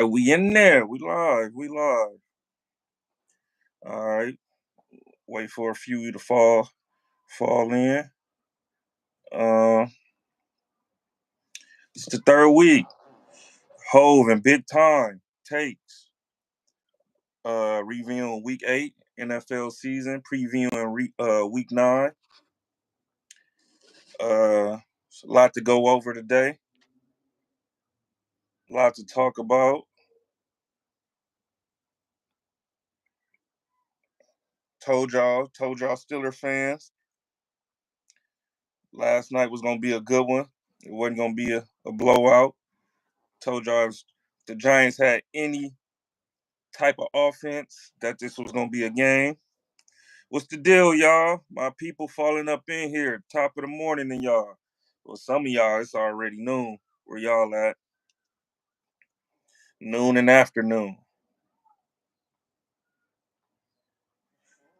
We in there. We live. We live. All right. Wait for a few to fall in. Uh, it's the third week. HOV and Big Time takes. Reviewing week 8 NFL season. Previewing week 9. It's a lot to go over today. A lot to talk about. Told y'all Steeler fans. Last night was gonna be a good one. It wasn't gonna be a blowout. Told y'all if the Giants had any type of offense that this was gonna be a game. What's the deal, y'all? My people falling up in here, top of the morning, and y'all. Well, some of y'all, it's already noon. Where y'all at? Noon and afternoon.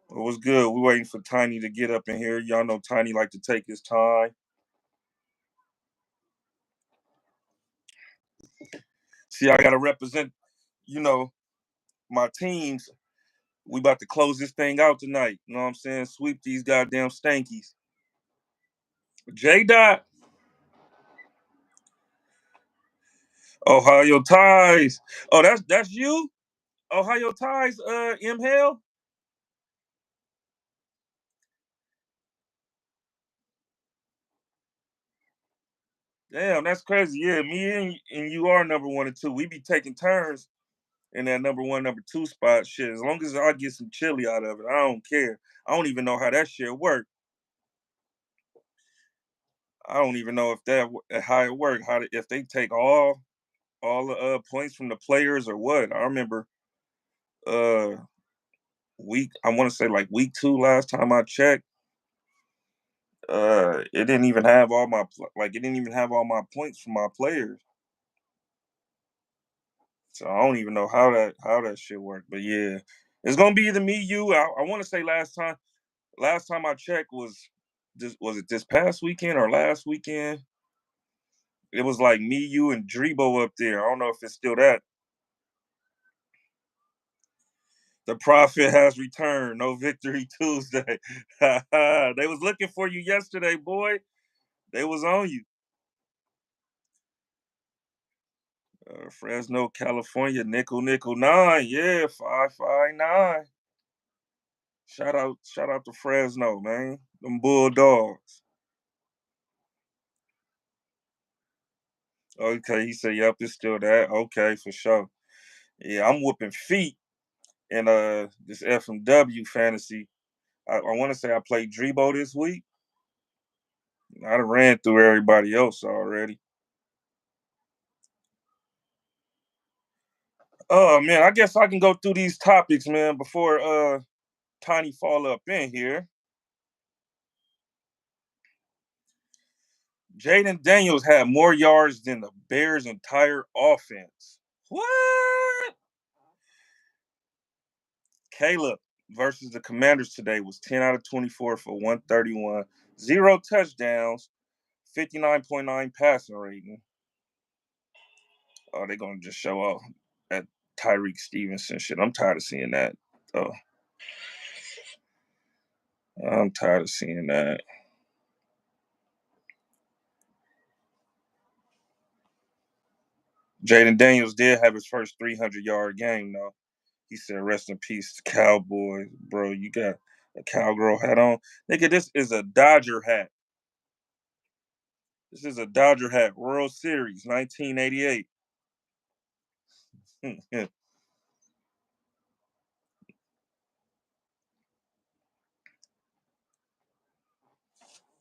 It was good. We waiting for Tiny to get up in here. Y'all know Tiny like to take his time. See, I gotta represent, you know, my teams. We about to close this thing out tonight. You know what I'm saying? Sweep these goddamn stankies. J Dot, Ohio ties. Oh, that's you? Ohio ties, M Hell? Damn, that's crazy. Yeah, me and you are number 1 and 2. We be taking turns in that number 1, number 2 spot. Shit, as long as I get some chili out of it, I don't care. I don't even know how that shit work. I don't even know if that how it work. If they take all the points from the players or what. I remember uh I want to say like week 2 last time I checked. It didn't even have it didn't even have all my points from my players. So I don't even know how that shit worked. But yeah, it's gonna be either me, you. I want to say last time I checked was it this past weekend or last weekend? It was like me, you, and Drebo up there. I don't know if it's still that. The prophet has returned. No victory Tuesday. They was looking for you yesterday, boy. They was on you. Fresno, California, nickel 9. Yeah, 559. Shout out to Fresno, man. Them Bulldogs. Okay, he said, "Yep, it's still that." Okay, for sure. Yeah, I'm whooping feet in this FMW fantasy. I want to say I played Drebo this week. I done ran through everybody else already. Oh man, I guess I can go through these topics, man, before Tiny fall up in here. Jayden Daniels had more yards than the Bears' entire offense. What? Caleb versus the Commanders today was 10 out of 24 for 131, 0 touchdowns, 59.9 passing rating. Oh, they're gonna just show off at Tyreek Stevenson shit. I'm tired of seeing that. Oh, I'm tired of seeing that. Jayden Daniels did have his first 300-yard game, though. He said, "Rest in peace, Cowboys, bro. You got a cowgirl hat on, nigga. This is a Dodger hat. This is a Dodger hat. World Series, 1988.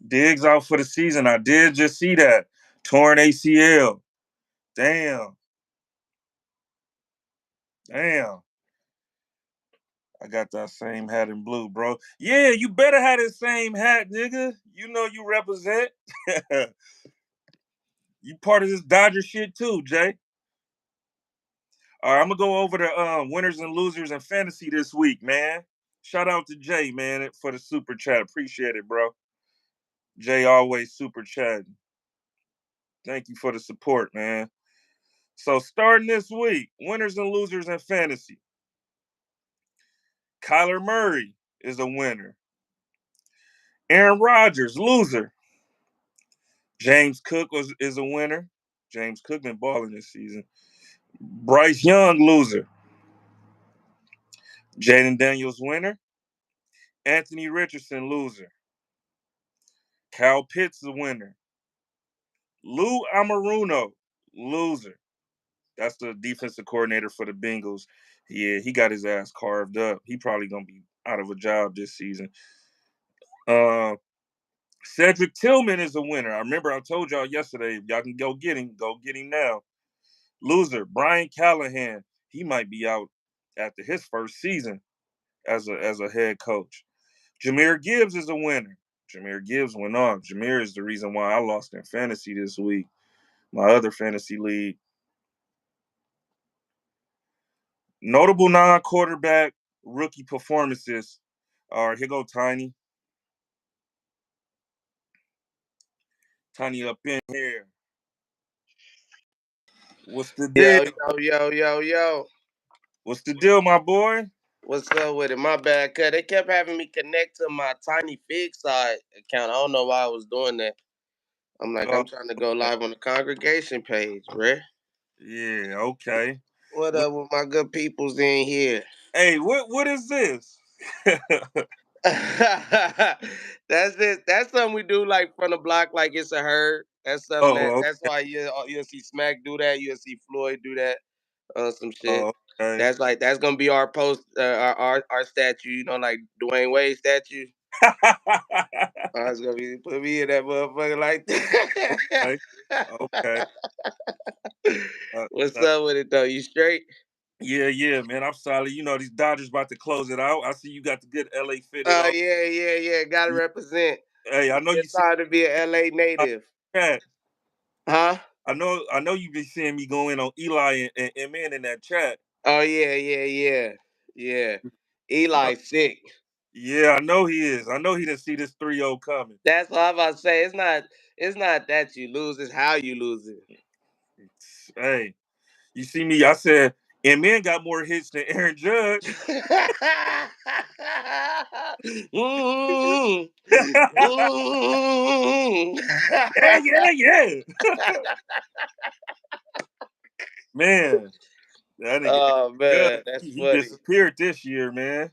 Diggs out for the season. I did just see that torn ACL. Damn, damn. I got that same hat in blue, bro. Yeah, you better have the same hat, nigga. You know you represent. You part of this Dodger shit too, Jay. All right, I'm gonna go over the winners and losers in fantasy this week, man. Shout out to Jay, man, for the super chat. Appreciate it, bro. Jay always super chatting. Thank you for the support, man. So starting this week, winners and losers in fantasy. Kyler Murray is a winner. Aaron Rodgers, loser. James Cook is a winner. James Cook been balling this season. Bryce Young, loser. Jayden Daniels, winner. Anthony Richardson, loser. Kyle Pitts, the winner. Lou Amaruno, loser. That's the defensive coordinator for the Bengals. Yeah, he got his ass carved up. He probably gonna be out of a job this season. Uh, Cedric Tillman is a winner. I remember I told y'all yesterday, if y'all can go get him, go get him now. Loser, Brian Callahan. He might be out after his first season as a head coach. Jahmyr Gibbs is a winner. Jahmyr Gibbs went off. Jahmyr is the reason why I lost in fantasy this week. My other fantasy league. Notable non-quarterback rookie performances. All right, here go Tiny. Tiny up in here. What's the deal? Yo. What's the deal, my boy? What's up with it? My bad, cuz they kept having me connect to my Tiny Fig side account. I don't know why I was doing that. I'm like, Oh, I'm trying to go live on the congregation page, bruh. yeah, okay. What What, up with my good peoples in here? hey, what is this? That's it. That's something we do like from the block, like it's a herd. That's something Oh, that's why you'll see Smack do that. You'll see Floyd do that. Some shit. oh, okay. That's gonna be our post, our statue. You know, like Dwayne Wade statue. I was gonna be put me in that motherfucker like that. Okay, okay. What's Uh, up with it though? You straight? yeah, man. I'm solid. You know these Dodgers about to close it out. I see you got the good LA fitted Oh on. yeah. Gotta represent. Hey, I know you It's see time to be an LA my native. chat. Huh? I know you be seeing me go in on Eli and man in that chat. Oh yeah. Uh, Eli sick. yeah, I know he is. I know he didn't see this 3-0 coming. That's what I'm about to say. It's not that you lose, it's how you lose it. Hey, you see me? I said, and man got more hits than Aaron Judge. Mm, yeah, mm. yeah. Man, that nigga Oh Aaron man, Judge, that's he funny. disappeared this year, man.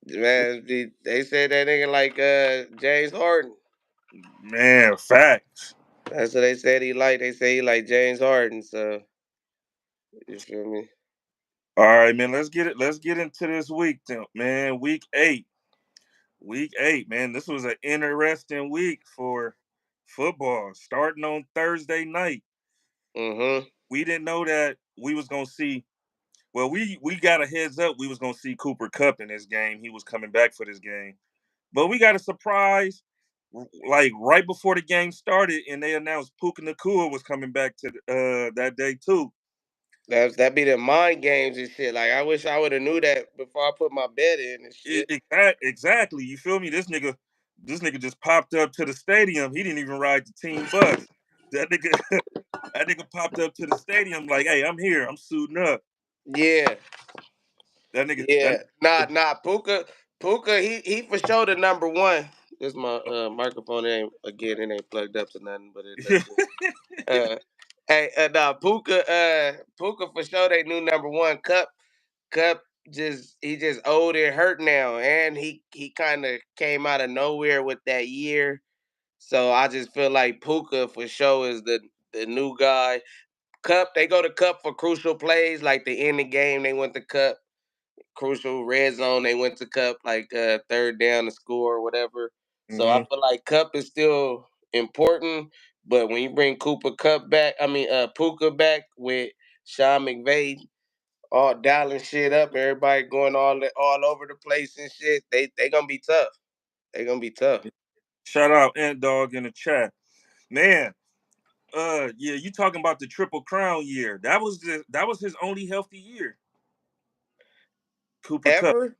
Man, they said that nigga like James Harden. Man, facts. That's what they said he like. They say he like James Harden. So you feel me? All right, man. Let's get it. Let's get into this week, then, man. Week 8. Week 8, man. This was an interesting week for football. Starting on Thursday night, Mm-hmm. we didn't know that we was gonna see. Well, we got a heads up. We was gonna see Cooper Kupp in this game. He was coming back for this game, but we got a surprise. Like right before the game started, and they announced Puka Nakua was coming back to that day too. That be the mind games and shit. Like I wish I would have knew that before I put my bet in and shit. Exactly. You feel me? This nigga just popped up to the stadium. He didn't even ride the team bus. That nigga, that nigga popped up to the stadium like, "Hey, I'm here. I'm suiting up." Yeah, That nigga, that yeah. nigga, Puka. He for sure the number one. This my microphone it ain't plugged up to nothing, but it look good. Hey, nah, Puka for sure they new number one. Cup just old and hurt now, and he kind of came out of nowhere with that year. So I just feel like Puka for sure is the new guy. Cup they go to Cup for crucial plays like the end of game they went to Cup. Crucial red zone they went to Cup like third down to score or whatever. So I hmm feel like Cup is still important, but when you bring Cooper Cup back, I mean Puka back with Sean McVay all dialing shit up, everybody going all over the place and shit. They gonna be tough. They gonna be tough. Shout out Ant Dog in the chat, man. Yeah, you talking about the Triple Crown year? That was his only healthy year. Cooper Cup. Ever?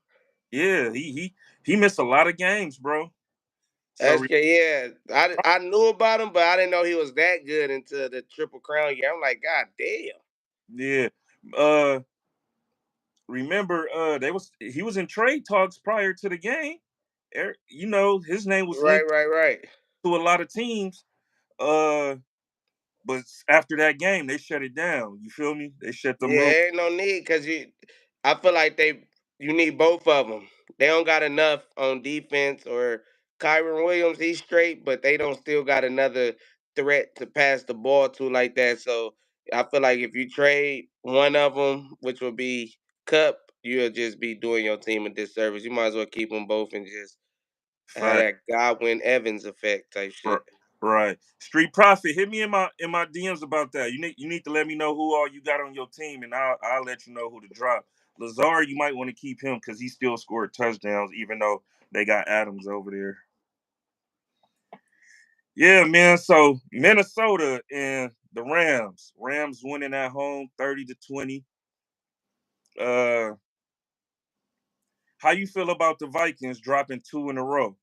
Yeah, he missed a lot of games, bro. So SK, yeah, I knew about him, but I didn't know he was that good until the Triple Crown year. I'm like, God damn. yeah, remember he was in trade talks prior to the game. You know, his name was Right, linked right, right. to a lot of teams. Uh, but after that game, they shut it down. You feel me? They shut them room. Yeah, ain't no need because I feel like you need both of them. They don't got enough on defense or Kyron Williams. He's straight, but they don't still got another threat to pass the ball to like that. So I feel like if you trade one of them, which would be Cup, you'll just be doing your team a disservice. You might as well keep them both and just have Fact. that Godwin Evans effect type R- shit. Right. Street Profit, hit me in my DMs about that. You need to let me know who all you got on your team, and I'll let you know who to drop. Lazard, you might want to keep him because he still scored touchdowns, even though they got Adams over there. Yeah, man. So Minnesota and the Rams. Rams winning at home 30-20. Uh how you feel about the Vikings dropping two in a row?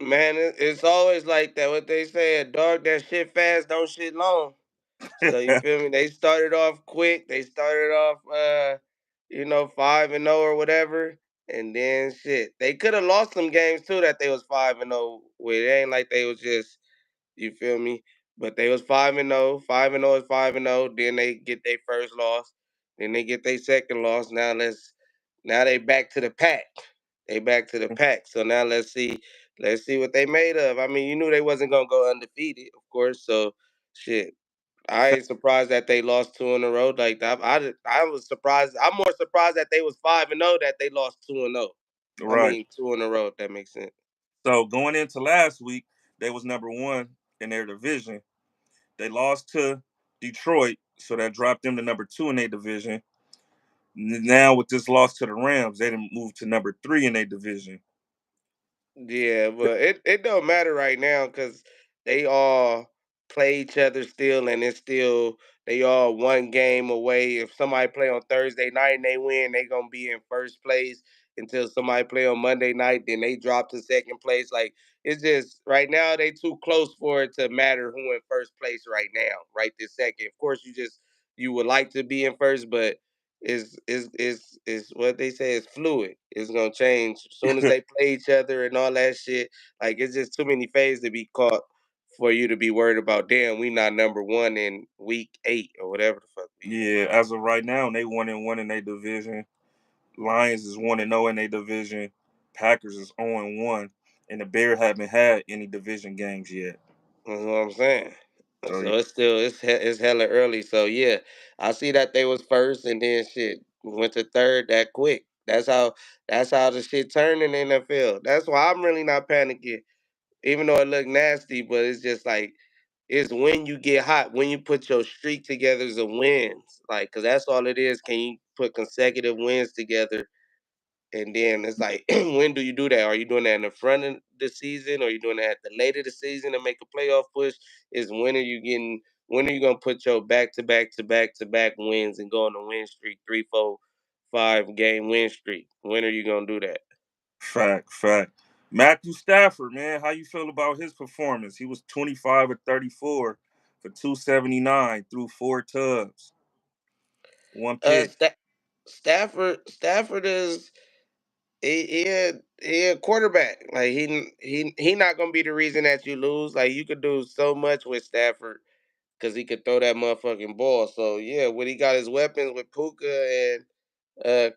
Man, it's always like that. What they say, a dog that shit fast don't shit long. So you feel me? They started off quick. They started off 5-0 or whatever. And then shit. They could have lost some games too that they was 5-0 with. It ain't like they was just, you feel me? But they was 5-0. 5-0 is 5-0. Then they get their first loss. Then they get their second loss. Now they back to the pack. They back to the pack. So now let's see what they made of. I mean, you knew they wasn't gonna go undefeated, of course. So shit. I ain't surprised that they lost two in a row. Like that, I was surprised. I'm more surprised that they was 5-0 that they lost 2-0. I Right. mean, two in a row. If that makes sense. So going into last week, they was number one in their division. They lost to Detroit, so that dropped them to number two in their division. Now with this loss to the Rams, they didn't move to number three in their division. Yeah, but it don't matter right now because they all play each other still, and it's still they all one game away. If somebody play on Thursday night and they win, they gonna be in first place until somebody play on Monday night. Then they drop to second place. Like it's just right now they too close for it to matter who in first place right now, right this second. Of course, you would like to be in first, but is what they say is fluid. It's gonna change as soon as they play each other and all that shit. Like it's just too many phases to be caught for you to be worried about. Damn, we not number one in week 8 or whatever the fuck we in. Yeah, as of right now, they 1-1 in their division. Lions is 1-0 in their division. Packers is 0-1, and the Bears haven't had any division games yet. That's what I'm saying. So yeah, So it's hella early. So yeah, I see that they was first and then shit went to third that quick. That's how the shit turned in the NFL. That's why I'm really not panicking, even though it looked nasty. But it's just like it's when you get hot, when you put your streak together as a wins, like because that's all it is. Can you put consecutive wins together? And then it's like, when do you do that? Are you doing that in the front of the season? Or are you doing that at the late of the season to make a playoff push? Is when are you gonna put your back to back to back to back wins and go on a win streak, 3, 4, 5 game win streak? When are you gonna do that? fact. Matthew Stafford, man, how you feel about his performance? He was 25 or 34 for 279 through four tubs, one Uh, pick. Sta- Stafford is he a quarterback. Like he not gonna be the reason that you lose. Like you could do so much with Stafford because he could throw that motherfucking ball. So yeah, when he got his weapons with Puka and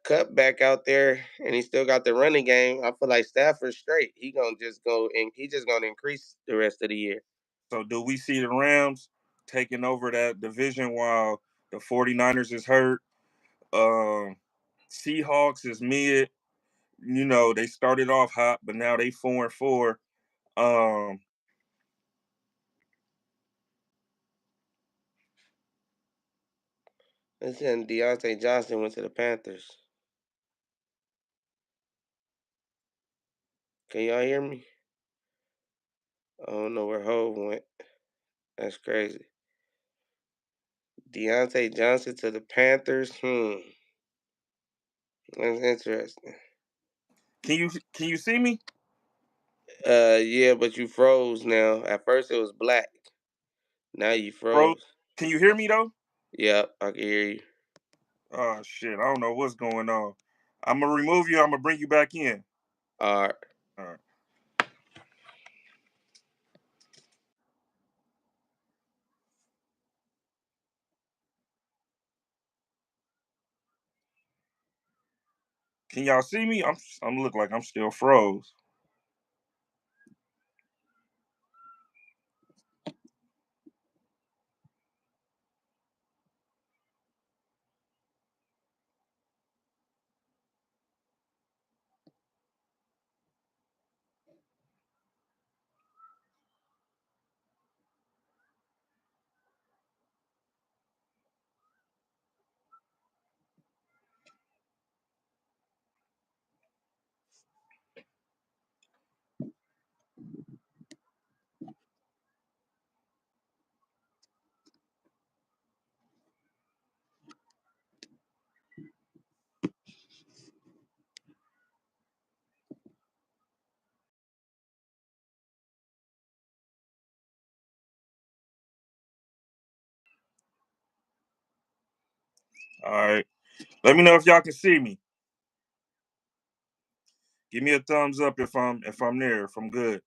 Cup back out there, and he still got the running game, I feel like Stafford's straight. He gonna just go and he just gonna increase the rest of the year. So do we see the Rams taking over that division while the 49ers is hurt? Um, Seahawks is mid. You know, they started off hot, but now they 4-4. Um, Listen, Deontay Johnson went to the Panthers. Can y'all hear me? I don't know where HOV went. That's crazy. Deontay Johnson to the Panthers. That's interesting. can you see me? Yeah, but you froze now. At first it was black. Now you Bro, froze. can you hear me though? Yep, I can hear you. Oh shit, I don't know what's going on. I'm gonna remove you. I'm gonna bring you back in. All right. All right. Can y'all see me? I'm look like I'm still froze. All right. Let me know if y'all can see me. Give me a thumbs up if I'm there, if I'm good.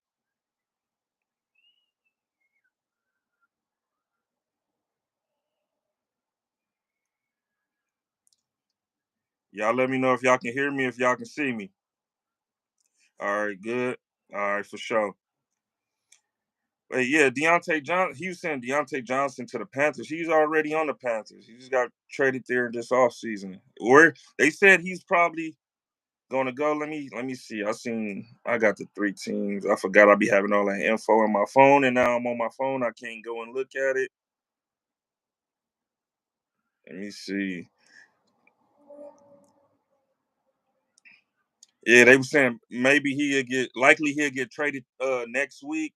Y'all let me know if y'all can hear me, if y'all can see me. All right, good. All right, for sure. But yeah, he was saying Deontay Johnson to the Panthers. He's already on the Panthers. He just got traded there this offseason. Where they said he's probably gonna go. Let me see. I got the three teams. I forgot I'd be having all that info on my phone, and now I'm on my phone. I can't go and look at it. Let me see. Yeah, they were saying maybe he'll get traded next week,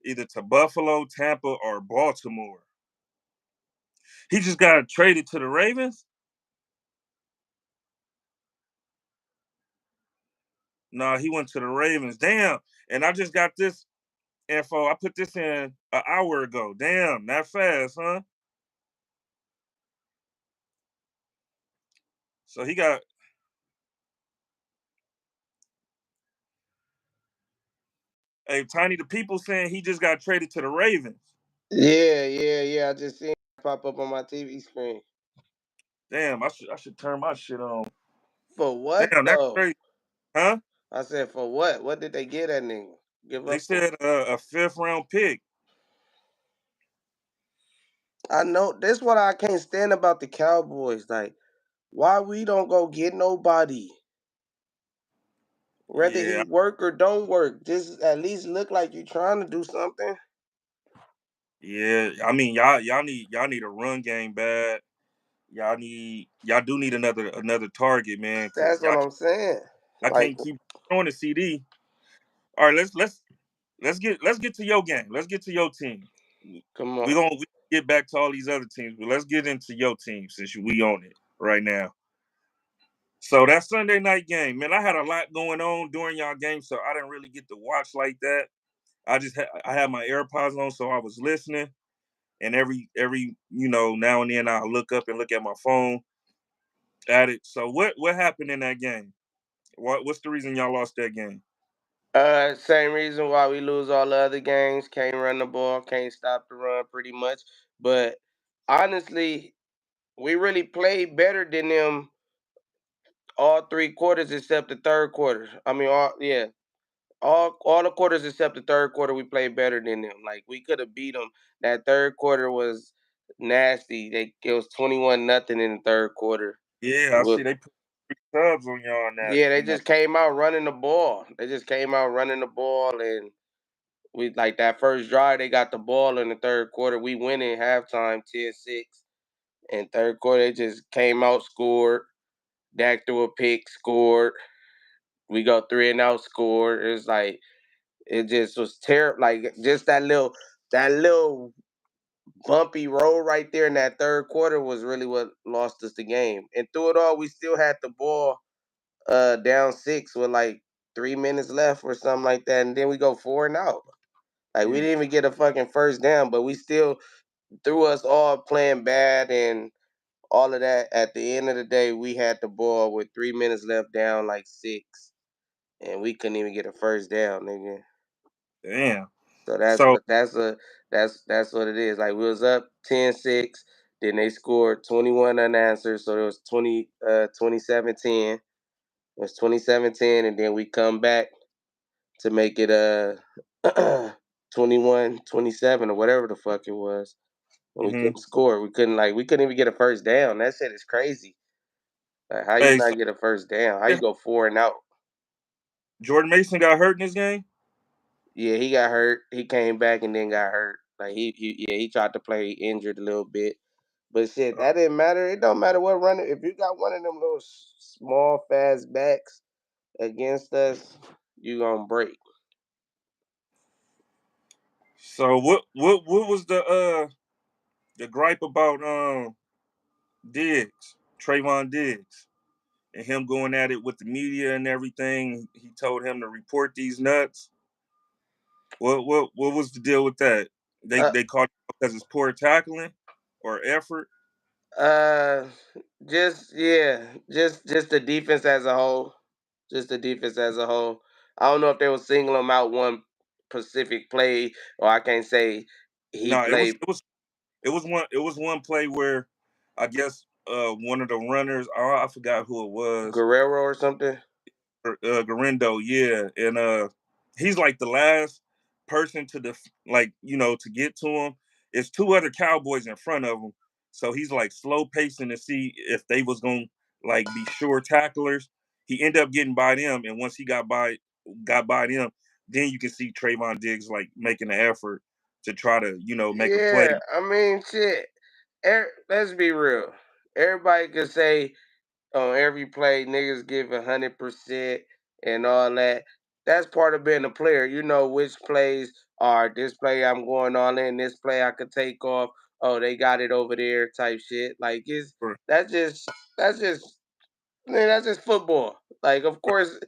either to Buffalo, Tampa, or Baltimore. He just got traded to the Ravens. No, he went to the Ravens. Damn. And I just got this info. I put this in an hour ago. Damn, that fast, huh? So he got Tiny the people saying he just got traded to the Ravens. Yeah. I just seen it pop up on my TV screen. Damn, I should turn my shit on. For what Damn, that's though? crazy. Huh? I said for what? What did they get that nigga? Give They up for? said a fifth round pick. I know that's what I can't stand about the Cowboys. Like, why we don't go get nobody? Whether he Yeah, work or don't work, just at least look like you trying to do something. yeah. I mean, y'all need a run game bad. Y'all do need another target, man, because That's what I'm saying. I Like, can't keep throwing the CD. All right, let's get to your game. Let's get to your team. come We on. gonna we get back to all these other teams, but let's get into your team since we own it right now. So that Sunday night game, man, I had a lot going on during y'all game, so I didn't really get to watch like that. I had my AirPods on, so I was listening, and every now and then I look up and look at my phone at it. So what happened in that game? What's the reason y'all lost that game? Same reason why we lose all the other games. Can't run the ball, can't stop the run, pretty much. But honestly, we really played better than them all 3 quarters except the third quarter. I mean, all the quarters except the third quarter, we played better than them. Like we could have beat them. That third quarter was nasty. It was 21-0 in the third quarter. Yeah, I see they put subs on y'all in that Yeah, they in that. just came out running the ball. They just came out running the ball, and we like that first drive. They got the ball in the third quarter. We win in halftime 10-6. And third quarter, they just came out, scored. Dak threw a pick, scored. We go 3-and-out, scored. It's like it just was terrible. Like just that little bumpy road right there in that third quarter was really what lost us the game. And through it all, we still had the ball down 6 with like 3 minutes left or something like that, and then we go 4 and out. Like we Mm. didn't even get a fucking first down, but we still threw us all playing bad and all of that. At the end of the day, we had the ball with 3 minutes left, down like 6, and we couldn't even get a first down, nigga. Damn. So So that's what it is. Like we was up 10-6, then they scored 21 unanswered, so it was 27-10. It was 27-10, and then we come back to make it 21-27 or whatever the fuck it was. And we mhm. couldn't score. We couldn't even get a first down. That shit is crazy. Like how you Hey, so not get a first down? How you go 4 and out? Jordan Mason got hurt in this game? Yeah, he got hurt. He came back and then got hurt. Like he tried to play injured a little bit. But shit, that didn't matter. It don't matter what runner. If you got one of them little small fast backs against us, you gonna break. So what was the gripe about Diggs, Trayvon Diggs, and him going at it with the media and everything? He told him to report these nuts. What was the deal with that? Uh, They caught him because it's poor tackling or effort. uh, just yeah, just the defense as a whole. Just the defense as a whole. I don't know if they were singling him out one specific play, or I can't say he No, played it was one play where I guess one of the runners, oh, I forgot who it was, Guerrero or something. Garendo, yeah, and he's like the last person to like to get to him. It's two other Cowboys in front of him, so he's like slow pacing to see if they was gonna like be sure tacklers. He ended up getting by them, and once he got by them, then you can see Trayvon Diggs like making an effort to try to make a play. Yeah, I mean, shit. Let's be real. Everybody could say on every play, niggas give 100% and all that. That's part of being a player. You know which plays are this play I'm going all in, this play I could take off. Oh, they got it over there, type shit. Like that's just that's just Man, that's just football. Like, of course,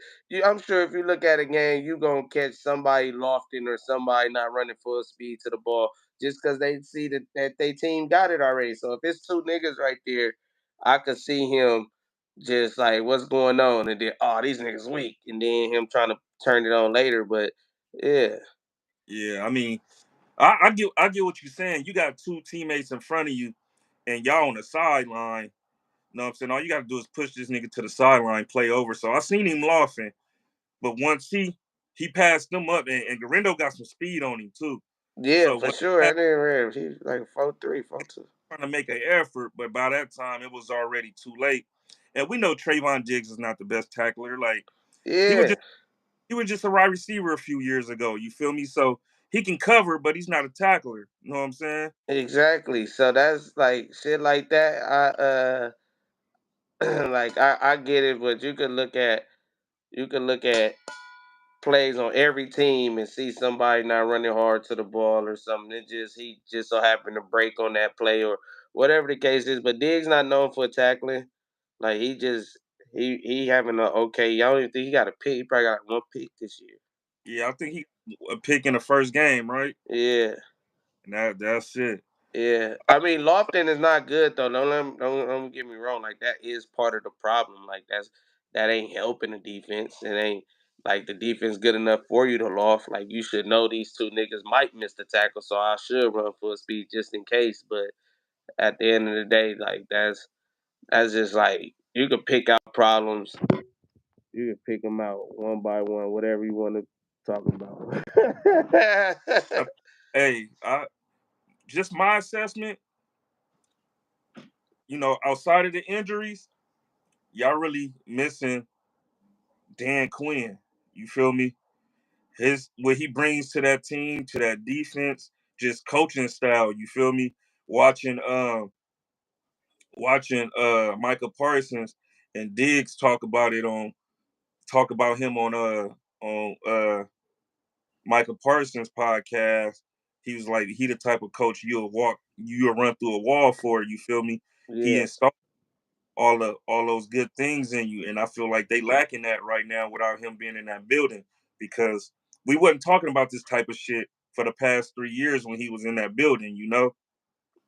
I'm sure if you look at a game, you gonna catch somebody lofting or somebody not running full speed to the ball just because they see that they team got it already. So if it's two niggas right there, I could see him just like, what's going on, and then these niggas weak, and then him trying to turn it on later. But yeah, Yeah, I mean, I get what you're saying. You got two teammates in front of you, and y'all on the sideline. You know what I'm saying? All you got to do is push this nigga to the sideline, play over. So I seen him laughing, but once he passed them up, and Garendo got some speed on him too. yeah, So for when sure. he I didn't realize he's like 4-3, 4-2. trying to make an effort, but by that time it was already too late. And we know Trayvon Diggs is not the best tackler. Like he was Yeah, just he was just a wide receiver a few years ago. You feel me? So he can cover, but he's not a tackler. You know what I'm saying? exactly. So that's like shit like that. Like I get it, but you could look at plays on every team and see somebody not running hard to the ball or something. He just so happened to break on that play or whatever the case is. But Diggs not known for tackling. Like he having a okay. I don't even think he got a pick. He probably got one pick this year. Yeah, I think he a pick in the first game, right? Yeah. And that's it. Yeah, I mean Lofton is not good though. Don't get me wrong. Like that is part of the problem. Like that ain't helping the defense. It ain't like the defense good enough for you to loft. Like you should know these two niggas might miss the tackle, so I should run full speed just in case. But at the end of the day, like that's just like you can pick out problems. You can pick them out one by one, whatever you want to talk about. I, hey, I just my assessment. Outside of the injuries, y'all really missing Dan Quinn. You feel me? His what he brings to that team, to that defense, just coaching style. You feel me? Watching Micah Parsons and Diggs talk about him on Micah Parsons podcast. He was like he the type of coach you'll run through a wall for. You feel me? He Yeah. installed. all those good things in you. And I feel like they lacking that right now without him being in that building because we wasn't talking about this type of shit for the past 3 years when he was in that building, you know?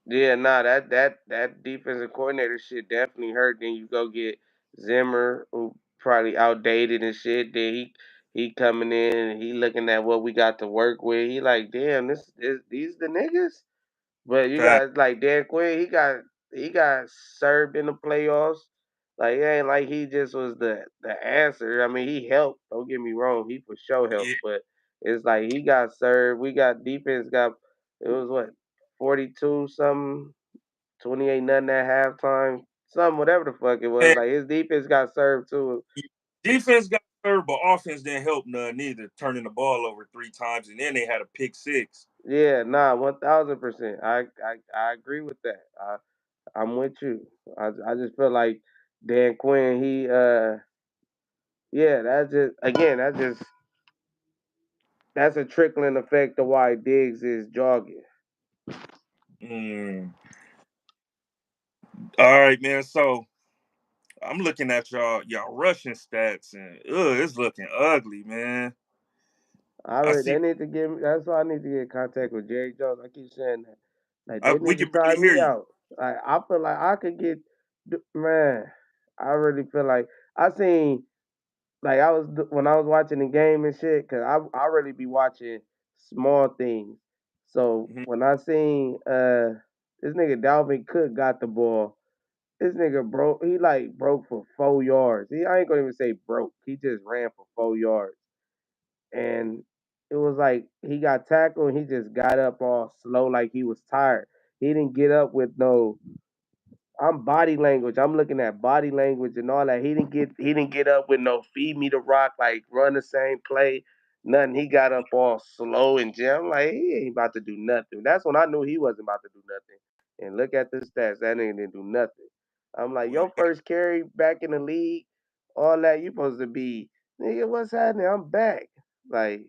Yeah, nah, that defensive coordinator shit definitely hurt. Then you go get Zimmer, who probably outdated and shit. Then he coming in and he looking at what we got to work with. He like, damn, this these the niggas. But you Fact. got like Dan Quinn, he got served in the playoffs. Like it ain't like he just was the answer. I mean, he helped. Don't get me wrong, he for sure helped. Yeah, But it's like he got served. We got defense got it was what 42 something, 28 nothing at halftime, something whatever the fuck it was. man, Like his defense got served too. defense got served, but offense didn't help none either, turning the ball over 3 times, and then they had a pick six. Yeah, nah, 1000%. I agree with that. I'm with you. I just feel like Dan Quinn, yeah, that's a trickling effect of why Diggs is jogging. Mm. All right, man. So I'm looking at y'all rushing stats, and it's looking ugly, man. I see. They need to give me. That's why I need to get in contact with Jerry Jones. I keep saying that. Like they We need to can try barely hear me you. out. Like I feel like I could get, man. I really feel like I seen like when I was watching the game and shit. Cause I really be watching small things. So Mhm. when I seen this nigga Dalvin Cook got the ball. This nigga broke. He like broke for 4 yards. I ain't gonna even say broke. He just ran for 4 yards, and it was like he got tackled. And he just got up all slow, like he was tired. He didn't get up with no. I'm body language. I'm looking at body language and all that. He didn't get up with no feed me the rock, like run the same play. Nothing. He got up all slow and jam. I'm like, he ain't about to do nothing. That's when I knew he wasn't about to do nothing. And look at the stats. That nigga didn't do nothing. I'm like, Well, your first carry back in the league, all that you supposed to be, nigga, what's happening? I'm back. Like,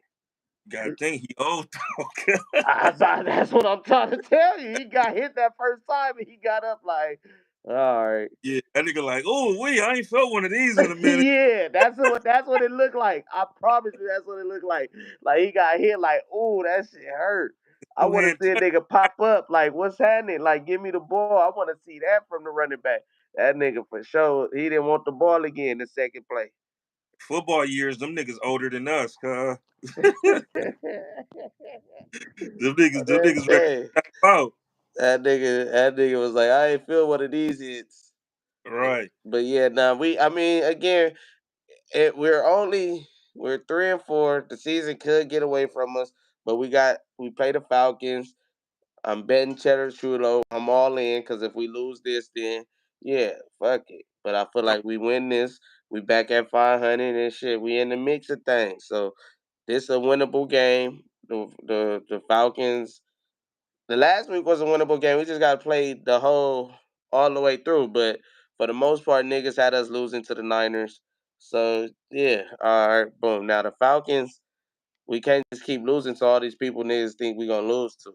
gotta think he old though. that's what I'm trying to tell you. He got hit that first time and he got up like, all right. Yeah, that nigga like, oh wait, I ain't felt one of these in a minute. Yeah, that's what it looked like. I promise you, that's what it looked like. Like he got hit, like, ooh, that shit hurt. I Two want to hand see a touch. nigga pop up, like, what's happening? Like, give me the ball. I want to see that from the running back. That nigga for sure, he didn't want the ball again the second play. Football years, them niggas older than us, cuz. Them Man, niggas ready hey, to tap out. that nigga was like, I ain't feel one of these hits. Right. But yeah, now I mean, again, we're 3-4. The season could get away from us, but we play the Falcons. I'm betting Cheddar Chulo. I'm all in because if we lose this, then yeah, fuck it. But I feel like we win this. We back at 500 and shit. We in the mix of things. So this a winnable game. The Falcons. The last week was a winnable game. We just got to play the whole all the way through. But for the most part, niggas had us losing to the Niners. So yeah, all right, boom. Now the Falcons, we can't just keep losing to all these people niggas think we gonna lose to.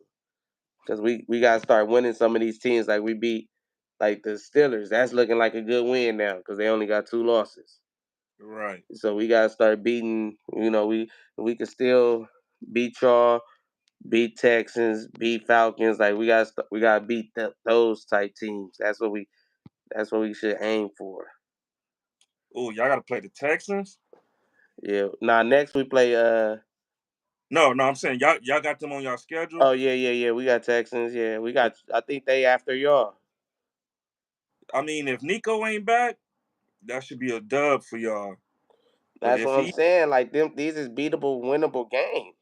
Because we gotta start winning some of these teams like we beat like the Steelers. That's looking like a good win now because they only got 2 losses. Right. So we gotta start beating. We can still beat y'all, beat Texans, beat Falcons. Like we gotta beat those type teams. That's what we should aim for. Oh, y'all gotta play the Texans? Yeah. Now next we play. No, I'm saying y'all got them on y'all schedule. Oh yeah, yeah, yeah. We got Texans. Yeah, we got. I think they after y'all. I mean, if Nico ain't back, that should be a dub for y'all. But That's if what I'm he saying. Like them, these is beatable, winnable games.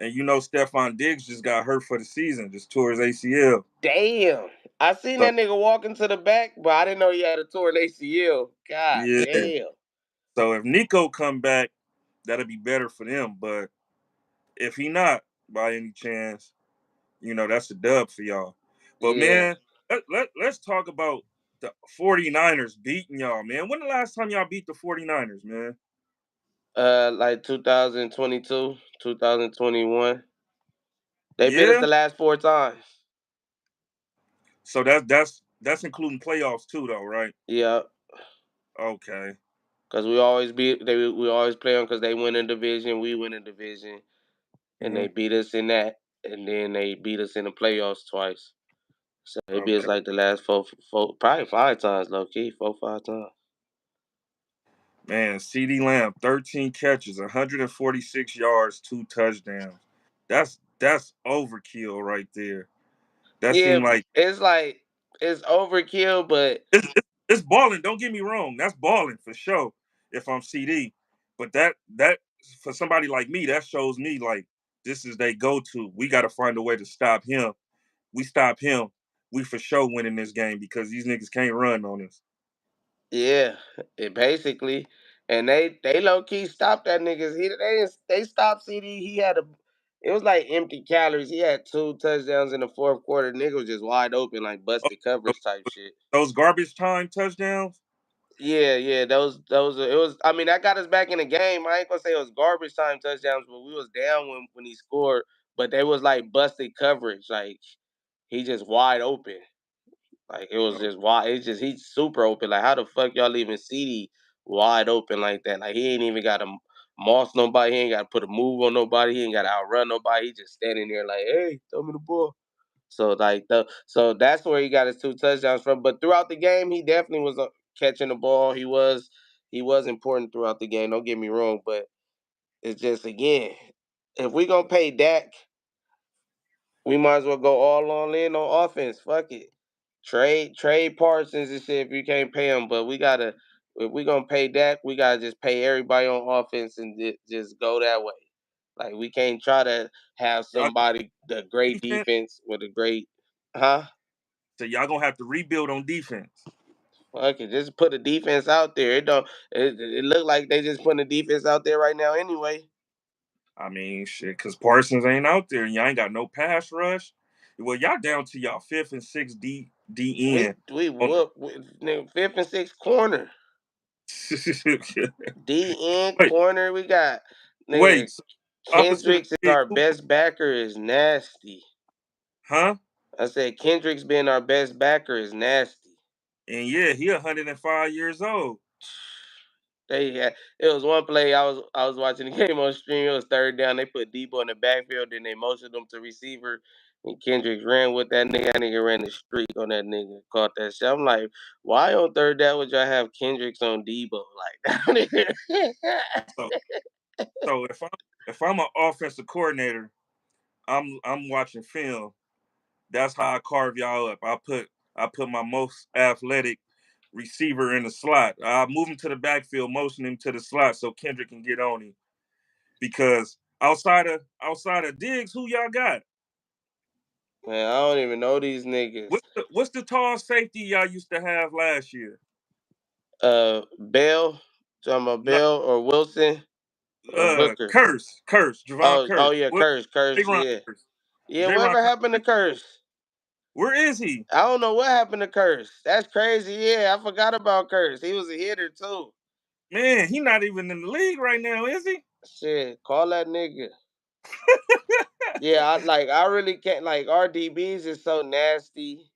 and Stephon Diggs just got hurt for the season, just tore his ACL. Damn. I seen So that nigga walking to the back, but I didn't know he had a torn ACL. God yeah. damn. So if Nico come back, that'll be better for them. But if he not by any chance, that's a dub for y'all. But Yeah. man, let's talk about the 49ers beating y'all, man. When the last time y'all beat the 49ers, man? Like 2022, 2021. They beat us Yeah. the last 4 times. So that's That's including playoffs too, though, right? Yeah, Okay. because we always we always play them because they win a division, we win a division, and Hmm. they beat us in that, and then they beat us in the playoffs twice. So maybe it's Okay. like the last four, probably 5 times, low key, 4, 5 times. Man, CD Lamb, 13 catches, 146 yards, 2 touchdowns. That's overkill right there. That Yeah, seemed like it's like it's overkill, but it's balling. Don't get me wrong. That's balling for sure. If I'm CD, but that for somebody like me, that shows me like this is they go to. We got to find a way to stop him. We stop him. We for sure winning this game because these niggas can't run on us. yeah, it basically, and they low key stopped that niggas. They stopped CD. He had a, it was like empty calories. He had 2 touchdowns in the fourth quarter. Nigga was just wide open, like Oh, busted coverage type shit. those garbage time touchdowns. Yeah, yeah, those it was. I mean, that got us back in the game. I ain't gonna say it was garbage time touchdowns, but we was down when he scored. But they was like busted coverage, like he just wide open. Like it was Oh, just wide. It's just he's super open. Like how the fuck y'all even CD wide open like that? Like he ain't even got to moss nobody. He ain't got to put a move on nobody. He ain't got to outrun nobody. He just standing there like, hey, throw me the ball. So like so that's where he got his 2 touchdowns from. But throughout the game, he definitely was catching the ball. He was important throughout the game. Don't get me wrong, but it's just again, if we gonna pay Dak, we might as well go all in on offense. Fuck it. Trade Parsons and shit if you can't pay him. But we gotta, if we gonna pay Dak, we gotta just pay everybody on offense and just go that way. Like we can't try to have y'all somebody the great defense. defense with a great, huh? So y'all gonna have to rebuild on defense. Fuck it, just put a defense out there. It don't. It look like they just putting a defense out there right now anyway. I mean, shit, because Parsons ain't out there, and y'all ain't got no pass rush. Well, y'all down to y'all fifth and sixth DN. We whoop nigga, fifth and sixth corner. D end wait, corner, we got nigga wait. So opposite of Kendricks is Big our Cooper, best backer is nasty. huh? I said Kendricks being our best backer is nasty. And yeah, he 105 years old. It was one play I was watching the game on stream. It was third down. They put Debo in the backfield, then they motioned him to receiver. And Kendricks ran with that nigga. That nigga ran the streak on that nigga. Caught that shit. I'm like, why on third down would y'all have Kendricks on Debo? Like that nigga. So, so if I'm an offensive coordinator, I'm watching film. That's how I carve y'all up. I put my most athletic receiver in the slot. I move him to the backfield, motion him to the slot so Kendrick can get on him. Because outside of Diggs, who y'all got? Man, I don't even know these niggas. What's the tall safety y'all used to have last year? Bell, talking about No, Bell or Wilson or Hooker. Javon Oh Curse. yeah, What? Curse, J-Ron yeah. Curse. Yeah, J-Ron whatever Curse. happened to Curse? Where is he? I don't know what happened to Curse. That's crazy. Yeah, I forgot about Curse. He was a hitter too. Man, he not even in the league right now, is he? Shit, call that nigga. Yeah, I really can't like RDBs is so nasty.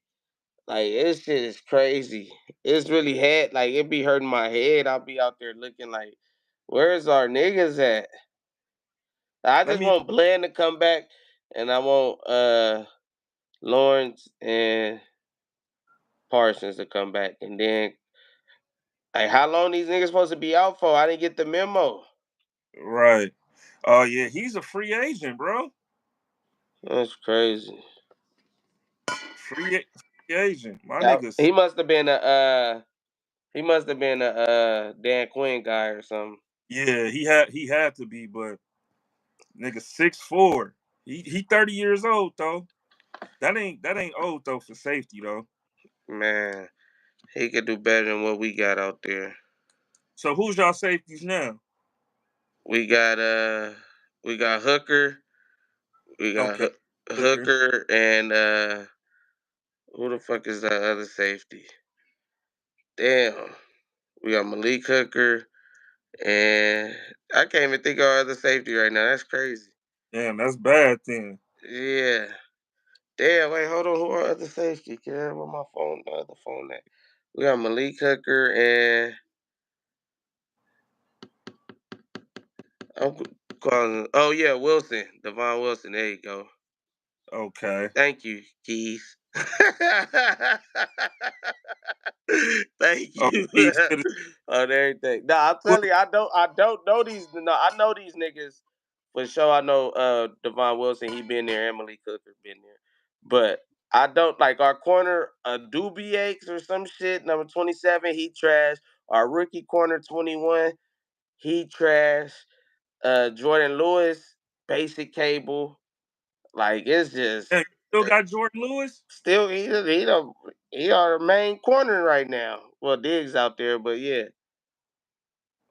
Like this shit is crazy. It's really head like it be hurting my head. I'll be out there looking like, where's our niggas at? I Let just me want Bland to come back, and I want Lawrence and Parsons to come back, and then like how long these niggas supposed to be out for? I didn't get the memo. right. Oh yeah, he's a free agent, bro. That's crazy. Free agent. My That, niggas. he must have been a Dan Quinn guy or something. Yeah, he had to be, but nigga 6'4". He 30 years old though. That ain't old though for safety though. Man, he could do better than what we got out there. So who's y'all safeties now? We got Hooker. We got Okay, Hooker. Hooker and who the fuck is that other safety? Damn. We got Malik Hooker and I can't even think of our other safety right now. That's crazy. Damn, that's bad then. Yeah. Damn, wait, hold on. Who are other safety? Where my phone? The other phone at? We got Malik Hooker and I'm calling. Oh yeah, Wilson, Devon Wilson. There you go. Okay. Thank you, Keys. Thank Oh, you he's good. on everything. Nah, I'm Well, telling you, I don't know these. No, I know these niggas for sure. I know Devon Wilson. He been there. Emily Cooker been there, but I don't like our corner. Dubiakes or some shit. Number 27, he trash. Our rookie corner 21, he trash. Jordan Lewis, basic cable. Like it's just yeah, you still got Jordan Lewis? still he our main corner right now. Well, Diggs out there, but yeah.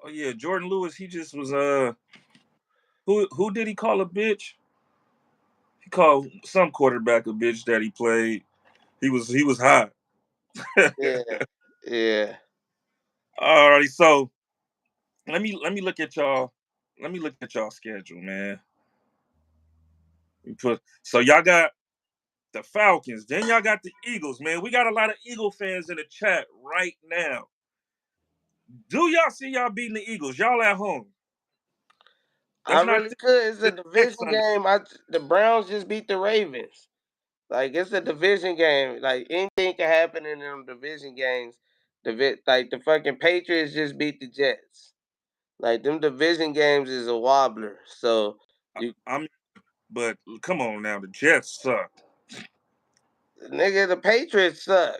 Oh yeah, Jordan Lewis. He just was who did he call a bitch? He called some quarterback a bitch that he played. He was hot. Yeah, yeah. Alrighty, so let me look at y'all. Let me look at y'all schedule, man. So y'all got the Falcons. Then y'all got the Eagles, man. We got a lot of Eagle fans in the chat right now. Do y'all see y'all beating the Eagles? Y'all at home. I Let's not really could. It's a think next division Sunday. game. The Browns just beat the Ravens. Like it's a division game. Like anything can happen in them division games. Like the fucking Patriots just beat the Jets. Like them division games is a wobbler. So you I'm but come on now, the Jets suck. nigga, the Patriots suck.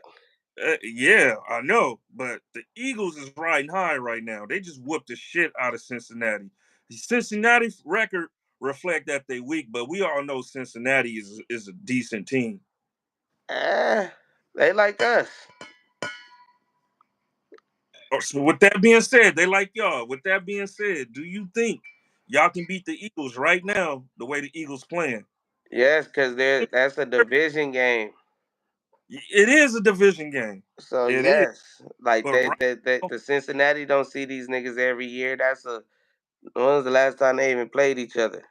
Yeah, I know, but the Eagles is riding high right now. They just whooped the shit out of Cincinnati. The Cincinnati record reflect that they weak, but we all know Cincinnati is a decent team. Eh, they like us. So with that being said, they like y'all. With that being said, do you think y'all can beat the Eagles right now the way the Eagles playing? Yes, because that's a division game. It is a division game. So It is, yes, like but right now, the Cincinnati don't see these niggas every year. When was the last time they even played each other?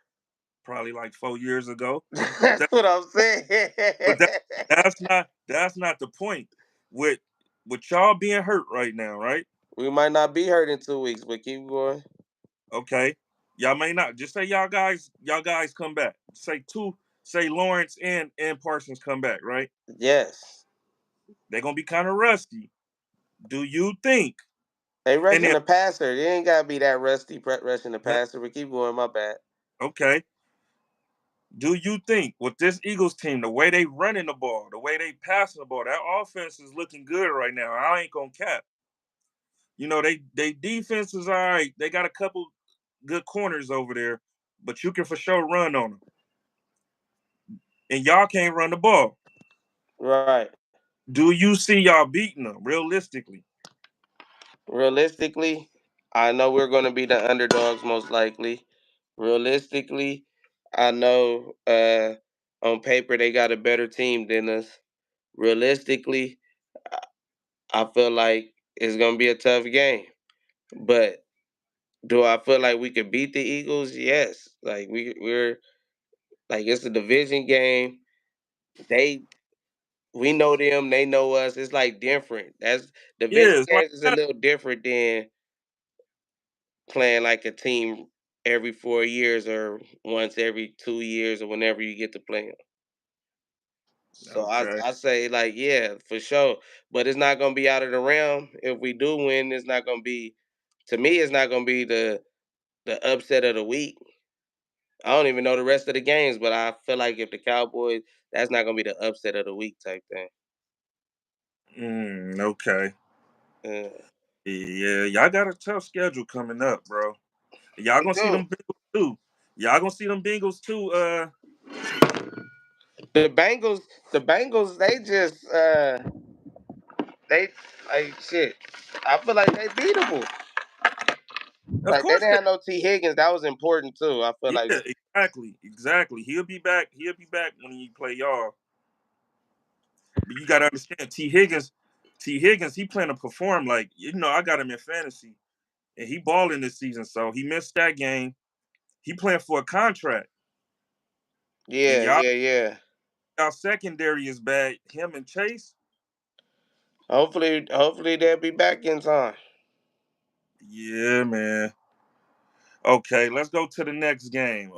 probably like 4 years ago. But That's what I'm saying. But that's not the point. With with y'all being hurt right now, right? We might not be hurt in 2 weeks, but keep going. Okay. Y'all may not. Just say y'all guys come back. Say Lawrence and Parsons come back, right? Yes, They're gonna be kind of rusty. Do you think? they And rushing then the passer. They ain't gotta be that rusty rushing the that- passer. But keep going. My bad. okay. Do you think with this Eagles team, the way they running the ball, the way they passing the ball, that offense is looking good right now? I ain't gonna cap. They defense is all right. They got a couple good corners over there, but you can for sure run on them. And y'all can't run the ball. Right. Do you see y'all beating them realistically? Realistically, I know we're gonna be the underdogs most likely. Realistically, I know on paper they got a better team than us. Realistically, I feel like it's gonna be a tough game. But do I feel like we could beat the Eagles? Yes. Like we're like it's a division game. They we know them, they know us. It's like different. That's division Yeah, it's like games is a little different than playing like a team every 4 years or once every 2 years or whenever you get to play them. So okay. I say like yeah for sure, but it's not gonna be out of the realm. If we do win, it's not gonna be. To me, it's not gonna be the upset of the week. I don't even know the rest of the games, but I feel like if the Cowboys, that's not gonna be the upset of the week type thing. Okay. Uh, Yeah, y'all got a tough schedule coming up, bro. Y'all we gonna see do. them Bengals too. Y'all gonna see them Bengals too. The Bengals, they like shit. I feel like they beatable. Of Like they course didn't they. have no T Higgins. That was important too. I feel like Yeah, exactly. He'll be back. He'll be back when he play y'all. But you gotta understand, T Higgins, he playing to perform. Like I got him in fantasy, and he balling this season. So he missed that game. He playing for a contract, and yeah, y'all yeah, yeah. our secondary is bad. Him and Chase. Hopefully they'll be back in time. Yeah, man. Okay, let's go to the next game.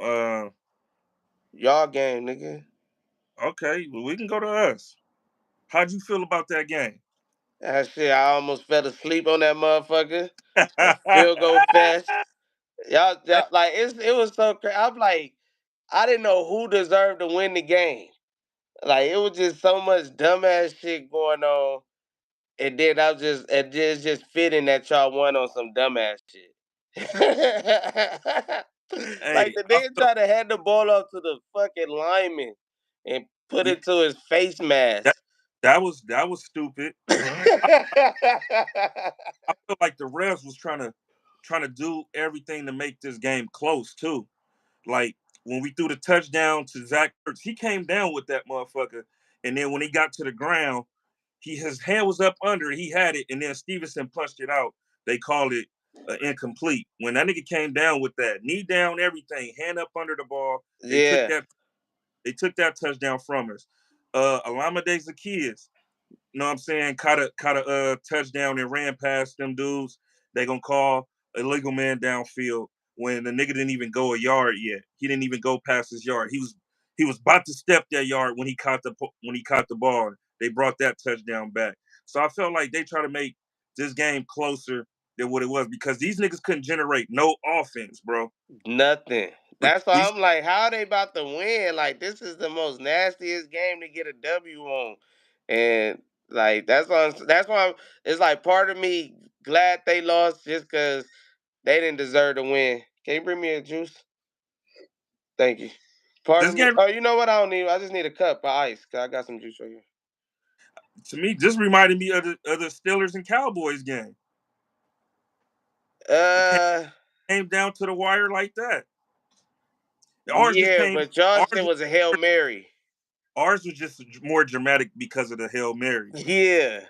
Y'all game, nigga. Okay, well, we can go to us. How'd you feel about that game? That shit, I almost fell asleep on that motherfucker. Field goal fest. Y'all like it was so crazy. I'm like, I didn't know who deserved to win the game. Like it was just so much dumbass shit going on. And then it's just fitting that y'all won on some dumbass shit. Like Hey, the I nigga felt tried to hand the ball off to the fucking lineman and put yeah, it to his face mask. that that was stupid. I, I feel like the refs was trying to do everything to make this game close too. Like when we threw the touchdown to Zach Ertz, he came down with that motherfucker, and then when he got to the ground, his hand was up under it, he had it, and then Stevenson punched it out. They called it incomplete. When that nigga came down with that knee down, everything, hand up under the ball, they took Yeah, that they took that touchdown from us. Alameda Zaccheaus, you know what I'm saying? Caught a touchdown and ran past them dudes. They gonna call illegal man downfield when the nigga didn't even go a yard yet. He didn't even go past his yard. He was about to step that yard when he caught the ball. They brought that touchdown back. So I felt like they try to make this game closer than what it was because these niggas couldn't generate no offense, bro. nothing. That's why These I'm like, how are they about to win? Like this is the most nastiest game to get a W on, and like it's like part of me glad they lost just because they didn't deserve to win. Can you bring me a juice? Thank you. Part this of me. game Oh, you know what? I don't need. I just need a cup of ice. Cause I got some juice right here. to me just reminded me of the Steelers and Cowboys game. It Uh, came down to the wire like that. Ours just yeah, came. but y'all Ours shit was a hail mary. ours was just more dramatic because of the Hail Mary. Yeah.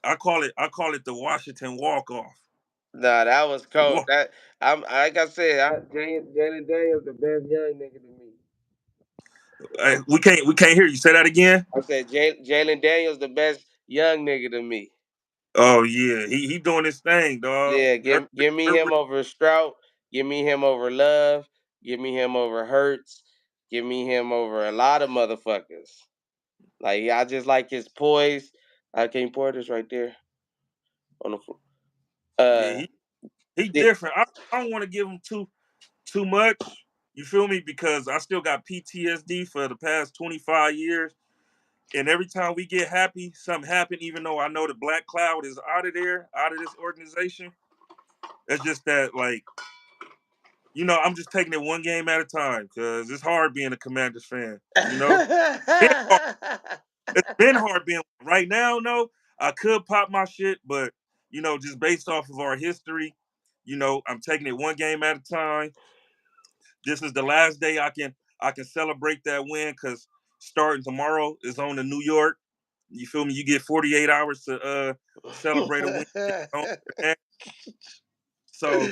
I call it the Washington walk off. Nah, that was cold. That I'm like I said, Jalen Daniels the best young nigga to me. We can't hear you. Say that again. I said Jalen Daniels the best young nigga to me. Oh yeah, he doing his thing, dog. Yeah, give me him Herbert, over Strout. Give me him over Love. Give me him over Hurts. Give me him over a lot of motherfuckers. Like I just like his poise. I can you pour this right there on the floor. yeah, Uh, he di- different. I don't want to give him too much. You feel me? Because I still got PTSD for the past 25 years. And every time we get happy, something happen, even though I know the black cloud is out of there, out of this organization. It's just that, like, I'm just taking it one game at a time because it's hard being a Commanders fan. Been hard. It's been hard being right now. No, I could pop my shit, but just based off of our history, I'm taking it one game at a time. This is the last day I can celebrate that win because starting tomorrow is on to New York. You feel me? You get 48 hours to celebrate a win. So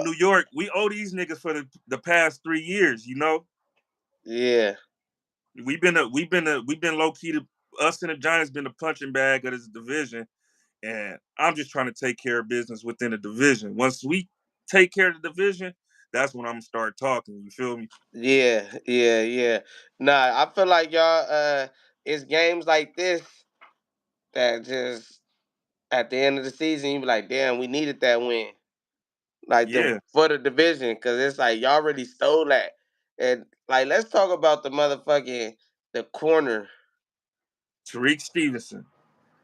New York, we owe these niggas for the past 3 years. yeah, We've been low key to us and the Giants been the punching bag of this division, and I'm just trying to take care of business within the division. Once we take care of the division, that's when I'm gonna start talking. You feel me? yeah. Nah, I feel like y'all. It's games like this that just at the end of the season you be like, damn, we needed that win, like the Yeah, for the division, because it's like y'all already stole that. And like, let's talk about the corner, Tariq Stevenson.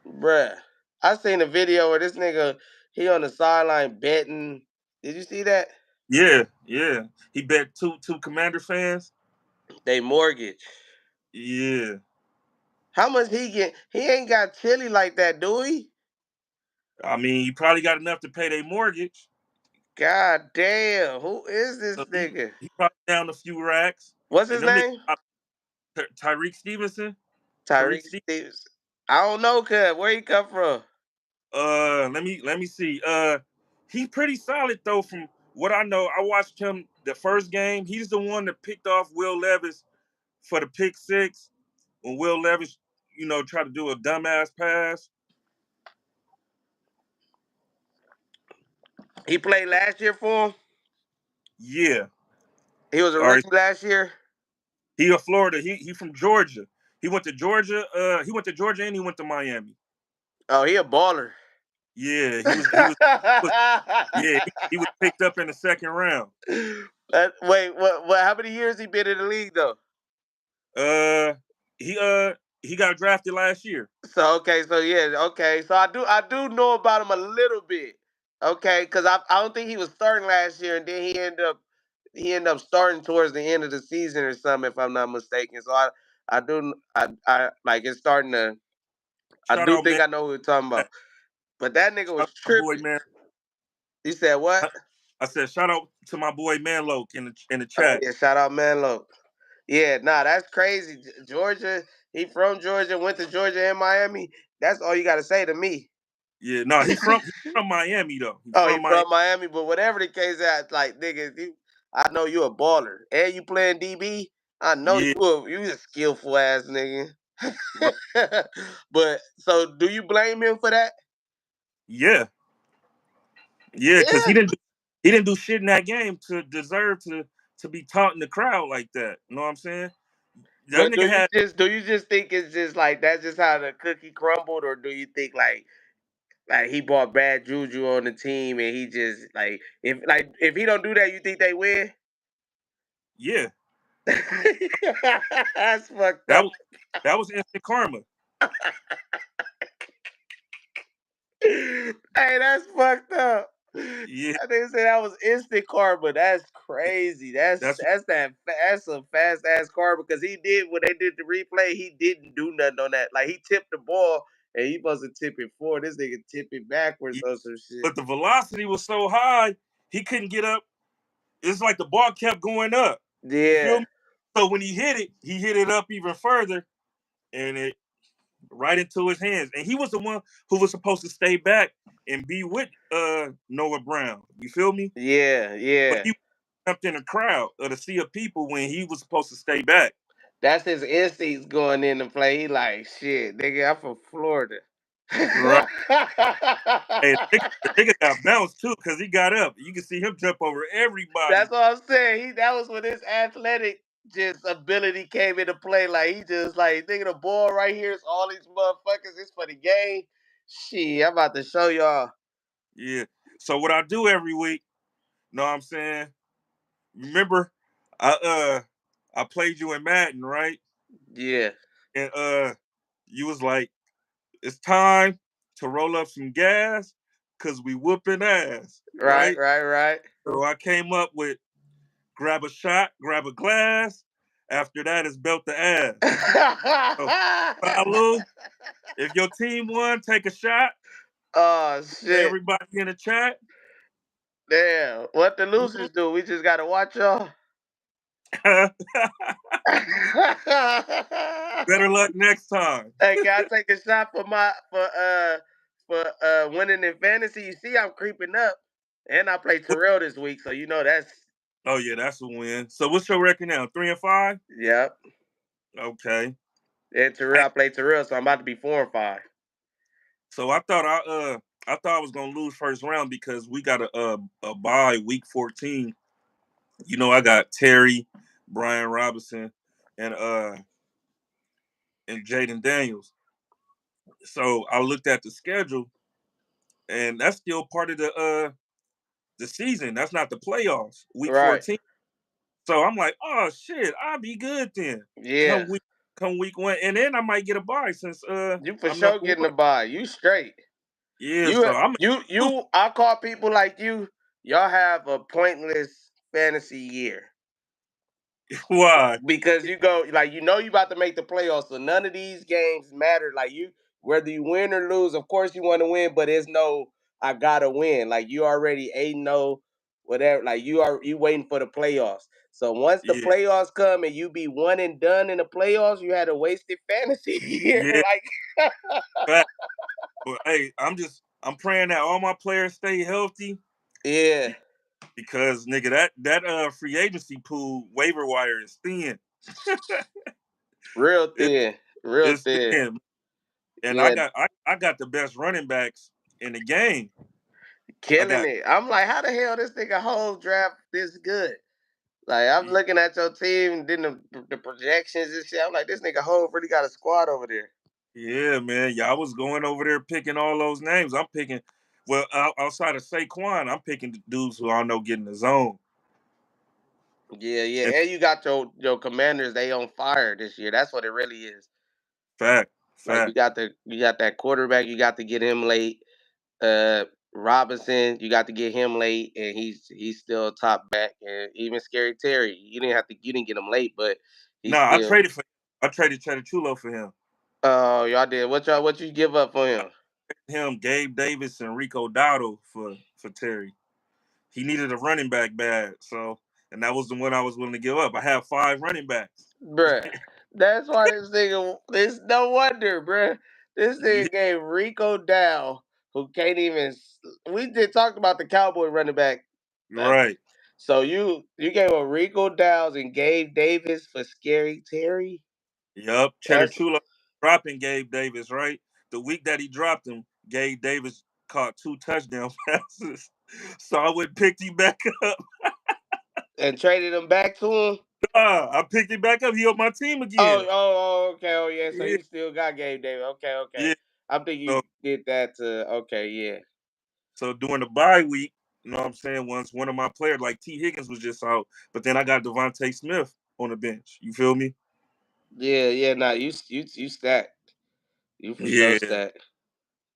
bruh. I seen a video where this nigga he on the sideline betting. Did you see that? Yeah, yeah. He bet two Commander fans. They mortgage. Yeah, How much he get? He ain't got chili like that, do he? I mean, he probably got enough to pay their mortgage, God damn, who is this so he nigga? he probably down a few racks. What's And his them name? niggas, Tyreek Stevenson. Tariq Tyreek Stevenson. Stevens. I don't know, cuz where he come from? Let me see. He's pretty solid though. From what I know, I watched him the first game. He's the one that picked off Will Levis for the pick six when Will Levis, tried to do a dumbass pass. He played last year for him. Yeah. He was a All right. rookie last year. He a Florida. He from Georgia. He went to Georgia. He went to Georgia and he went to Miami. Oh, he a baller. Yeah, he was yeah, he was picked up in the second round. Wait, what? How many years he been in the league though? Uh, he got drafted last year. So so I do know about him a little bit. Okay, because I don't think he was starting last year, and then he ended up starting towards the end of the season or something, if I'm not mistaken. So I do I like it's starting to. I Shout do out think man. I know who you're talking about. But that nigga Shout was out my boy tripping. man. You said what? I said shout out to my boy Manloke in the Oh chat. yeah, shout out Manlo. Yeah, nah, that's crazy. Georgia, he from Georgia, went to Georgia and Miami. That's all you got to say to me. Yeah, no, he from Miami though. He Oh, he from Miami. from Miami, but whatever the case is, like nigga, I know you a baller, and you playing DB. I know Yeah, you a skillful ass nigga. right. But so, do you blame him for that? Yeah, yeah, because Yeah. he didn't do shit in that game to deserve to be taught in the crowd like that. You know what I'm saying? That But nigga had do you just think it's just like that's just how the cookie crumbled, or do you think like he brought bad juju on the team and he just if he don't do that, you think they win? yeah. That's fucked That up. was that was instant karma. Hey, that's fucked up. Yeah, I think say that was instant karma. That's crazy. that's That's a fast ass karma because he did when they did the replay. He didn't do nothing on that. Like he tipped the ball and he supposed to tip it forward. This nigga tip it backwards yeah. or some shit. But the velocity was so high he couldn't get up. It's like the ball kept going up. You feel Yeah, me? So when he hit it up even further, and it right into his hands. And he was the one who was supposed to stay back and be with Noah Brown. You feel me? yeah, But yeah. he jumped in a crowd of a sea of people when he was supposed to stay back. That's his instincts going into play. He like shit, nigga. I'm from Florida. Right. Hey, the nigga got bounced too because he got up. You can see him jump over That's everybody. what I'm saying. That was when his athletic just ability came into play. Like he just like thinking the ball right here is all these motherfuckers. It's for the game. Shit, I'm about to show y'all. Yeah. So what I do every week, know what I'm saying? Remember, I played you in Madden, right? Yeah. And you was like, it's time to roll up some gas because we whooping ass, Right, right? right, right. So I came up with grab a shot, grab a glass. After that is belt the ass. So follow. If your team won, take a shot. Oh shit. Everybody in the chat. Damn. What the Mhm. losers do? We just gotta watch y'all. Better luck next time. Hey, can I take a shot for winning in fantasy? You see, I'm creeping up, and I play Terrell this week, so you know that's Oh yeah, that's a win. So what's your record now? 3-5. yep. Okay. And Terrell, I play Terrell, so I'm about to be 4-5. So I thought I was gonna lose first round because we got a bye week 14. I got Terry, Brian Robinson, and Jayden Daniels. So I looked at the schedule, and that's still part of the season. That's not the playoffs. Week Right? 14. So I'm like, oh shit, I'll be good then. Yeah. Come week come week one, and then I might get a bye since You for I'm number sure getting one. a buy. You straight. Yeah, You so I'm I call people like you. Y'all have a pointless fantasy year. why? Because you go like you about to make the playoffs, so none of these games matter. Like whether you win or lose, of course you want to win, but it's no I gotta win. Like you already 8-0, whatever. Like you waiting for the playoffs. So once the Yeah, playoffs come and you be one and done in the playoffs, you had a wasted fantasy year. yeah. Like Fact. But hey, I'm praying that all my players stay healthy yeah, because nigga that free agency pool waiver wire is thin. Real It, thin. Real it's thin. thin. And Yeah, I got the best running backs in the game. I killing got it. I'm like, how the hell this nigga whole draft this good? Like, I'm looking at your team, then the projections and shit. I'm like, this nigga whole really got a squad over there. yeah, man. Yeah, I was going over there picking all those names. I'm picking outside of Saquon, I'm picking the dudes who I know get in the zone. Yeah, yeah. And And you got your commanders, they on fire this year. That's what it really is. fact, Like fact. you got that quarterback, you got to get him late. Robinson, you got to get him late, and he's still top back. And even Scary Terry, you didn't get him late, but he's Nah, still. I traded Cheddar Chulo for him. Oh, y'all did. What you give up for him? Him, Gabe Davis, and Rico Dowdle for Terry. He needed a running back bad, so and that was the one I was willing to give up. I have 5 running backs. Bruh. That's why this nigga. It's no wonder, bruh. This Yeah, nigga gave Rico Dow, who can't even. We did talk about the Cowboy running back. Uh, right. So you gave a Rico Dowds and Gabe Davis for Scary Terry. Yup. Cheddar That's Chulo dropping Gabe Davis, right? The week that he dropped him, Gabe Davis caught 2 touchdown passes. So I went and picked him back up. and traded him back to him. I picked him back up. He on my team Oh, again. okay. Oh, yeah. So Yeah. you still got Gabe Davis. Okay, okay. Yeah. I'm thinking So you did that to. Okay, yeah, so during the bye week, you know what I'm saying, once one of my players like T. Higgins was just out, but then I got Devontae Smith on the bench. You feel me? yeah, yeah. Nah, you stacked. You for sure Yeah. stacked.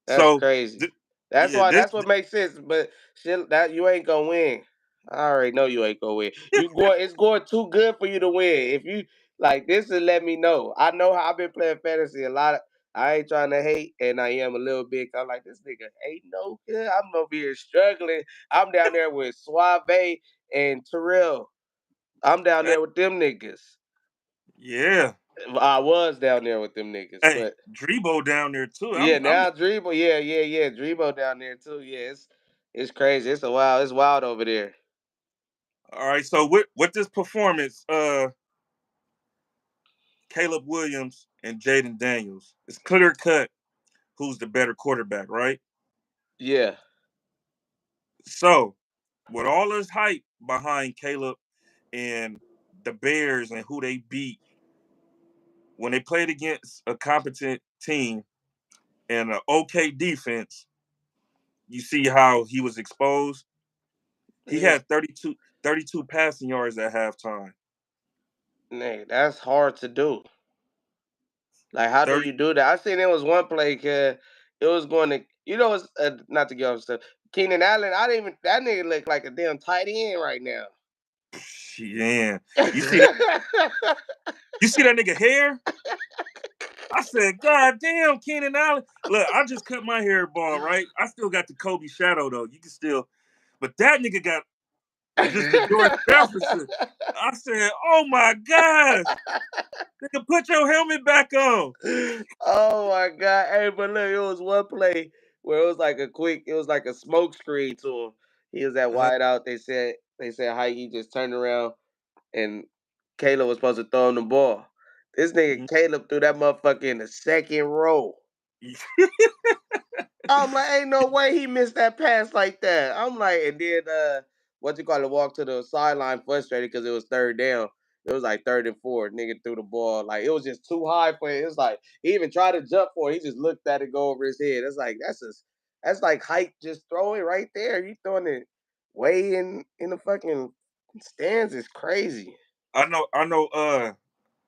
That's So crazy. th- That's yeah, why. That's what makes sense. But shit, that you ain't gonna win. I already know you ain't gonna win. You going? It's going too good for you to win. If you like this, will let me know. I know how I've been playing fantasy a lot. I ain't trying to hate, and I am a little bit. I'm like this nigga ain't no good. I'm over here struggling. I'm down there with Suave and Terrell. I'm down hey, there with them niggas. yeah. I was down there with them niggas, Hey, but Drebo down there too. yeah, I'm now Drebo, yeah, Drebo down there too. Yeah, it's crazy. It's wild over there. all right. So with this performance, Caleb Williams and Jayden Daniels, it's clear cut who's the better quarterback, right? Yeah, So with all this hype behind Caleb and the Bears and who they beat when they played against a competent team and an okay defense, you see how he was exposed. He yeah, had 32 passing yards at halftime. nigga, that's hard to do. Like, how do 30. you do that? I seen there was one play, cause it was going to, it's not to get off stuff. Keenan Allen, I didn't even that nigga look like a damn tight end right now. Man, you see that? You see that nigga hair? I said, God damn, Keenan Allen. Look, I just cut my hair bald, right? I still got the Kobe shadow though. You can still, but that nigga got just the Jordan Jefferson. I said, oh my gosh, nigga, put your helmet back on. Oh my god! Hey, but look, it was one play where it was like a smoke screen to him. He was at Uh, wide out. They said how he just turned around and Caleb was supposed to throw him the ball. This nigga Caleb threw that motherfucker in the second row. I'm like, ain't no way he missed that pass like that. I'm like, and then what you call it, walk to the sideline frustrated because it was third down. It was like 3rd and 4. Nigga threw the ball. Like it was just too high for it. It was like he even tried to jump for it. He just looked at it go over his head. It's like that's like height. Just throw it right there. You throwing it way in the fucking stands is crazy. I know.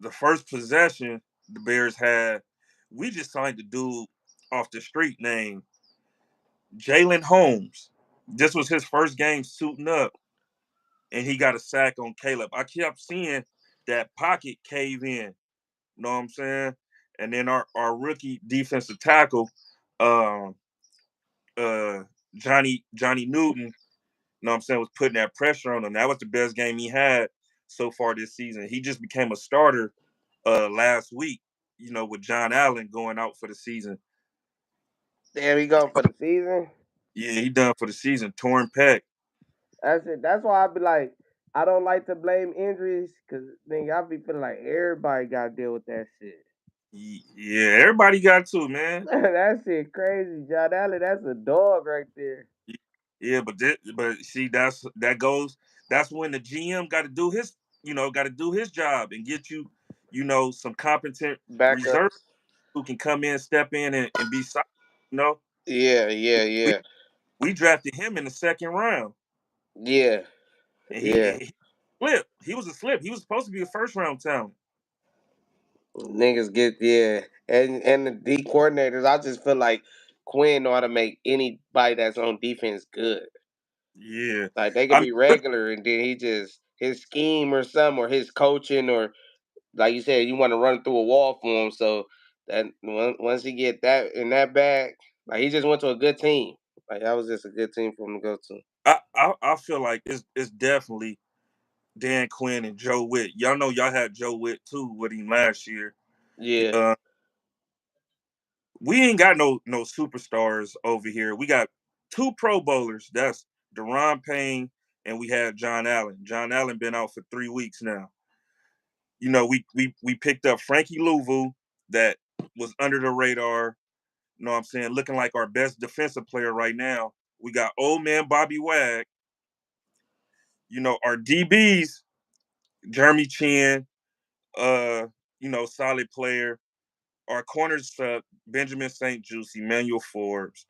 The first possession the Bears had, we just signed a dude off the street named Jalen Holmes. This was his first game suiting up, and he got a sack on Caleb. I kept seeing that pocket cave in. Know what I'm saying? And then our rookie defensive tackle, uh, uh, Johnny Newton, know what I'm saying, was putting that pressure on him. That was the best game he had so far this season. He just became a starter last week, with John Allen going out for the season. Damn, he going for the season. Yeah, he done for the season, torn pec. That's it. That's why I be like, I don't like to blame injuries because nigga, I be feeling like everybody got to deal with that shit. Yeah, everybody got to, man. That shit crazy, John Allen. That's a dog right there. Yeah, but see, that's when the GM got to do his, got to do his job and get you, some competent reserve Backups. who can come in, step in, and be solid. You know, Yeah, we, yeah, we yeah, we drafted him in the second round, yeah, and yeah. he slipped. He was a slip. He was supposed to be a first round talent. Niggas get and the D coordinators. I just feel like Quinn ought to make anybody that's on defense good. Yeah, Like they could I mean, be regular, and then he just his scheme or something, or his coaching, or like you said, you want to run through a wall for him. So that once he get that in that bag, like he just went to a good team. Like that was just a good team for him to go to. I feel like it's definitely Dan Quinn and Joe Witt. Y'all know y'all had Joe Witt too with him last year. Yeah, Uh, we ain't got no superstars over here. We got two Pro Bowlers. That's Deron Payne and we had John Allen. John Allen been out for 3 weeks now. We picked up Frankie Louvu that was under the radar. You know what I'm saying? Looking like our best defensive player right now. We got old man Bobby Wag. Our DBs, Jeremy Chin, solid player. Our corners, Benjamin St. Juste, Emmanuel Forbes,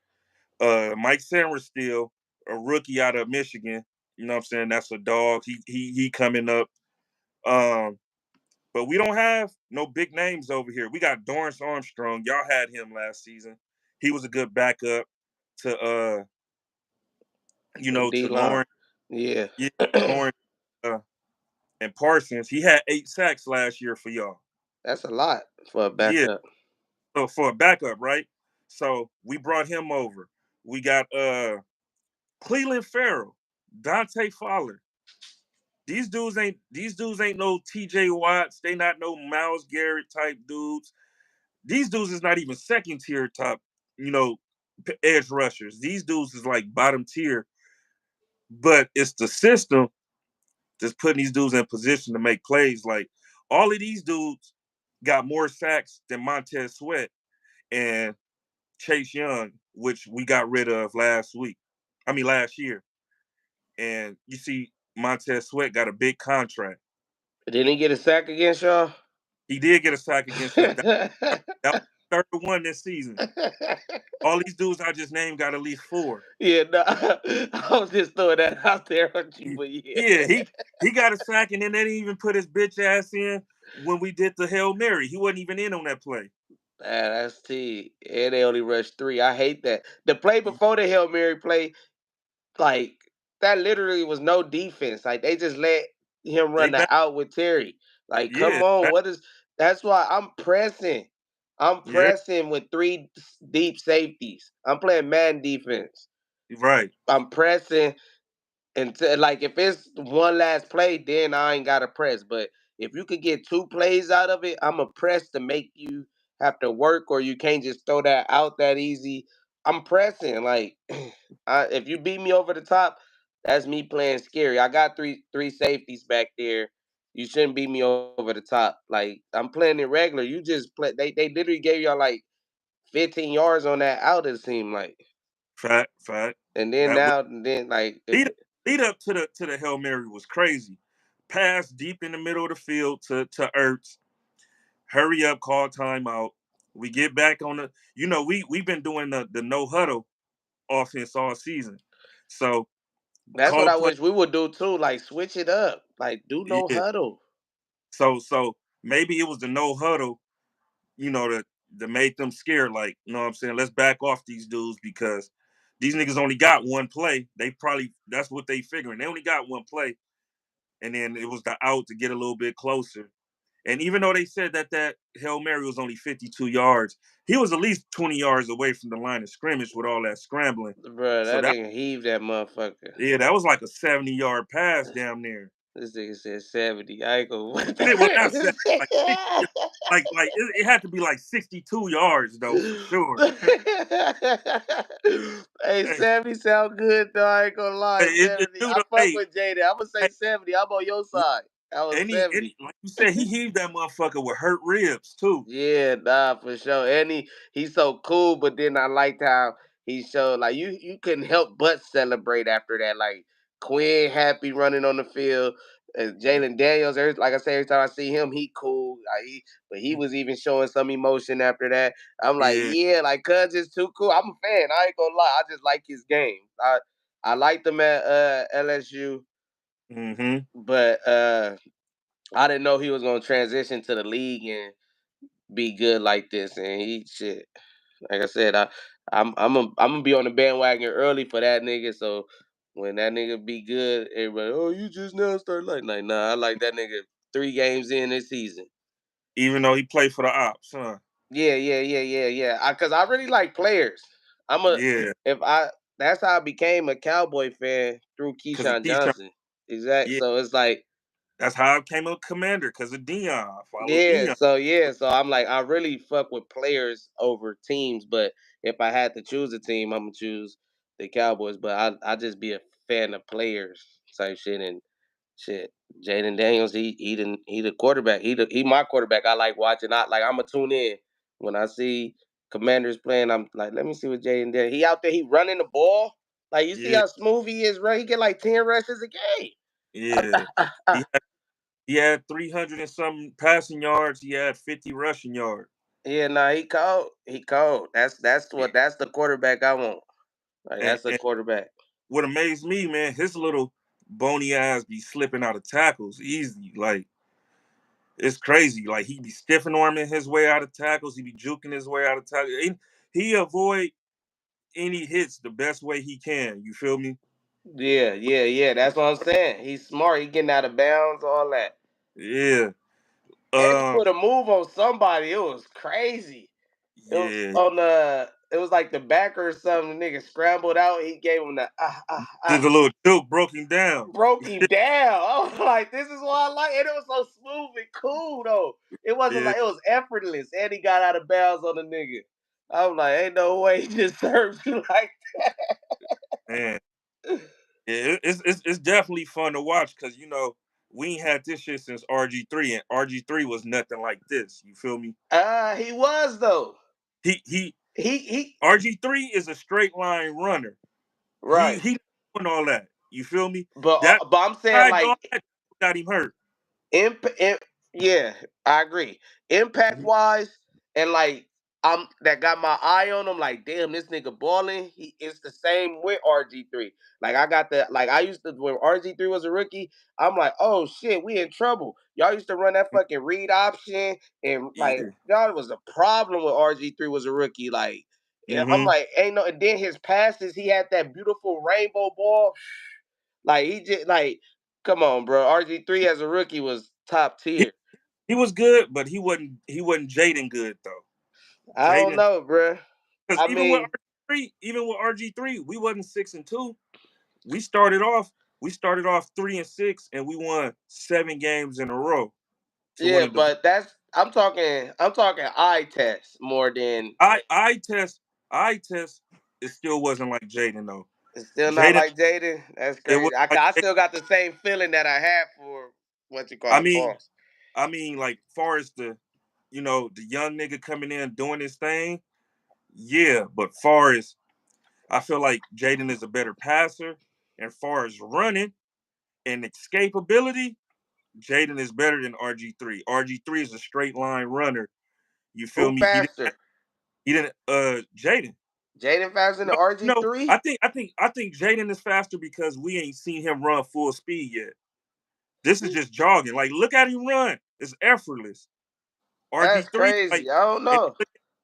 Mike Sanders still a rookie out of Michigan. You know what I'm saying? That's a dog. He coming up. Um, but we don't have no big names over here. We got Dorrance Armstrong. Y'all had him last season. He was a good backup to D to line. Lauren. Yeah, Yeah, Lauren uh, and Parsons. He had 8 sacks last year for y'all. that's a lot for a Yeah. backup. So for a backup, right? So we brought him over. We got Cleveland Farrell, Dante Fowler. These dudes ain't no TJ Watts. They not no Miles Garrett type dudes. These dudes is not even second tier top, you know, edge rushers. These dudes is like bottom tier. But it's the system that's putting these dudes in position to make plays. Like all of these dudes got more sacks than Montez Sweat and Chase Young, which we got rid of last week. I mean last year. And you see Montez Sweat got a big contract. Didn't he get a sack against y'all? He did get a sack against us. That was the third one this season. All these dudes I just named got at least 4. Yeah, no, I was just throwing that out there on you, but yeah. Yeah, he got a sack and then they didn't even put his bitch ass in when we did the Hail Mary. He wasn't even in on that play. Man, that's T. And they only rushed 3. I hate that. The play before the Hail Mary play, like, that literally was no defense. Like, they just let him They run back. the out with Terry. Like, come Yeah, on, that's why I'm pressing. I'm yeah, pressing with 3 deep safeties. I'm playing man defense. right. I'm pressing. And like if it's one last play, then I ain't gotta press. But if you could get 2 plays out of it, I'm a press to make you have to work, or you can't just throw that out that easy. I'm pressing. Like if you beat me over the top, that's me playing scary. I got three safeties back there. You shouldn't beat me over the top. Like I'm playing it regular. You just play. They literally gave y'all like 15 yards on that out. It seemed like, Fact. and then That was now then like lead up to the Hail Mary was crazy. Pass deep in the middle of the field to Ertz. Hurry up, call timeout. We get back on the. We've been doing the no huddle offense all season. So That's call what a I play. wish we would do too. Like switch it up. Like do no Yeah. huddle. So maybe it was the no huddle. To make them scared. Like what I'm saying. Let's back off these dudes because these niggas only got one play. They probably that's what they figuring. They only got one play, and then it was the out to get a little bit closer. And even though they said that Hail Mary was only 52 yards, he was at least 20 yards away from the line of scrimmage with all that scrambling. Bruh, So that that nigga heaved that motherfucker. yeah, that was like a 70-yard pass down there. This nigga said 70. I ain't gonna what Well, not 70, that like 60. it had to be like 62 yards though for sure. Hey, Hey, 70 sound good though. I ain't gonna lie. it 70. do I though. fuck with Jayden. I'm gonna say Hey, 70. I'm on your side. I was 70. any like you said, he heaved that motherfucker with hurt ribs too. Yeah, nah, for sure. And he's so cool, but then I liked how he showed like you couldn't help but celebrate after that. Like Quinn happy running on the field. Jalen Daniels, like I say, every time I see him, he cool. But he was even showing some emotion after that. I'm like, Yeah. yeah, like Cuz is too cool. I'm a fan. I ain't gonna lie. I just like his game. I liked him at LSU, Mm-hmm. but I didn't know he was gonna transition to the league and be good like this. And he shit. Like I said, I'm gonna be on the bandwagon early for that nigga. So when that nigga be good, everybody, oh, you just now start like nah, I like that nigga 3 games in this season. Even though he played for the ops, huh? Yeah. Cause I really like players. I'm a Yeah. if I That's how I became a Cowboy fan through Cause of Keyshawn Keyshawn. Johnson. Exact. Yeah. So it's like That's how I became a commander, because of Dion. I followed yeah, Dion. so yeah, so I'm like I really fuck with players over teams, but if I had to choose a team, I'm gonna choose the Cowboys. But I just be a fan of players type shit and shit. Jaden Daniels, he the quarterback. He my quarterback. I like watching. I'm gonna tune in when I see Commanders playing. I'm like, let me see what Jaden Daniels. He out there, he running the ball. Like you see Yeah. how smooth he is, right? He get like 10 rushes a Yeah. game. He had 300 and some passing yards. He had 50 rushing yards. Yeah, nah, he cold. He cold. That's the quarterback I want. Like And, that's a and quarterback. what amazed me, man, his little bony ass be slipping out of tackles easy. Like, it's crazy. Like, he be stiffing arming his way out of tackles. He be juking his way out of tackles. He avoid any hits the best way he can. You feel me? Yeah. That's what I'm saying. He's smart. He getting out of bounds, all that. Yeah. And he Um. put a move on somebody. It was crazy. It was Yeah. on the. It was like the backer or something. The nigga scrambled out. He gave him the Did a little joke, broke him down. broke him down. I was like, this is what I like. And it was so smooth and cool though. It wasn't Yeah, like it was effortless. And he got out of bounds on the nigga. I was like, ain't no way he just served you like man. Yeah, it's definitely fun to watch because we ain't had this shit since RG3, and RG3 was nothing like this. You feel me? He was though. He He RG3 is a straight line runner. He right. he doing all that. You feel me? But That but I'm saying I all like that got him hurt. yeah, I agree. Impact Mhm. wise, and like I'm that got my eye on him. Like, damn, this nigga balling. It's the same with RG3. Like, I got the like I used to when RG3 was a rookie. I'm like, oh shit, we in trouble. Y'all used to run that fucking read option, and like Yeah. y'all was a problem with RG3 was a rookie. Like, yeah, I'm Hmm. like, ain't no. And then his passes, he had that beautiful rainbow ball. Like he just like, come on, bro. RG3 as a rookie was top He tier. he was good, but he wasn't Jayden good though. I don't Jayden, know, bro. because I mean, Even with RG3, we wasn't 6-2. We started off we started off 3-6, and we won 7 games in a row to win yeah, a division. but I'm talking eye test more than I test I test. It still wasn't like Jayden though. it's still not Jaden, like Jayden. That's it was crazy. like I still got the same feeling that I had for what you I call it, mean pause. I mean like far as the young nigga coming in doing his thing, yeah. But far as I feel like Jayden is a better passer, and far as running and escapability, Jayden is better than RG3. RG3 is a straight line runner. You feel Who me? faster? He didn't Jayden. Jayden faster than No, no, RG3? I think Jayden is faster because we ain't seen him run full speed yet. This is just jogging. Like, look at him run. It's effortless. That's RG3, like, crazy. I don't and know.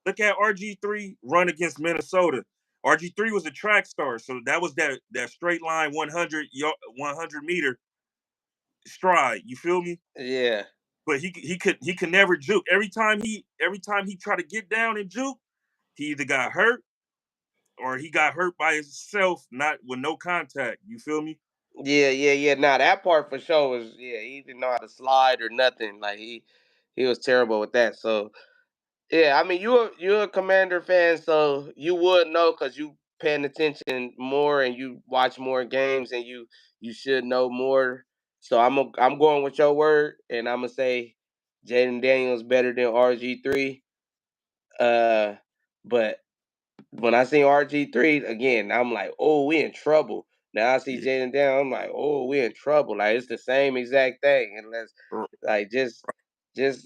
look at RG3 run against Minnesota. RG3 was a track star, so that was that straight line 100 meter stride. You feel me? Yeah. But he could never juke. Every time he tried to get down and juke, he either got hurt or he got hurt by himself, not with no contact. You feel me? Yeah. Now that part for sure was yeah. He didn't know how to slide or nothing. Like He was terrible with that. So yeah, I mean you're a Commander fan, so you would know because you paying attention more and you watch more games and you should know more. So I'm going with your word, and I'm gonna say Jayden Daniels better than RG3. Uh, but when I see RG3 again, I'm like, oh, we in trouble. Now I see Yeah. Jayden Daniels, I'm like, oh, we in trouble. Like it's the same exact thing, unless R- like just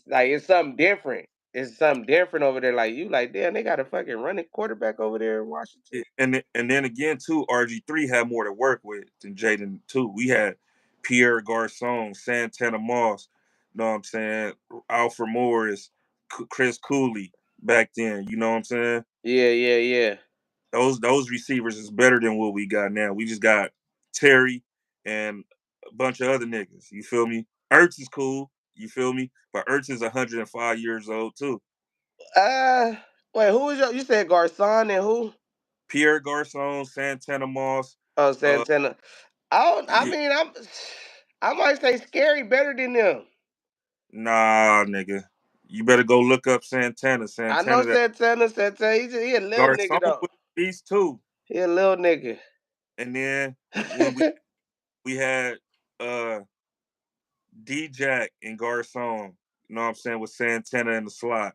like it's something different. It's something different over there. Like you, like damn, they got a fucking running quarterback over there in Washington. And then again too, RG3 had more to work with than Jayden too. We had Pierre Garcon, Santana Moss, you know what I'm saying? Alfred Morris, Chris Cooley back then, you know what I'm saying? Yeah, yeah, yeah. Those receivers is better than what we got now. We just got Terry and a bunch of other niggas. You feel me? Ertz is cool. You feel me? But Ertz is 105 years old too. Uh, wait, who was your? You said Garcon and who? Pierre Garcon, Santana Moss. Oh, Uh, Santana. I don't. I yeah, mean, I might say Scary better than them. nah, nigga. You better go look up Santana. I know Santana, that Santana. He a little Garcon nigga though. was a beast too. He a little nigga. And then when we had uh D Jack and Garcon, you know what I'm saying, with Santana in the slot.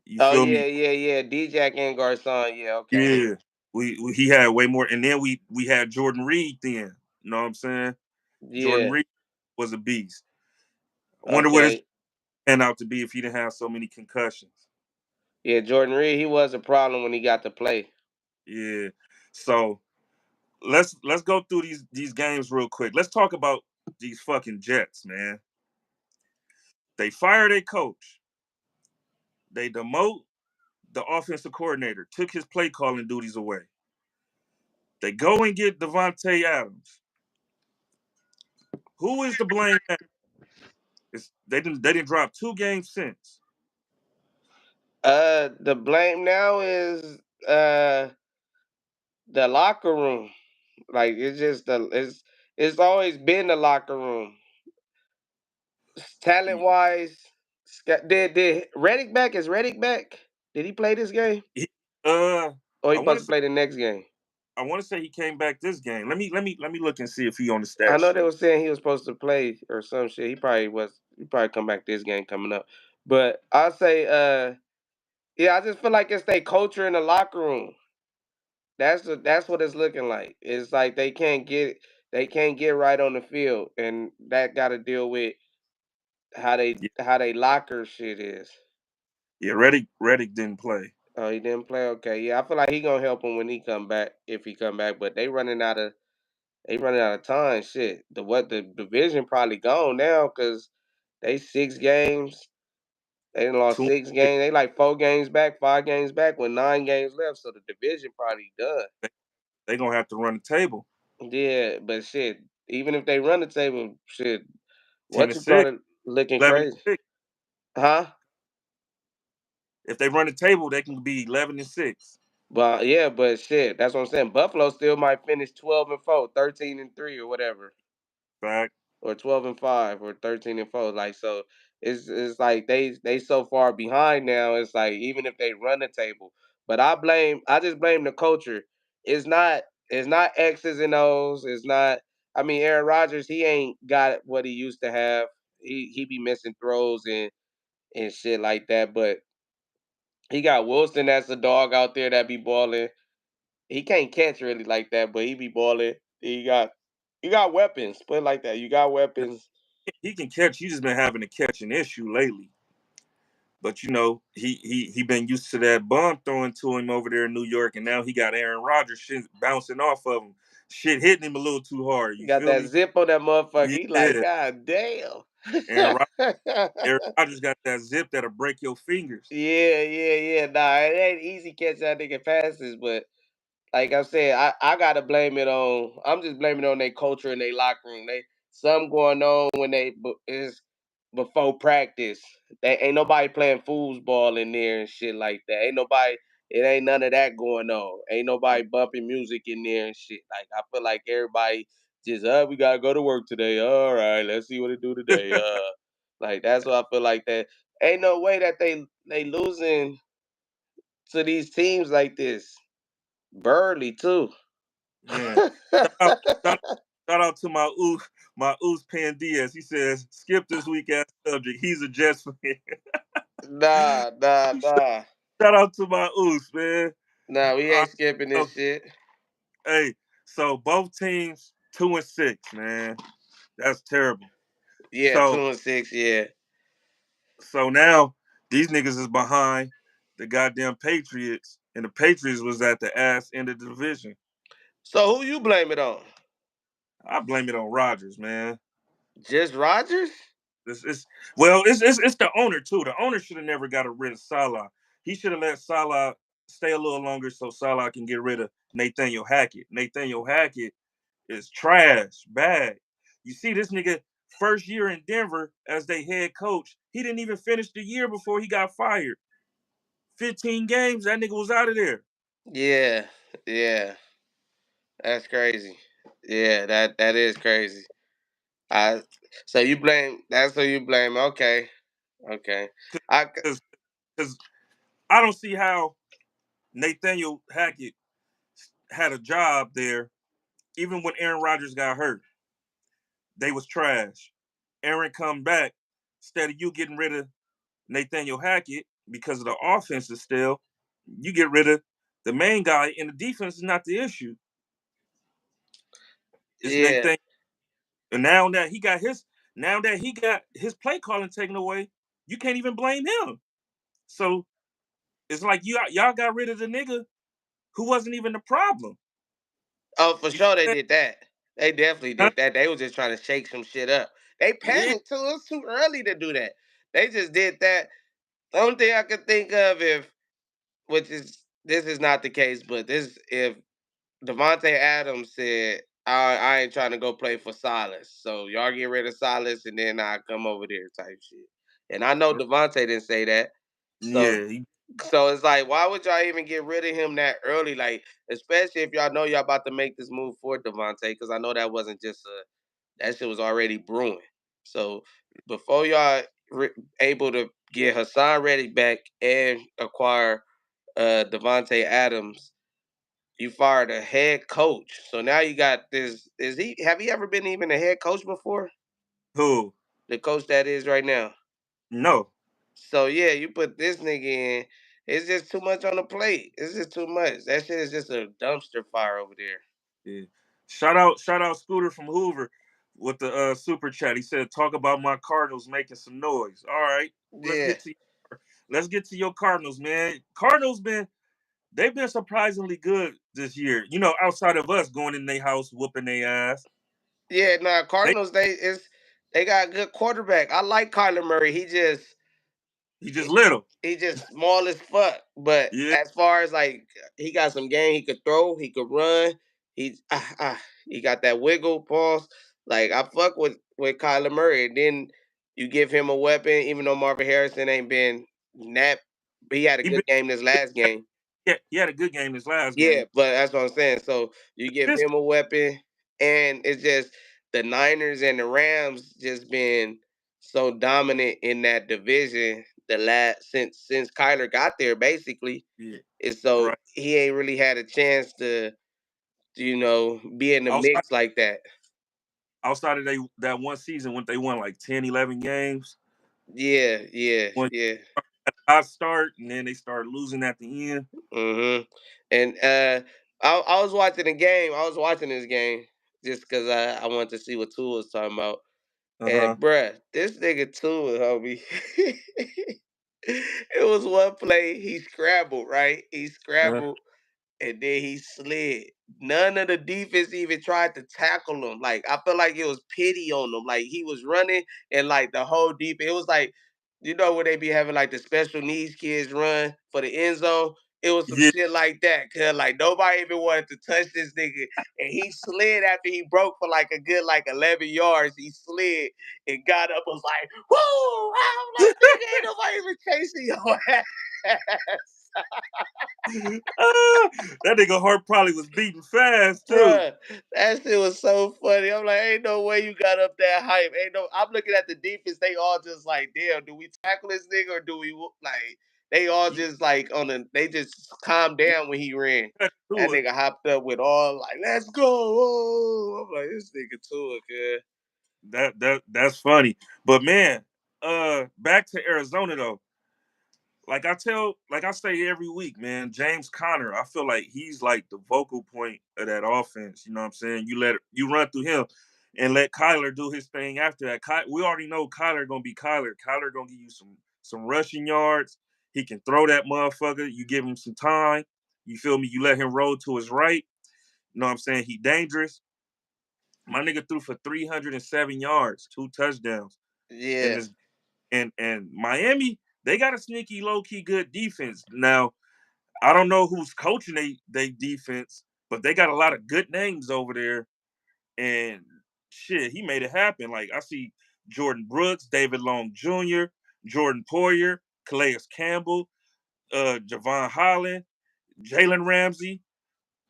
You Oh feel yeah, me? yeah, yeah. D-Jack and Garcon. Yeah, okay. Yeah. We he had way more, and then we had Jordan Reed then. You know what I'm saying? Jordan Yeah, Reed was a beast. I wonder what his okay. turn out to be if he didn't have so many concussions. Yeah, Jordan Reed. He was a problem when he got to play. Yeah. So let's go through these games real quick. Let's talk about these fucking Jets, man. They fire their coach. They demote the offensive coordinator, took his play calling duties away. They go and get Devontae Adams. Who is to blame now? They didn't drop 2 games since. The blame now is uh the locker room. Like it's always been the locker room. Talent wise, did Reddick back? Is Reddick back? Did he play this game? He, uh, Or he I want supposed to to say play the next game? he came back this game. Let me look and see if he on the I stat know they sheet. were saying he was supposed to play or some shit. He probably was. He probably come back this game coming up. But I say, yeah, I just feel like it's their culture in the locker room. That's what it's looking like. It's like they can't get right on the field, and that got to deal with Yeah, how they locker shit is. yeah, Reddick didn't play. Oh, he didn't play. Okay, yeah, I feel like he gonna help him when he come back if he come back. But they running out of time. Shit, the division probably gone now because they 6 games. They done lost Two, 6 games. They like 4 games back, 5 games back with 9 games left. So the division probably done. they gonna have to run the table. Yeah, but shit, even if they run the table, shit, ten what and you call six, it looking 11 and crazy. 6. Huh? If they run the table, they can be 11 and 6. But yeah, but shit, that's what I'm saying. Buffalo still might finish 12-4, 13-3 or whatever. Fact. Or 12-5 or 13-4. Like so it's like they so far behind now. It's like even if they run the table. But I just blame the culture. It's not X's and O's. It's not I mean Aaron Rodgers, he ain't got what he used to have. He be missing throws and shit like that. But he got Wilson that's a dog out there that be balling. He can't catch really like that, but he be balling. He got weapons. Put it like that. You got weapons. He can catch. He just been having a catching issue lately. But you know, he been used to that bomb throwing to him over there in New York, and now he got Aaron Rodgers shit bouncing off of him, shit hitting him a little too hard. You Got feel that me? zip on that motherfucker. He like, Yeah, God damn. Aaron Rodgers, Aaron Rodgers got that zip that'll break your fingers. Yeah, yeah, yeah. Nah, it ain't easy catch that nigga passes, but like I said, I gotta blame it on. I'm just blaming it on their culture and their locker room. They something going on when is before practice. They ain't nobody playing foosball in there and shit like that. Ain't nobody. It ain't none of that going on. Ain't nobody bumping music in there and shit. Like I feel like everybody just we gotta go to work today. All right, let's see what it do today. Like that's what I feel like that. Ain't no way that they losing to these teams like this. Burley too. Man, shout out, shout, shout out to my Oos Pan Diaz. He says, skip this weak ass subject. He's a Jets fan. Nah. Shout out to my Oos, man. Nah, we Uh, ain't skipping so, this shit. hey, so both teams 2-6, man. That's terrible. Yeah, So 2-6, yeah. so now these niggas is behind the goddamn Patriots, and the Patriots was at the ass end of the division. So who you blame it on? I blame it on Rodgers, man. Just Rodgers? It's the owner too. The owner should have never got rid of Salah. He should have let Salah stay a little longer so Salah can get rid of Nathaniel Hackett. Nathaniel Hackett is trash, bad. You see this nigga first year in Denver as their head coach. He didn't even finish the year before he got fired. 15 games, that nigga was out of there. Yeah, yeah. That's crazy. Yeah, that is crazy. I so you blame that's who you blame. Okay. Okay. I Because I don't see how Nathaniel Hackett had a job there, even when Aaron Rodgers got hurt. They was trash. Aaron come back. Instead of you getting rid of Nathaniel Hackett because of the offense is still, you get rid of the main guy, and the defense is not the issue. It's yeah. Nathaniel. And now that he got his play calling taken away, you can't even blame him. So it's like y'all got rid of the nigga who wasn't even the problem. Oh, for You see sure they that? did that. They definitely Huh? did that. They was just trying to shake some shit up. They Yeah. panicked too. It was too early to do that. They just did that. The only thing I could think of if which is this is not the case, but this if Devontae Adams said, I ain't trying to go play for Silas. So y'all get rid of Silas and then I come over there type shit. And I know Devontae didn't say that. So Yeah. so it's like, why would y'all even get rid of him that early? Like, especially if y'all know y'all about to make this move for Devontae, because I know that wasn't just that shit was already brewing. So before y'all able to get Hassan Reddick back and acquire Devontae Adams, you fired a head coach. So now you got this. Is he? Have he ever been even a head coach before? Who? The coach that is right now. No. So yeah, you put this nigga in. It's just too much on the plate. It's just too much. That shit is just a dumpster fire over there. Yeah. Shout out Scooter from Hoover with the super chat. He said, "Talk about my Cardinals making some noise." All right, Yeah, let's get to your Cardinals, man. Cardinals they've been surprisingly good this year. You know, outside of us going in their house whooping their ass, yeah. Nah, they Cardinals. They got a good quarterback. I like Kyler Murray. he just little. He just small as fuck. But Yeah, as far as like he got some game, he could throw, he could run. He got that wiggle pulse. Like I fuck with Kyler Murray. And then you give him a weapon, even though Marvin Harrison ain't been that. He had a he good been, game this last game. yeah, he had a good game this last Yeah, game. but that's what I'm saying. So you give This him a weapon, and it's just the Niners and the Rams just been so dominant in that division the last since Kyler got there, basically. yeah, And so right. he ain't really had a chance to, be in the Outside mix like that. outside of that one season when they won like 10, 11 games, Yeah, yeah, when yeah. I start and then they start losing at the end. And I was watching the game. I was watching this game just because I wanted to see what Tua was talking about. Uh And huh. bruh, this nigga Tua, homie. It was one play. He scrambled, right? He Uh, scrambled and then he slid. None of the defense even tried to tackle him. Like I feel like it was pity on him. Like he was running and like the whole defense. It was like, where they be having like the special needs kids run for the end zone. It was some yeah, shit like that. Cause like nobody even wanted to touch this nigga. And he slid after he broke for like a good like 11 yards. He slid and got up, was like, whoo! I'm like, nigga, ain't nobody even chasing your ass. That nigga heart probably was beating fast too. Bruh, that shit was so funny. I'm like, ain't no way you got up that hype. Ain't no. I'm looking at the defense. They all just like, damn, do we tackle this nigga or do we like? They all You, just like on the. They just calmed you down when he ran. got That to it. nigga hopped up with all like, let's go. Oh. I'm like, this nigga to it, kid. That's funny. But man, back to Arizona though. Like I say every week, man, James Conner, I feel like he's like the vocal point of that offense. You know what I'm saying? You run through him and let Kyler do his thing after that. We already know Kyler gonna be Kyler. Kyler gonna give you some rushing yards. He can throw that motherfucker. You give him some time. You feel me? You let him roll to his right. You know what I'm saying? He dangerous. My nigga threw for 307 yards, 2 touchdowns in Yeah, this. And Miami, they got a sneaky, low key good defense. Now, I don't know who's coaching they defense, but they got a lot of good names over there. And shit, he made it happen. Like I see Jordan Brooks, David Long Jr., Jordan Poyer, Calais Campbell, Javon Holland, Jalen Ramsey,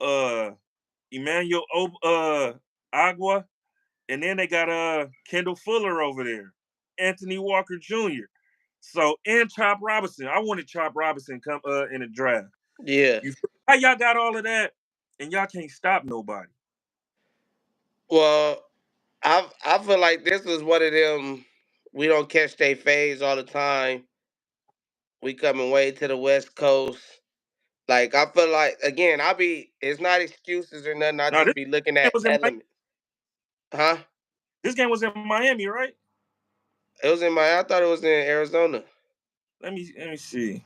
uh, Emmanuel Agua, and then they got Kendall Fuller over there, Anthony Walker Jr. So and Chop Robinson. I wanted Chop Robinson come in the draft. yeah. How y'all got all of that and y'all can't stop nobody? Well, I feel like this was one of them. We don't catch they phase all the time. We coming way to the West Coast. Like I feel like again, it's not excuses or nothing. I Now just this be looking game at was in element. Huh? this game was in Miami, right? It was in I thought it was in Arizona. Let me see.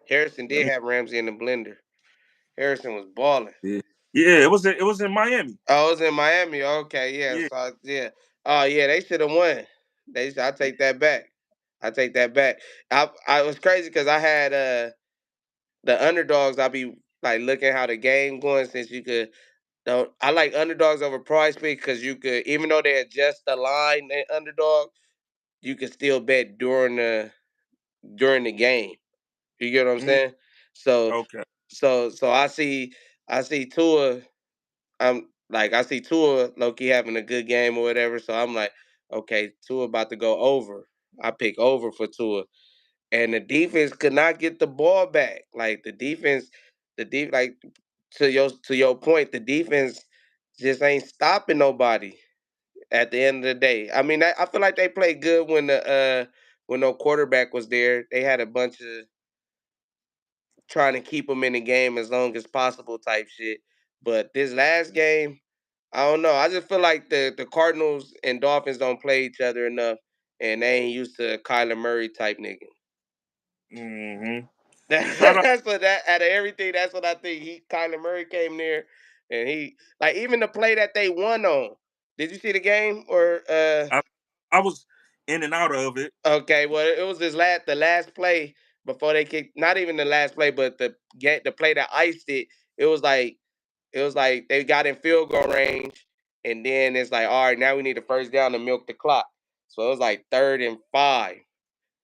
Harrison Let did me have Ramsey in the blender. Harrison was balling. see. Yeah, it was in Miami. Oh, it was in Miami. Okay, yeah. Yeah. So yeah. Oh yeah, they should have won. I take that back. I take that back. I was crazy because I had the underdogs. I be like looking how the game going since you could. Don't I like underdogs over price pick because you could even though they adjust the line and underdog, you can still bet during the game. You get what I'm Mhm. saying? So Okay. so I see Tua. I see Tua Loki having a good game or whatever. So I'm like, okay, Tua about to go over. I pick over for Tua, and the defense could not get the ball back. Like like to your point, the defense just ain't stopping nobody at the end of the day. I mean, I feel like they played good when no quarterback was there. They had a bunch of trying to keep them in the game as long as possible type shit. But this last game, I don't know. I just feel like the Cardinals and Dolphins don't play each other enough, and they ain't used to Kyler Murray type nigga. Hmm. Shout out. That's what that out of everything. That's what I think. Kyler Murray came there, and he like even the play that they won on. Did you see the game or? I, I was in and out of it. Okay, well it was the last play before they kicked. Not even the last play, but the play that iced it. It was like they got in field goal range, and then it's like, all right, now we need a first down to milk the clock. So it was like 3rd and 5,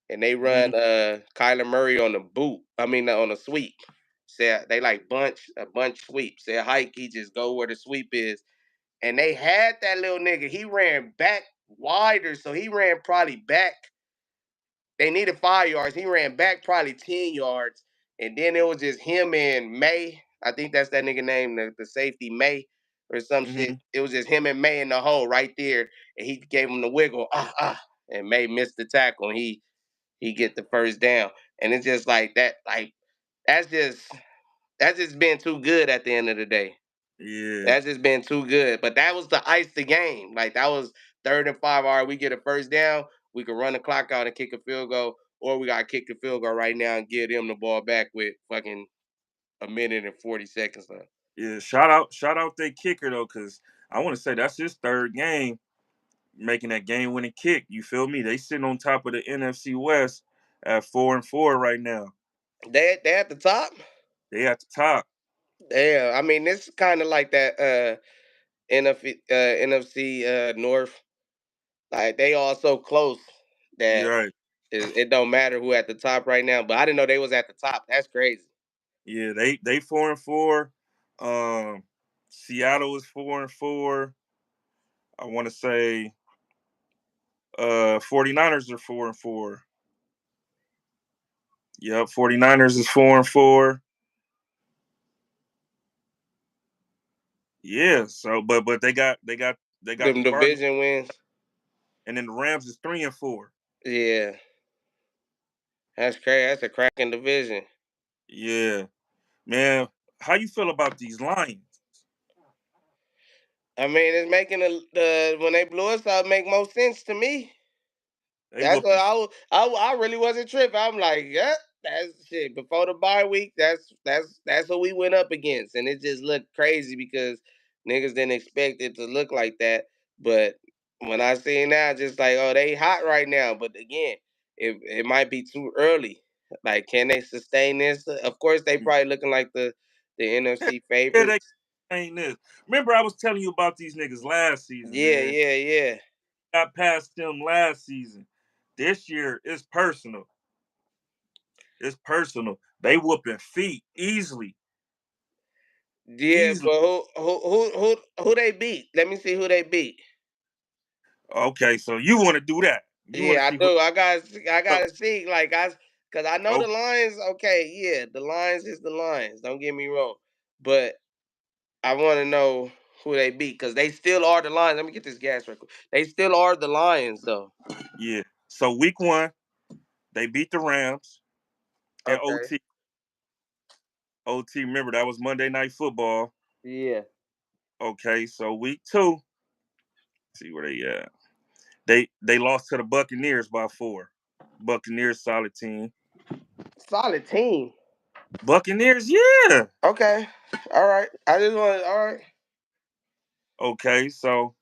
and they Mhm. run Kyler Murray on the boot. I mean on a sweep. Say they like a bunch sweep. Say hike, he just go where the sweep is, and they had that little nigga. He ran back wider, so he ran probably back. They needed 5 yards. He ran back probably 10 yards, and then it was just him and May. I think that's that nigga name, the safety May or some shit. Mhm. It was just him and May in the hole right there, and he gave him the wiggle, and May missed the tackle, and he get the first down, and it's just like that, like that's just that's just been too good at the end of the day. Yeah. That's just been too good. But that was the ice the game. Like that was 3rd and 5. All right, we get a first down. We can run the clock out and kick a field goal, or we gotta kick the field goal right now and give them the ball back with fucking a minute and 40 seconds left. Yeah. Shout out their kicker though, because I want to say that's his third game making that game winning kick. You feel me? They sitting on top of the NFC West at 4-4 right now. They at the top. They at the top. Damn. I mean, this kind of like that. NFC North. Like they all so close that You're right. it don't matter who at the top right now. But I didn't know they was at the top. That's crazy. Yeah, they 4-4. Seattle is 4-4. I want to say 49ers are 4-4. Yep, 49ers is 4-4. Yeah, so but they got the Them Cardinals, division wins. and then the Rams is 3-4. Yeah, that's crazy. That's a cracking division. Yeah, man. How you feel about these Lions? I mean, it's making the when they blew us out make more sense to me. They That's what whooping. I really wasn't tripping. I'm like, yeah, that's shit. Before the bye week, that's what we went up against, and it just looked crazy because niggas didn't expect it to look like that. But when I see it now, just like, oh, they hot right now. But again, it might be too early. Like, can they sustain this? Of course, they probably looking like the NFC Yeah, they favorites. ain't this. Remember, I was telling you about these niggas last season, Yeah, man. yeah, yeah. Got past them last season. This year it's personal. It's personal. They whooping feet easily, Yeah, easily. but who they beat? Let me see who they beat. Okay, so you want to do that? You want to Yeah, I see who? do. I Oh, gotta see like cause I know the Lions. Okay, yeah, the Lions is the Lions. Don't get me wrong, but I want to know who they beat because they still are the Lions. Let me get this gas real quick. They still are the Lions though. yeah. So week one, they beat the Rams in Okay. OT. OT. Remember that was Monday Night Football. Yeah. Okay, so week two, see where they at. They lost to the Buccaneers by 4. Buccaneers solid team. Solid team. Buccaneers, yeah. Okay. All right. I just want. All right. Okay, so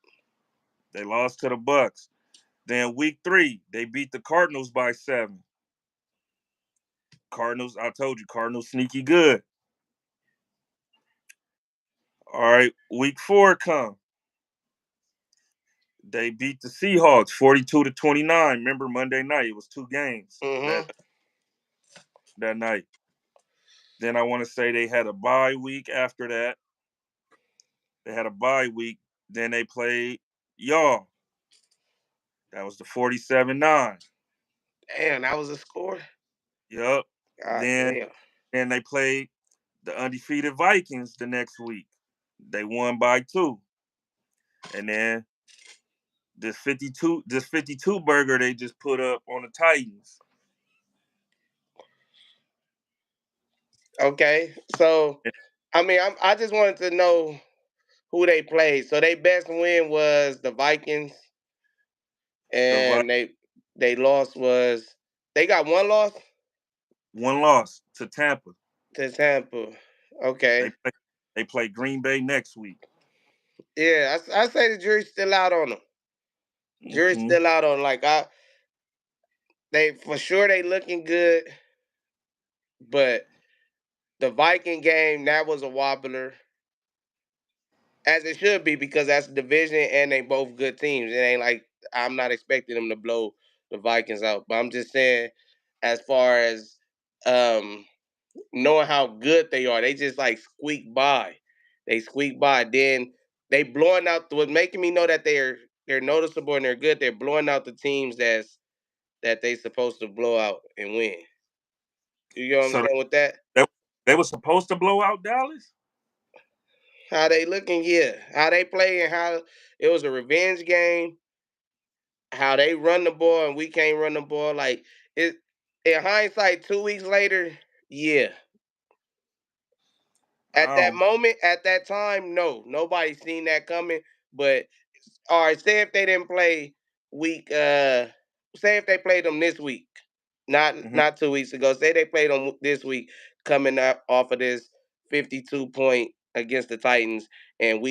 they lost to the Bucks. Then week three, they beat the Cardinals by 7. Cardinals, I told you, Cardinals sneaky good. All right, week four come. They beat the Seahawks 42-29. Remember Monday night? It was 2 games Mhm. that night. Then I want to say they had a bye week after that. They had a bye week. Then they played y'all. That was the 47-9. Damn, that was a score. Yep. God Then damn. then they played the undefeated Vikings the next week. They won by 2. And then this 52 burger they just put up on the Titans. Okay. So, I mean, I just wanted to know who they played. So, their best win was the Vikings, The and they lost was they got one loss one loss to Tampa. to Tampa. They Okay. play they play Green Bay next week. Yeah, I say the jury's still out on them. Jury's Hmm. still out on like they for sure they looking good, but the Viking game that was a wobbler. As it should be because that's a division and they both good teams. It ain't like I'm not expecting them to blow the Vikings out, but I'm just saying, as far as um, knowing how good they are, they just like squeak by. They squeak by. Then they blowing out. What's making me know that they're noticeable and they're good. They're blowing out the teams that they supposed to blow out and win. You know what I'm So saying with that? they, they were supposed to blow out Dallas. How they looking? Yeah. How they play and how it was a revenge game, how they run the ball and we can't run the ball. Like it in hindsight, 2 weeks later, yeah. At I that don't. moment, at that time, no. Nobody seen that coming. But all right, say if they didn't play week say if they played them this week, Mhm. not 2 weeks ago. Say they played them this week coming up off of this 52 point against the Titans, and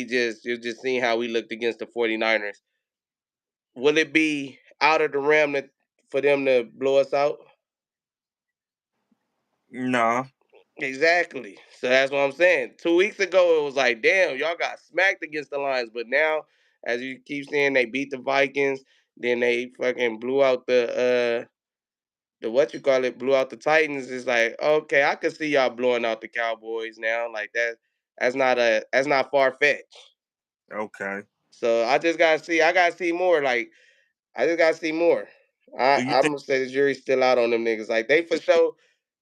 you're just seeing how we looked against the 49ers. Will it be out of the realm for them to blow us out? Nah, Exactly. So that's what I'm saying. 2 weeks ago, it was like, damn, y'all got smacked against the Lions. But now, as you keep saying, they beat the Vikings. Then they fucking blew out the what you call it, blew out the Titans. It's like, okay, I could see y'all blowing out the Cowboys now. Like that, that's not far fetched. Okay. So I just gotta see. I gotta see more. Like I just gotta see more. Do you I'm think? gonna say the jury's still out on them niggas. Like they for sure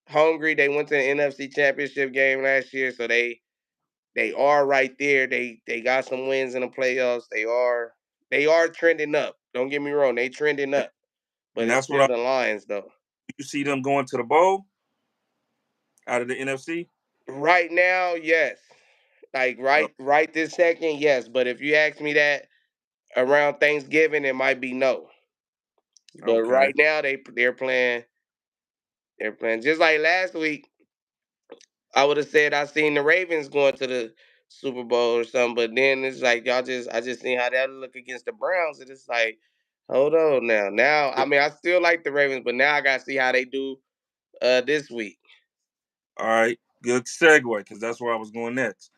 hungry. They went to the NFC Championship game last year, so they are right there. They got some wins in the playoffs. They are trending up. Don't get me wrong, they trending up. But And it's that's what still the Lions though. you see them going to the bowl out of the NFC. Right now, yes. Like Oh, right this second, yes. But if you ask me that around Thanksgiving, it might be no. But okay. right now they're playing just like last week. I would have said I seen the Ravens going to the Super Bowl or something, but then it's like I just seen how that look against the Browns, and it's like, hold on now. Now I mean I still like the Ravens, but now I gotta see how they do this week. All right. Good segue because that's where I was going next.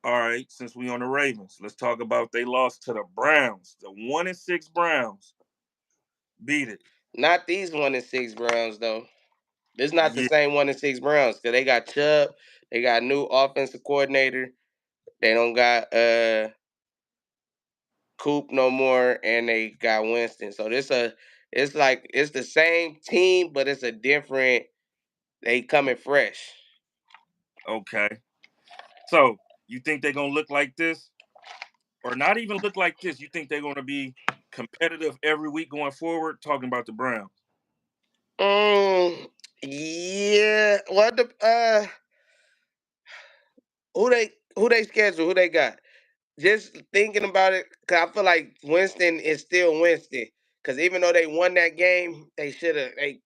All right. Since we on the Ravens, let's talk about they lost to the Browns. The 1-6 Browns beat it. Not these 1-6 Browns though. This not the Yeah. same 1-6 Browns because they got Chubb, they got new offensive coordinator, they don't got Coop no more, and they got Winston. So it's like it's the same team, but it's a different. They coming fresh. Okay. So you think they're gonna look like this, or not even look like this? You think they're gonna be competitive every week going forward? Talking about the Browns. Yeah. What the who they schedule? Who they got? Just thinking about it, cause I feel like Winston is still Winston. Cause even though they won that game, they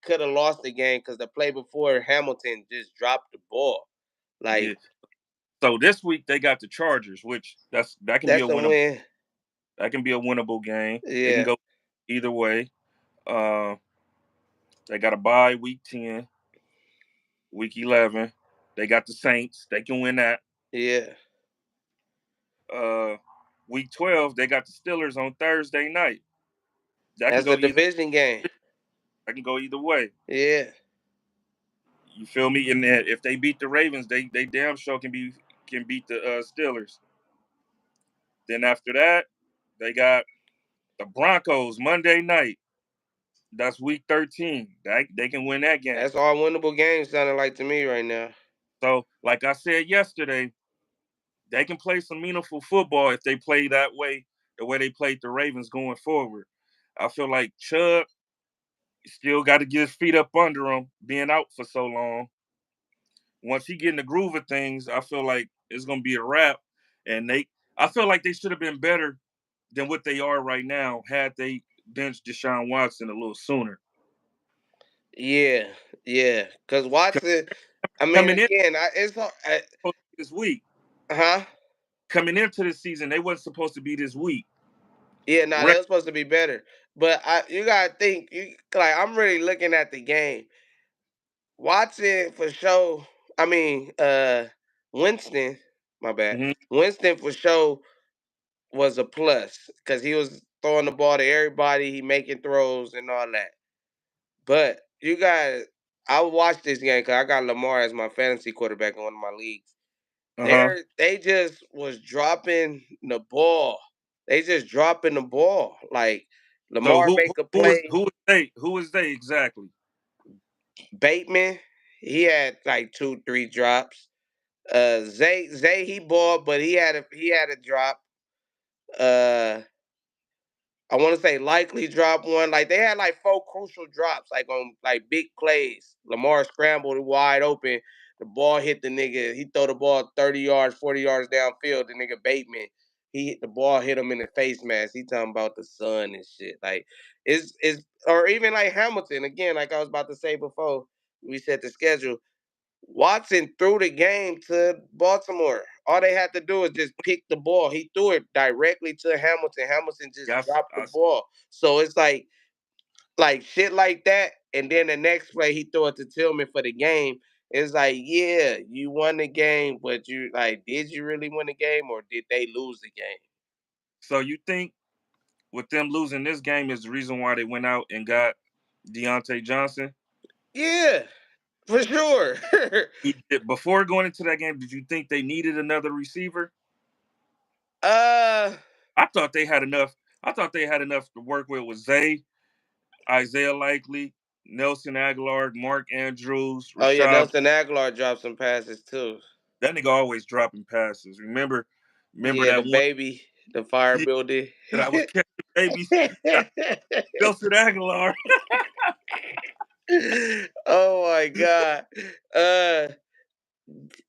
could have lost the game because the play before Hamilton just dropped the ball. Yeah. Like So this week they got the Chargers, which that can be a that's a winnable. win. That can be a winnable game. It can Yeah. go either way. Uh, they got a bye week 10, week 11. They got the Saints. They can win that. Yeah. Uh, week 12, they got the Steelers on Thursday night. That can That's a go either. division game. That can go either way. Yeah. You feel me? And then if they beat the Ravens, they damn sure can beat the Steelers. Then after that, they got the Broncos Monday night. That's week 13. They can win that game. That's all winnable games sounding like to me right now. So, like I said yesterday, they can play some meaningful football if they play that way, the way they played the Ravens going forward. I feel like Chubb still got to get his feet up under him, being out for so long. Once he get in the groove of things, I feel like it's gonna be a wrap. And I feel like they should have been better than what they are right now had they benched Deshaun Watson a little sooner. Yeah. Yeah. Cause Watson, I mean, Coming in again, it's this week, huh? coming into the season, they wasn't supposed to be this week. Yeah, nah, Right? they was supposed to be better. But you gotta think, I'm really looking at the game. Watson for sure. I mean, Winston, my bad. Mm-hmm. Winston for sure was a plus because he was throwing the ball to everybody, he making throws and all that. But you guys, I watched this game because I got Lamar as my fantasy quarterback in one of my leagues. Uh huh. They just was dropping the ball. They just dropping the ball. Like So Lamar who make a who is play. who is they? Who is they exactly? Bateman, he had like 2, 3 drops. Zay he balled, but he had a drop. Uh I want to say likely drop one. Like they had like 4 crucial drops, like on like big plays. Lamar scrambled wide open. The ball hit the nigga. He throw the ball 30 yards, 40 yards downfield. The nigga Bateman, he hit the ball, hit him in the face mask. He talking about the sun and shit. Like it's or even like Hamilton again. Like I was about to say before we set the schedule. Watson threw the game to Baltimore. All they had to do is just pick the ball. He threw it directly to Hamilton. Hamilton just Yes. dropped the ball. So it's like shit like that. And then the next play he threw it to Tillman for the game. it's like, yeah, you won the game, but you like, did you really win the game or did they lose the game? So you think with them losing this game is the reason why they went out and got Deontay Johnson? Yeah, for sure. Before going into that game, did you think they needed another receiver? uh I thought they had enough. I thought they had enough to work with Zay, Isaiah Likely, Nelson Aguilar, Mark Andrews, oh yeah, Rashad. Nelson Aguilar dropped some passes too. That nigga always dropping passes. Remember Yeah, the that one baby, the fire year building. that I was catching babies? Nelson Aguilar. Oh my god. Uh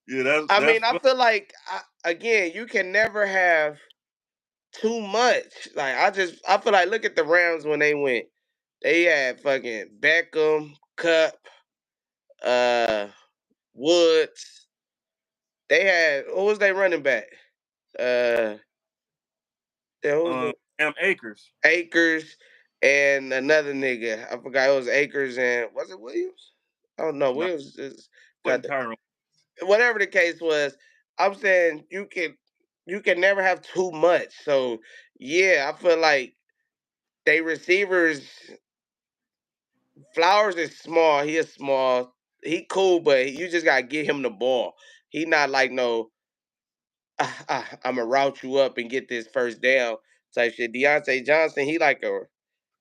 Yeah, that's I that's mean, I fun. feel like again, you can never have too much. Like I feel like look at the Rams when they went. They had fucking Beckham, Cup, uh, Woods. They had who was they running back? Uh, who was the Akers. Akers and another nigga. I forgot it was Akers and was it Williams? Oh no, No, Williams just got wasn't Tyron. whatever the case was. I'm saying you can never have too much. So yeah, I feel like they receivers Flowers is small. He is small. He cool, but you just gotta get him the ball. He not like no. I'm gonna route you up and get this first down type shit. Deontay Johnson,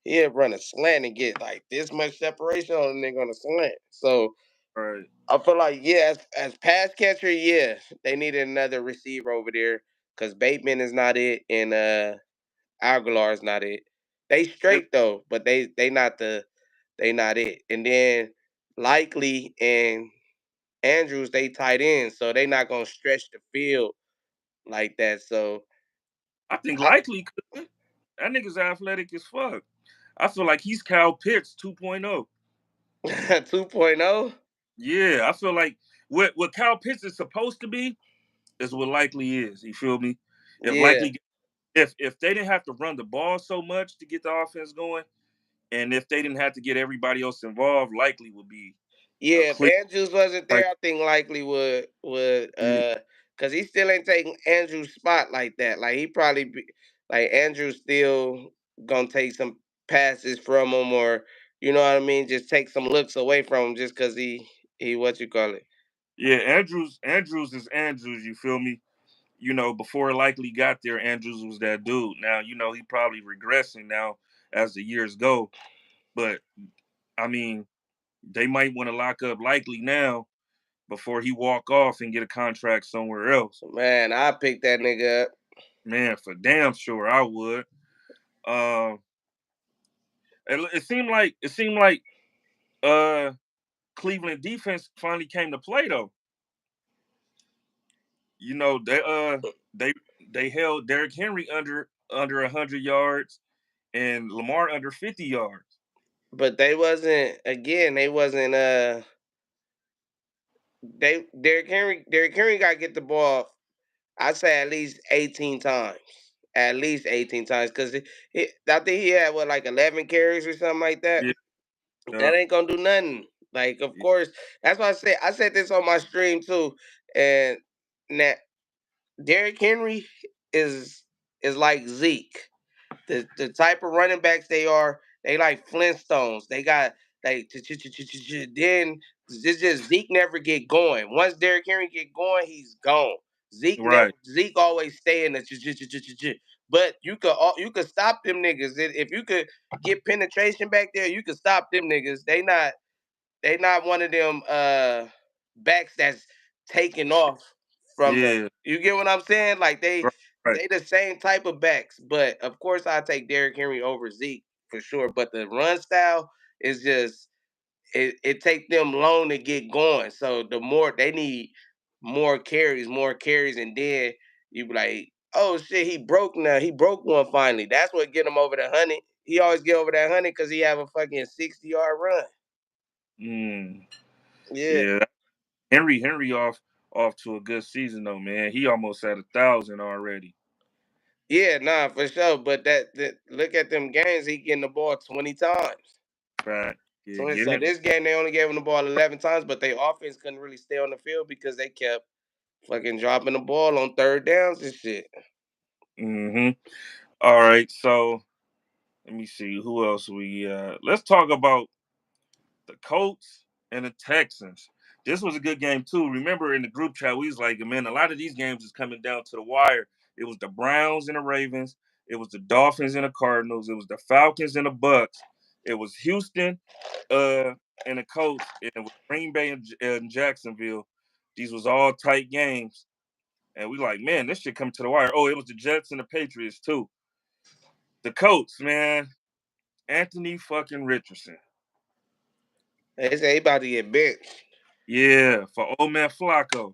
he'll run a slant and get like this much separation on a nigga on a slant. So Right. I feel like yeah, as pass catcher, yeah, they needed another receiver over there because Bateman is not it and Aguilar is not it. They It, straight though, but they not it. And then Likely and Andrews they tight ends, so they not gonna stretch the field like that. So I think I, likely could. That nigga's athletic as fuck. I feel like he's Kyle Pitts 2.0. 2.0. Yeah, I feel like what Kyle Pitts is supposed to be is what likely is. You feel me? If Yeah. likely if they didn't have to run the ball so much to get the offense going, and if they didn't have to get everybody else involved, likely would be a Yeah, if clear. Andrews wasn't Like, there, I think likely would yeah, cause he still ain't taking Andrews' spot like that. Like he probably be like Andrews still gonna take some passes from him or you know what I mean, just take some looks away from him just cause he what you call it. yeah. Andrews is Andrews. You feel me? Before likely got there, Andrews was that dude. Now, he probably regressing now as the years go. But I mean, they might want to lock up likely now before he walk off and get a contract somewhere else. Man, I picked that nigga up. Man, for damn sure I would. Um, it seemed like uh Cleveland defense finally came to play though. They they held Derrick Henry under 100 yards and Lamar under 50 yards. But they wasn't they Derrick Henry gotta get the ball I say at least 18 times. At least 18 times. Cause I think he had what like 11 carries or something like that. Yeah, yeah, That ain't gonna do nothing. Like of course, that's why I said this on my stream too. And that Derrick Henry is is like Zeke. The type of running backs they are, they like Flintstones. They got like then it's just Zeke never get going. Once Derrick Henry get going, he's gone. right. Zeke always stay in the. But you could stop them niggas if you could get penetration back there. You could stop them niggas. They not one of them backs that's taking off from the. Yeah, You get what I'm saying? Like right, right. they the same type of backs, but of course I take Derrick Henry over Zeke for sure. But the run style is just it take them long to get going. So the more they need more carries, and then you be like, oh shit, he broke now. He broke one finally. That's what get him over the 100. He always get over that 100 because he have a fucking 60-yard run. Mm, Yeah. yeah, Henry off to a good season though, man. He almost had 1,000 already. Yeah, nah, for sure. But that look at them games, he getting the ball 20 times. Fact. Yeah, 20. getting So it. this game they only gave him the ball 11 times, but their offense couldn't really stay on the field because they kept fucking dropping the ball on third downs and shit. Mm-hmm. All right, so let me see who else we. Let's talk about the Colts and the Texans. This was a good game too. Remember in the group chat, we was like, man, a lot of these games is coming down to the wire. It was the Browns and the Ravens. It was the Dolphins and the Cardinals. It was the Falcons and the Bucks. It was Houston and the Colts. And it was Green Bay and Jacksonville. These was all tight games. And we like, man, this shit coming to the wire. Oh, it was the Jets and the Patriots too. The Colts, man. Anthony fucking Richardson. They say he about to get benched. Yeah, for old man Flacco.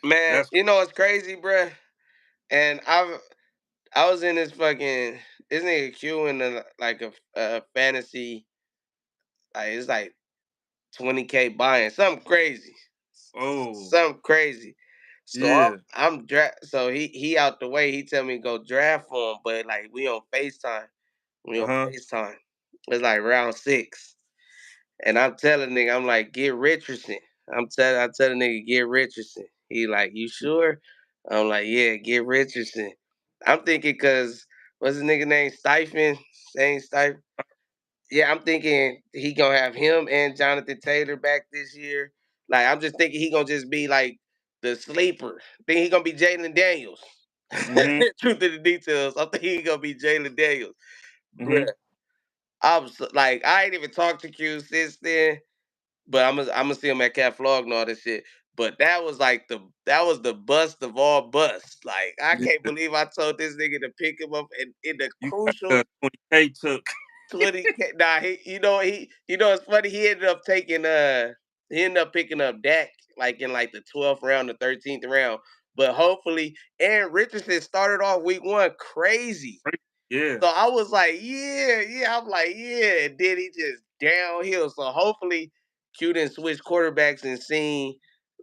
Man, That's you know it's crazy, bruh. And I was in this fucking this nigga Q in like a fantasy, like it's like 20K buying something crazy, oh something crazy. So yeah. I'm so he out the way. He tell me to go draft for him, but like we on Facetime. We on Uh-huh. Facetime. It's like round 6. And I'm telling nigga, I'm like, get Richardson. I tell the nigga, get Richardson. He like, you sure? I'm like, yeah, get Richardson. I'm thinking cause what's his nigga name? Saying Stiphen. Yeah, I'm thinking he gonna have him and Jonathan Taylor back this year. Like I'm just thinking he gonna just be like the sleeper. Think he gonna be Jalen Daniels. Mm-hmm. Truth to the details, I'm thinking he gonna be Jalen Daniels. Mm-hmm. Bruh. Like I ain't even talked to Q since then. But I'm gonna see him at Cat Flog and all this shit. But that was like that was the bust of all busts. Like I can't Yeah. believe I told this nigga to pick him up in the You got crucial 20K took. 20K. Nah, it's funny. He ended up picking up Dak like in like the 12th round, the 13th round. But hopefully, Aaron Richardson started off week 1 crazy. Yeah. So I was like, yeah, yeah. I'm like, yeah. And then he just downhill. So hopefully Q didn't switch quarterbacks and seen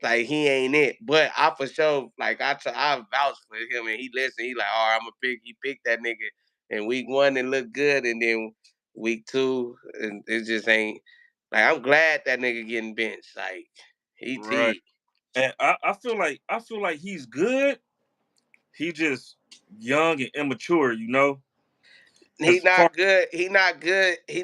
like he ain't it. But I for sure, like I vouched for him and he listened. He like, all right, I'm gonna he picked that nigga in week 1 and looked good. And then week 2, and it just ain't like I'm glad that nigga getting benched. Like he Right. T. And I feel like he's good. He just young and immature, you know? He As far not good. He not good. He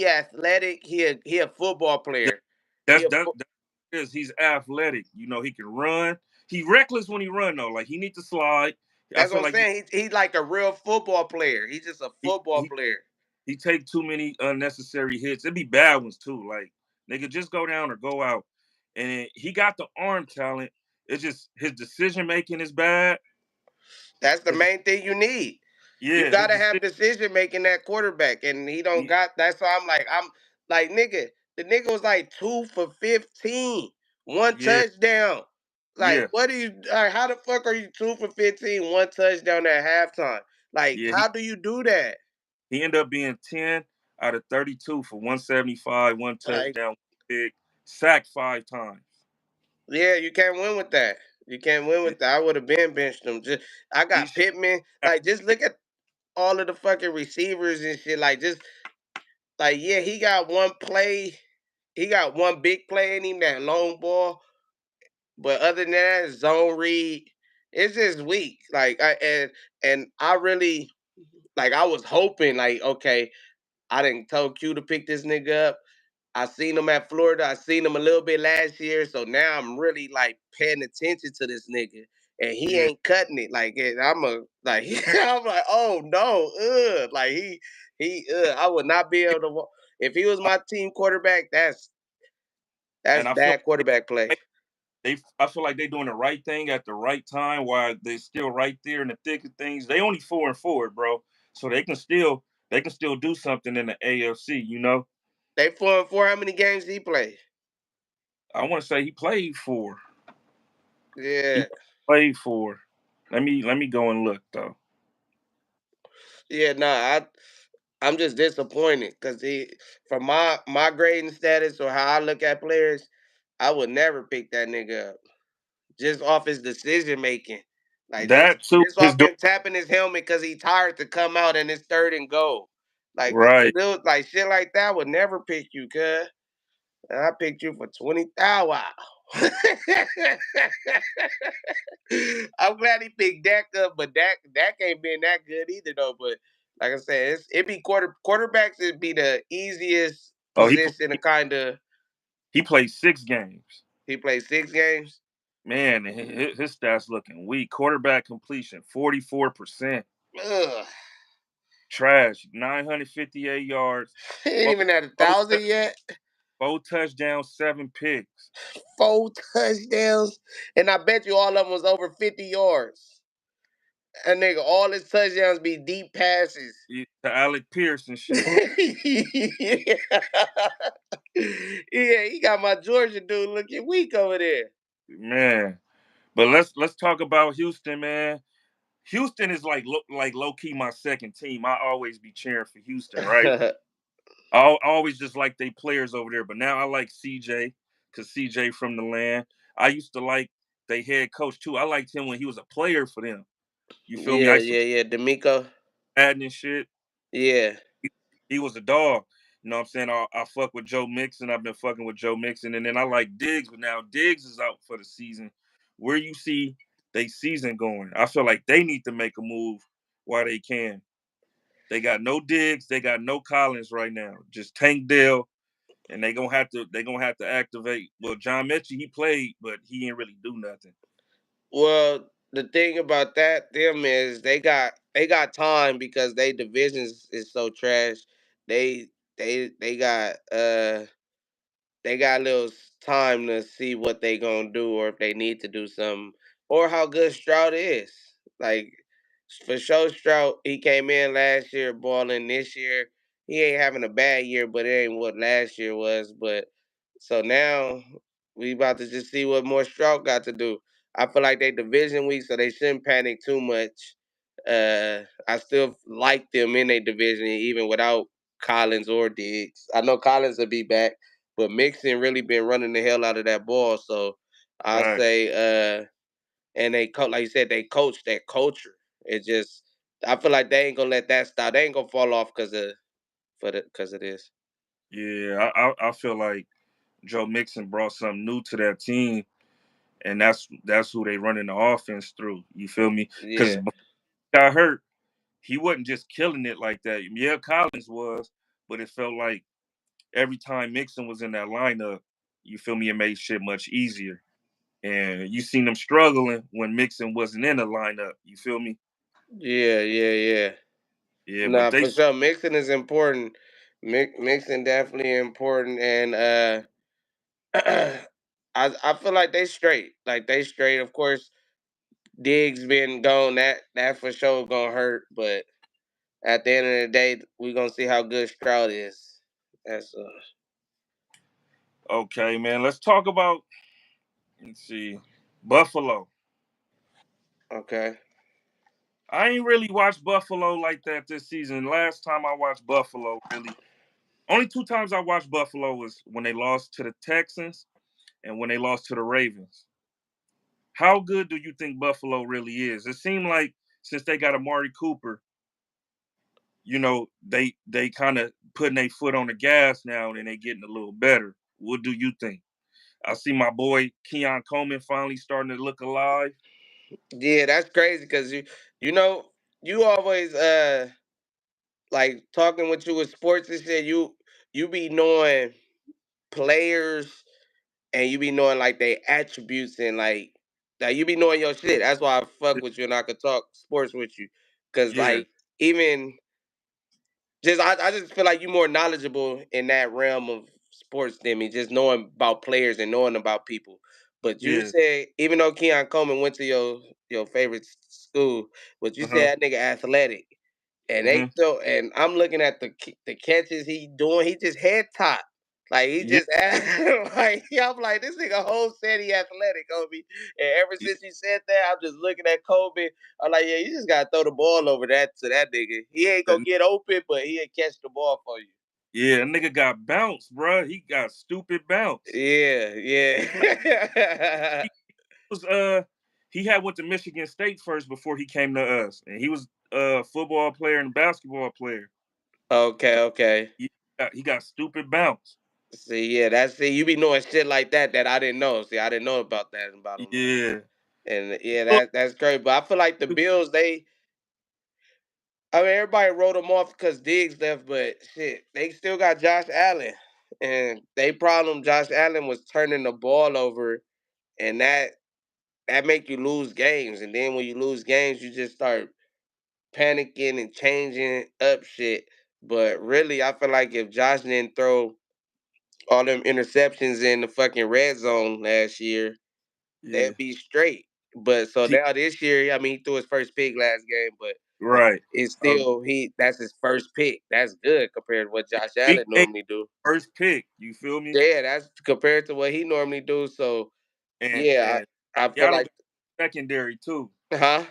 athletic. He a football that, player. He that's a that is he's athletic. You know, he can run. He reckless when he run though. Like he need to slide. I That's what feel I'm like saying. He's like a real football player. He's just a he, football he player. he take too many unnecessary hits. It'd be bad ones too. Like nigga, just go down or go out. And he got the arm talent. It's just his decision making is bad. That's the His main thing you need. You yeah, his gotta have decision. decision making that quarterback, and he don't got. That's why I'm like nigga. The nigga was like 2 for 15, one Yeah, touchdown. Like yeah, what do you? Like, how the fuck are you 2 for 15, one touchdown at halftime? Like yeah. how do you do that? He ended up being 10 out of 32 for 175, one Like touchdown, big sacked 5 times. yeah, you can't win with that. You can't win Yeah, with that. I would have been benched him. Just I he got should Pittman. have. Like just look at all of the fucking receivers and shit. Like just like yeah, he got one play. He got one big play in him, that long ball. But other than that, zone read, it's just weak. Like and I really like I was hoping like okay, I didn't tell Q to pick this nigga up. I seen him at Florida. I seen him a little bit last year, so now I'm really like paying attention to this nigga, and he Yeah, ain't cutting it. Like I'm a like I'm like oh no, like I would not be able to. If he was my team quarterback, that's and I feel bad quarterback play. like I feel like they doing the right thing at the right time while they still right there in the thick of things. They only 4-4, bro, so they can still do something in the AFC. You know, They 4-4. How many games he play? I want to say he played for. He Yeah, played for. Let me go and look though. yeah. Nah, I'm just disappointed because he, from my grading status or how I look at players, I would never pick that nigga up just off his decision making. Like That too. just off him tapping his helmet because he tired to come out and it's 3rd and goal. Like, Right. dude, like shit like that would never pick you, cuz. And I picked you for 20,000. Wow. I'm glad he picked Dak up, but Dak ain't been that good either though. But like I said, it be quarterbacks. It'd be the easiest Oh, position to kind of. he played 6 games. He played 6 games. Man, his stats looking weak. Quarterback completion 44%. Ugh. Trash 958 yards. He ain't Four, even at a four, thousand yet. four touchdowns, 7 picks. 4 touchdowns, and I bet you all of them was over 50 yards. And nigga, all his touchdowns be deep passes. To Alec Pierce and shit. Yeah. Yeah, he got my Georgia dude looking weak over there. Man. But let's talk about Houston, man. Houston is like low key my second team. I always be cheering for Houston, right? I always just like they players over there. But now I like CJ because CJ from the land. I used to like they head coach too. I liked him when he was a player for them. You feel me? I Yeah, used to yeah, D'Amico. add and shit. Yeah. He was a dog. You know what I'm saying? I fuck with Joe Mixon. I've been fucking with Joe Mixon. And then I like Diggs, but now Diggs is out for the season. Where you see they season going? I feel like they need to make a move while they can. They got no Diggs, they got no Collins right now. Just Tank Dell, and they gonna have to activate. Well, John Mechie, he played, but he didn't really do nothing. Well, the thing about them is they got time because they divisions is so trash. They they got they got a little time to see what they gonna do or if they need to do something or how good Stroud is. Like for sure, Stroud he came in last year balling. This year he ain't having a bad year, but it ain't what last year was. But so now we about to just see what more Stroud got to do. I feel like they division week, so they shouldn't panic too much. I still like them in their division even without Collins or Diggs. I know Collins will be back, but Mixon really been running the hell out of that ball. So I Right. say, and they like you said, they coach that culture. It just, I feel like they ain't gonna let that stop. They ain't gonna fall off because of this. Yeah, I feel like Joe Mixon brought something new to that team, and that's who they running the offense through. You feel me? Because Yeah, before he got hurt, he wasn't just killing it like that. Yeah, Collins was, but it felt like every time Mixon was in that lineup, you feel me, it made shit much easier. And you seen them struggling when Mixon wasn't in the lineup. You feel me? yeah. Yeah, but Nah, they for sure. Mixing is important. Mixing definitely important, and I feel like they straight. Like they straight. Of course, Diggs been gone. That for sure gonna hurt, but at the end of the day, we're gonna see how good Stroud is. That's okay, man. Let's talk about let's see, Buffalo. okay. I ain't really watched Buffalo like that this season. Last time I watched Buffalo, really, only 2 times I watched Buffalo was when they lost to the Texans and when they lost to the Ravens. How good do you think Buffalo really is? It seemed like since they got Amari Cooper, they kind of putting their foot on the gas now and they getting a little better. What do you think? I see my boy Keon Coleman finally starting to look alive. Yeah, that's crazy because you know you always like talking with you with sports and shit. You be knowing players and you be knowing like they attributes and like you be knowing your shit. That's why I fuck with you and I could talk sports with you because Yeah, like even just I just feel like you're more knowledgeable in that realm of sports than me, just knowing about players and knowing about people. But you yeah, said even though Keon Coleman went to your favorite school, but you uh-huh, said that nigga athletic, and they hmm throw and I'm looking at the catches he doing, he just head top. Like he yeah, just like I'm like this nigga whole said he athletic, Kobe. And ever since you said that, I'm just looking at Kobe. I'm like, yeah, you just gotta throw the ball over that to that nigga. He ain't gonna that, get open, but he'll catch the ball for you. yeah, that nigga got bounce, bro. He got stupid bounce. Yeah, yeah. He was he had went to Michigan State first before he came to us, and he was a football player and a basketball player. Okay. He got stupid bounce. See, yeah, you be knowing shit like that I didn't know. See, I didn't know about that about him. Yeah. And yeah, that's great. But I feel like the Bills, I mean, everybody wrote them off because Diggs left, but shit, they still got Josh Allen. And they problem, Josh Allen was turning the ball over, and that make you lose games. And then when you lose games, you just start panicking and changing up shit. But really, I feel like if Josh didn't throw all them interceptions in the fucking red zone last year, Yeah. they'd be straight. But so See, now this year, I mean, he threw his first pick last game, but right. it's still that's his first pick. That's good compared to what Josh Big Allen game, normally do. first pick. You feel me? Yeah, that's compared to what he normally do. So yeah, And I feel Seattle like, got secondary too. huh?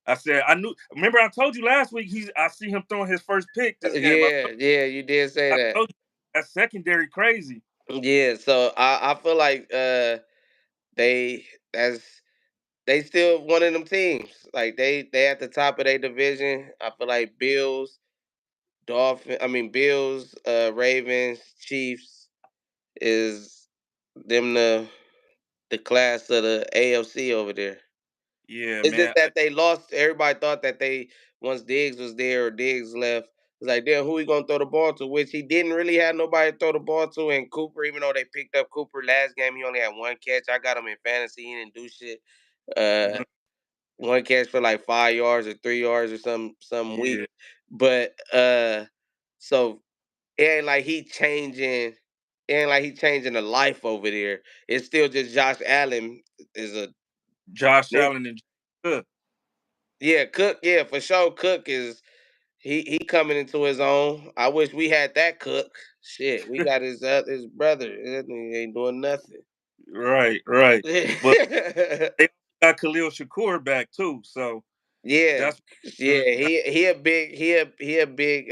I said I knew. Remember, I told you last week. I see him throwing his first pick this game. Yeah, you did say I that. told you that secondary crazy. Yeah, so I feel like they as they still one of them teams. Like they at the top of their division. I feel like Bills, Ravens, Chiefs is them the class of the AFC over there. Yeah, It's just man. that they lost. Everybody thought that they once Diggs was there or Diggs left, it's like, damn, who he gonna throw the ball to? Which he didn't really have nobody to throw the ball to. And Cooper, even though they picked up Cooper last game, he only had one catch. I got him in fantasy. He didn't do shit. Uh, one catch for like 5 yards or 3 yards or some weak. Yeah, But so it ain't like he changing. It ain't like he changing the life over there. It's still just Josh Allen is a Josh nigga. Allen and Cook. Yeah, Cook. Yeah, for sure. Cook is he coming into his own. I wish we had that Cook. Shit, we got his brother. That nigga ain't doing nothing. Right. But they got Khalil Shakur back too, so Yeah, that's yeah. He a big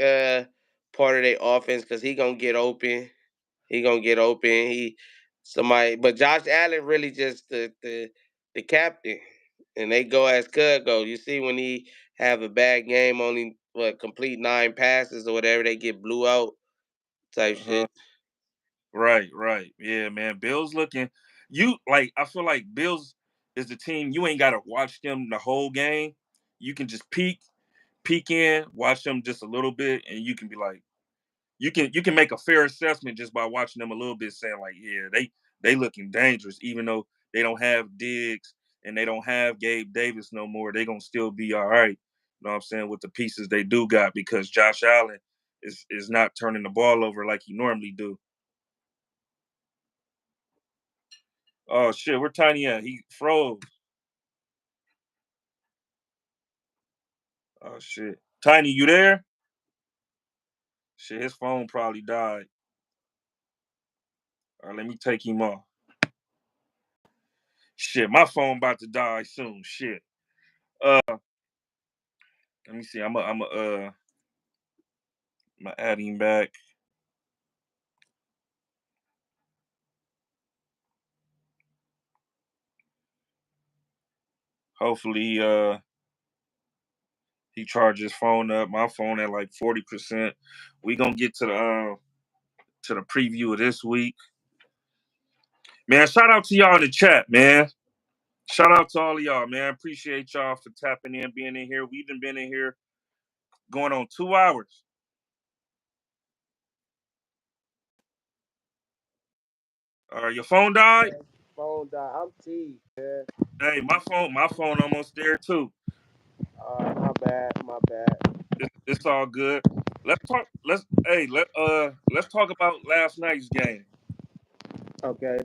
part of their offense because he gonna get open. He gonna get open. But Josh Allen really just the captain, and they go as could go. You see when he have a bad game, only complete 9 passes or whatever, they get blew out type uh-huh. shit. Right. Yeah, man. Bills looking. You like. I feel like Bills is the team. You ain't got to watch them the whole game. You can just peek in, watch them just a little bit, and you can be like, you can make a fair assessment just by watching them a little bit, saying like, yeah, they looking dangerous, even though they don't have Diggs and they don't have Gabe Davis no more. They gonna still be all right. You know what I'm saying, with the pieces they do got, because Josh Allen is not turning the ball over like he normally do. Oh shit, where Tiny at? He froze. Oh shit, Tiny, you there? Shit, his phone probably died. All right, let me take him off. Shit, my phone about to die soon. Shit. Uh, let me see. I'm add him back. Hopefully, he charges his phone up. My phone at like 40%. We gonna get to the preview of this week. Man, shout out to y'all in the chat, man. Shout out to all of y'all, man. Appreciate y'all for tapping in, being in here. We've been in here going on 2 hours. Your phone died? Phone died. I'm T, man. Hey, my phone almost there too. My bad. It's all good. Let's talk. Let's talk about last night's game. Okay.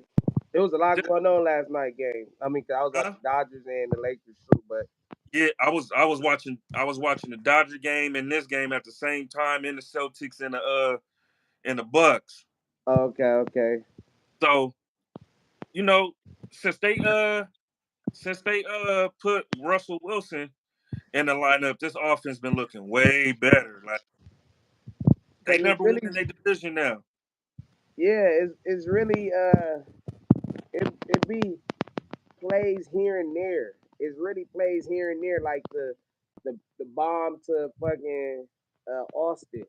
There was a lot Just- going on last night game. I mean, 'cause I was huh? watching Dodgers and the Lakers too, but Yeah, I was watching the Dodger game and this game at the same time, in the Celtics and the Bucks. okay. So, you know, since they put Russell Wilson in the lineup, this offense been looking way better. Like, they Cause it's number one really, in their division now. yeah, it's really it be plays here and there. It's really plays here and there, like the bomb to fucking Austin.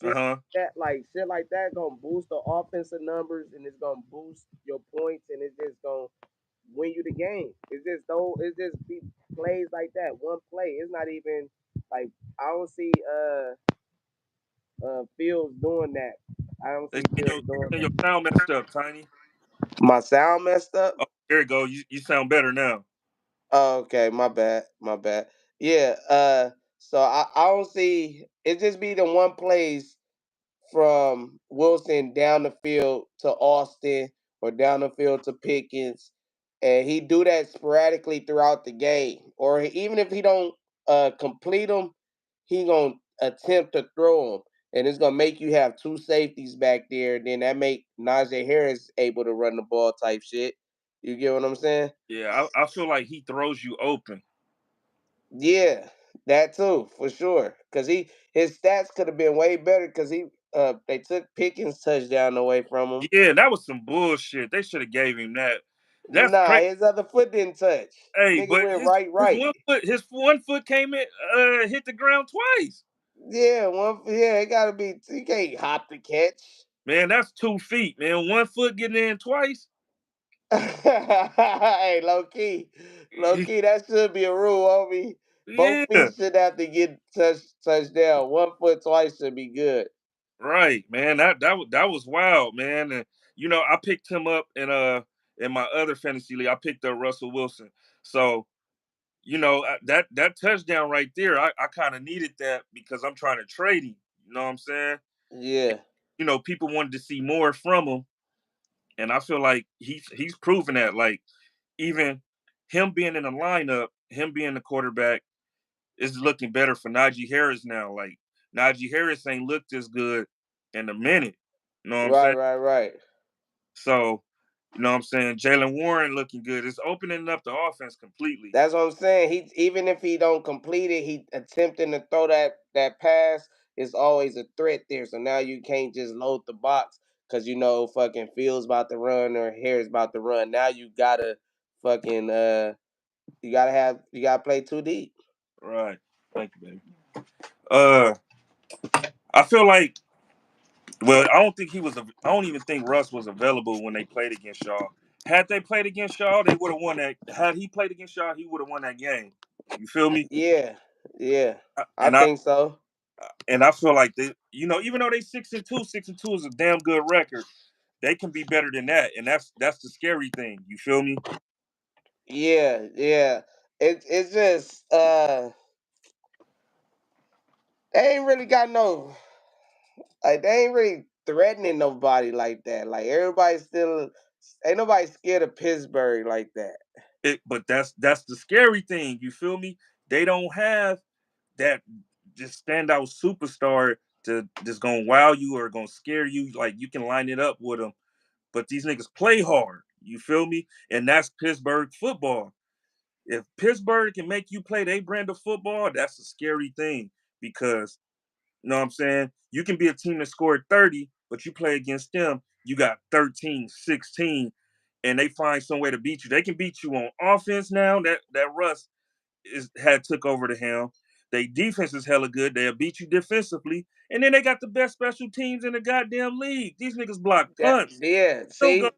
Shit like that gonna boost the offensive numbers and it's gonna boost your points and it's just gonna win you the game. It's just be plays like that. One play. It's not even like I don't see Fields doing that. I don't They see Fields doing saying your that. sound messed up, Tiny. My sound messed up. Oh, there you go. You sound better now. Oh, okay, my bad. My bad. Yeah, so I don't see it just be the one plays from Wilson down the field to Austin or down the field to Pickens, and he do that sporadically throughout the game. Or even if he don't complete them, he gonna attempt to throw them, and it's gonna make you have two safeties back there. Then that make Najee Harris able to run the ball type shit. You get what I'm saying? Yeah, I feel like he throws you open. Yeah, that too for sure. Cause his stats could have been way better. Cause they took Pickens touchdown away from him. Yeah, that was some bullshit. They should have gave him that. That's Nah, crazy. his other foot didn't touch. Hey, Nigga but went his right. one foot came in hit the ground twice. Yeah, it gotta be. You can't hop the catch. Man, that's 2 feet, man. 1 foot getting in twice. Hey, low key, that should be a rule, homie. Both Yeah, feet should have to get touchdown. 1 foot twice should be good. right, man. That was wild, man. And I picked him up in my other fantasy league. I picked up Russell Wilson. So that touchdown right there, I kind of needed that because I'm trying to trade him. You know what I'm saying? Yeah. People wanted to see more from him, and I feel like he's proven that. Like even him being in the lineup, him being the quarterback, is looking better for Najee Harris now. Like Najee Harris ain't looked as good in a minute. You know what I'm Right, saying? right, right. So, you know what I'm saying? Jalen Warren looking good. It's opening up the offense completely. That's what I'm saying. He even if he don't complete it, he attempting to throw that pass is always a threat there. So now you can't just load the box because fucking Fields about to run or Harris about to run. Now you gotta fucking you gotta play too deep. Right. Thank you, baby. Uh I feel like I don't even think Russ was available when they played against y'all. Had they played against y'all, they would have won that. Had he played against y'all, he would have won that game. You feel me? Yeah, yeah, I And I think so. and I feel like even though they 6-2, 6-2 is a damn good record. They can be better than that, and that's the scary thing. You feel me? Yeah, yeah. It's just they ain't really got no like they ain't really threatening nobody like that. Like everybody's still ain't nobody scared of Pittsburgh like that. But that's the scary thing. You feel me? They don't have that just standout superstar to just gonna wow you or gonna scare you. Like you can line it up with them, but these niggas play hard. You feel me? And that's Pittsburgh football. If Pittsburgh can make you play their brand of football, that's a scary thing because you know what I'm saying? You can be a team that scored 30, but you play against them, you got 13, 16, and they find some way to beat you. They can beat you on offense now. That Russ had took over the helm. They defense is hella good. They'll beat you defensively. And then they got the best special teams in the goddamn league. These niggas block That punts, yeah, field see goals.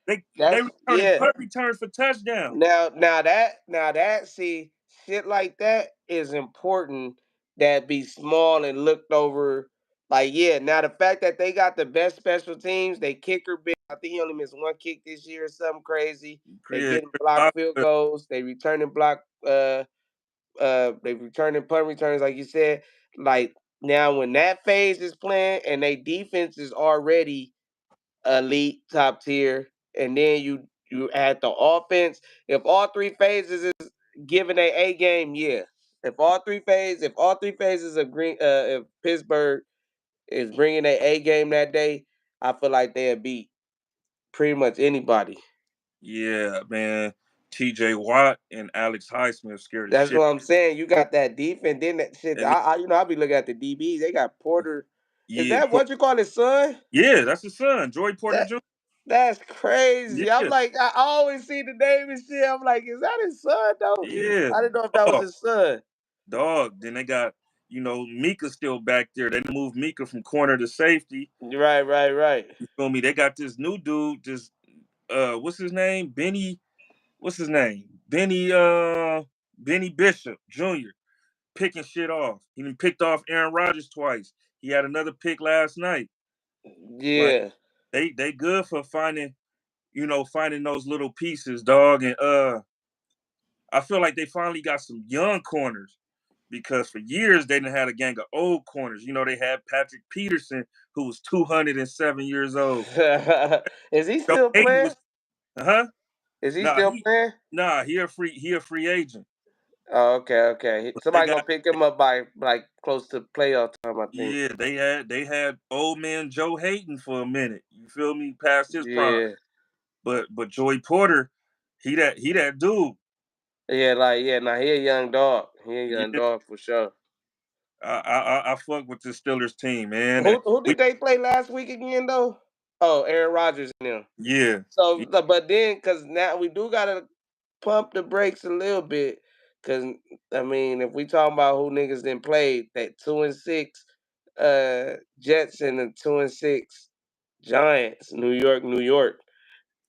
They that's returning yeah. punt returns for touchdowns. Now that see shit like that is important that be small and looked over. Like yeah, now the fact that they got the best special teams, they kicker big. I think he only missed one kick this year or something crazy. They Yeah, getting blocked field goals. They returning they returning punt returns like you said. Like now when that phase is playing and they defense is already elite top tier, and then you add the offense. If all three phases is giving a game, yeah. If all three phases of if Pittsburgh is bringing a game that day, I feel like they'll beat pretty much anybody. yeah, man. TJ Watt and Alex Highsmith scared the That's shit. what I'm saying. You got that defense, then that shit. And I be looking at the DBs. They got Porter. Is yeah, that what you call his son? yeah, that's his son, Joy Porter That Jr. That's crazy. I'm Yeah, like, I always see the name and shit. I'm like, is that his son though? yeah. I didn't know if that was Dog, his son. dog. Then they got Mika's still back there. They moved Mika from corner to safety. Right. You feel me? They got this new dude, just what's his name? Benny. What's his name? Benny Bishop Jr. picking shit off. He even picked off Aaron Rodgers twice. He had another pick last night. Like Yeah. they good for finding those little pieces, dog. And I feel like they finally got some young corners because for years they didn't had a gang of old corners. They had Patrick Peterson, who was 207 years old. Is he Joe still Hayden playing? was, huh? Is he Nah, still playing? he a free agent. Oh, okay. But they Somebody gonna got pick him up by like close to playoff time, I think. yeah, they had old man Joe Hayden for a minute. You feel me? Past his prime. Yeah. But Joey Porter, he that dude. Nah, he a young dog. He a young Yeah, dog for sure. I fuck with the Steelers team, man. Who We did they play last week again though? Oh, Aaron Rodgers and them. yeah. So, but then, because now we do gotta pump the brakes a little bit, because I mean, if we talking about who niggas didn't play, that 2-6 Jets and the 2-6 Giants, New York.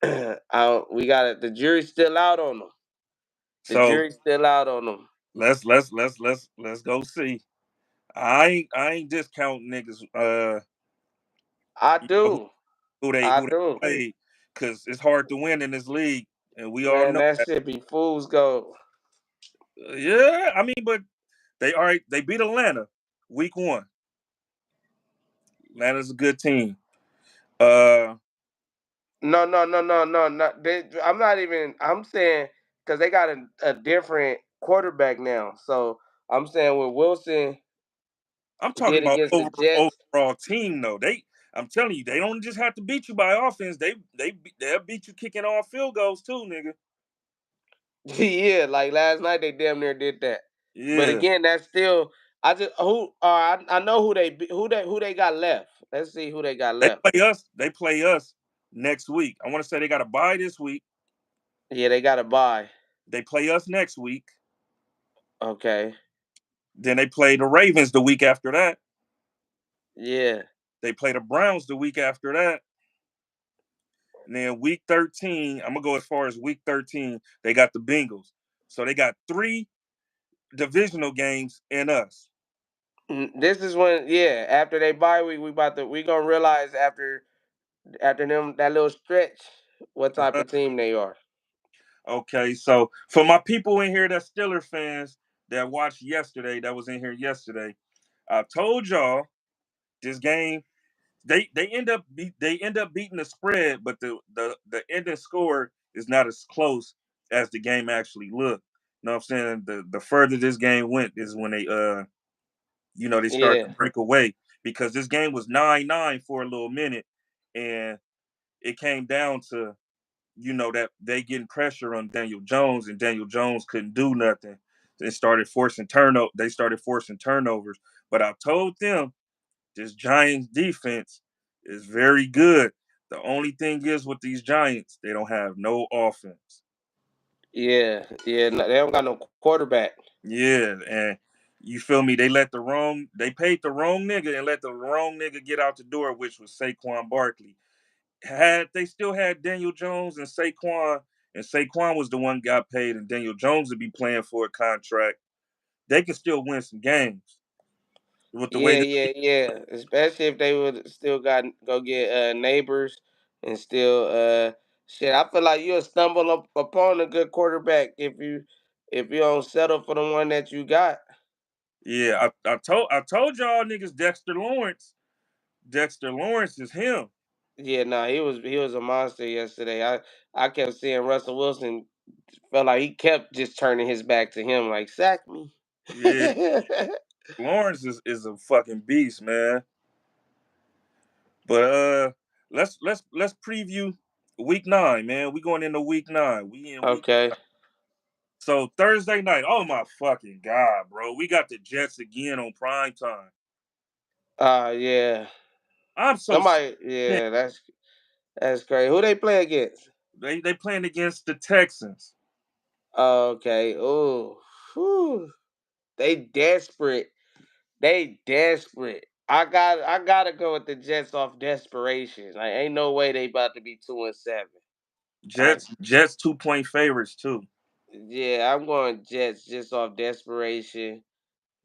We got it. The jury's still out on them. The So jury's still out on them. let's go see. I ain't discounting niggas. I You know do. I who they do. played because it's hard to win in this league, and we all Man, know that that. shit be fool's gold. Yeah, I mean, but they all right. They beat Atlanta week one. Atlanta's a good team. Uh, No. I'm not even. I'm saying because they got a different quarterback now. So I'm saying what Wilson I'm talking did about against the Jets. overall team though. I'm telling you, they don't just have to beat you by offense. They'll beat you kicking off field goals too, nigga. Yeah, like last night they damn near did that. But Yeah, again, that's still. I just who I know who they got left. Let's see who they got they left. play us. They play us next week. I want to say they got a bye this week. Yeah, they got a bye. They play us next week. Okay. Then they play the Ravens the week after that. Yeah. They play the Browns the week after that. And then week 13, I'm gonna go as far as week 13. They got the Bengals. So they got 3 divisional games in us. This is when, yeah, after they bye week, we gonna realize after them that little stretch what type Uh-huh. of team they are. Okay, so for my people in here that's Steelers fans that watched yesterday, that was in here yesterday, I told y'all this game they end up beating the spread, but the ending score is not as close as the game actually looked. You know what I'm saying? The further this game went is when they start to Yeah, break away because this game was 9-9 for a little minute, and it came down to that they getting pressure on Daniel Jones, and Daniel Jones couldn't do nothing. They started forcing turnovers. But I told them this Giants defense is very good. The only thing is with these Giants, they don't have no offense. yeah. No, they don't got no quarterback. Yeah, and you feel me? They paid the wrong nigga and let the wrong nigga get out the door, which was Saquon Barkley. Had they still had Daniel Jones and Saquon was the one got paid, and Daniel Jones would be playing for a contract, they could still win some games with the way that. Yeah. Especially if they would still got go get neighbors and still shit. I feel like you'll stumble upon a good quarterback if you don't settle for the one that you got. Yeah, I told y'all niggas Dexter Lawrence is him. Yeah, nah, he was a monster yesterday. I kept seeing Russell Wilson felt like he kept just turning his back to him, like sack me. Yeah, Lawrence is a fucking beast, man. But let's preview week 9, man. We going into week 9. We in week. Okay. So Thursday night. Oh my fucking god, bro. We got the Jets again on prime time. Yeah. I'm so Somebody. sick. Yeah, that's crazy. Who they play against? They playing against the Texans. Okay. Oh, they desperate. They desperate. I gotta go with the Jets off desperation. Like ain't no way they about to be 2-7. Jets 2-point favorites too. Yeah, I'm going Jets just off desperation.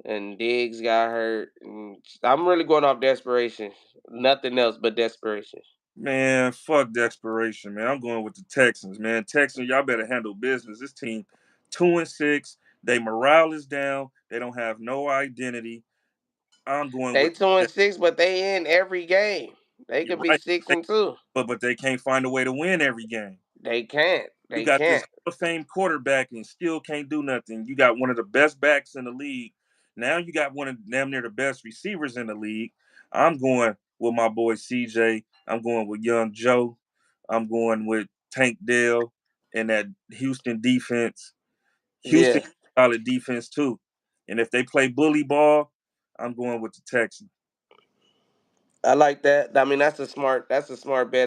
And Diggs got hurt. And I'm really going off desperation. Nothing else but desperation. Man, fuck desperation, man. I'm going with the Texans, man. Texans, y'all better handle business. This team, 2-6. They morale is down. They don't have no identity. I'm going They with two the and Jets. six, but they in every game. They You're could be right, 6-2. but they can't find a way to win every game. They can't. You They got this can't. Hall of Fame quarterback and still can't do nothing. You got one of the best backs in the league. Now you got one of damn near the best receivers in the league. I'm going with my boy CJ. I'm going with Young Joe. I'm going with Tank Dell and that Houston defense. Houston Yeah. solid defense too. And if they play bully ball, I'm going with the Texans. I like that. I mean, that's a smart bet.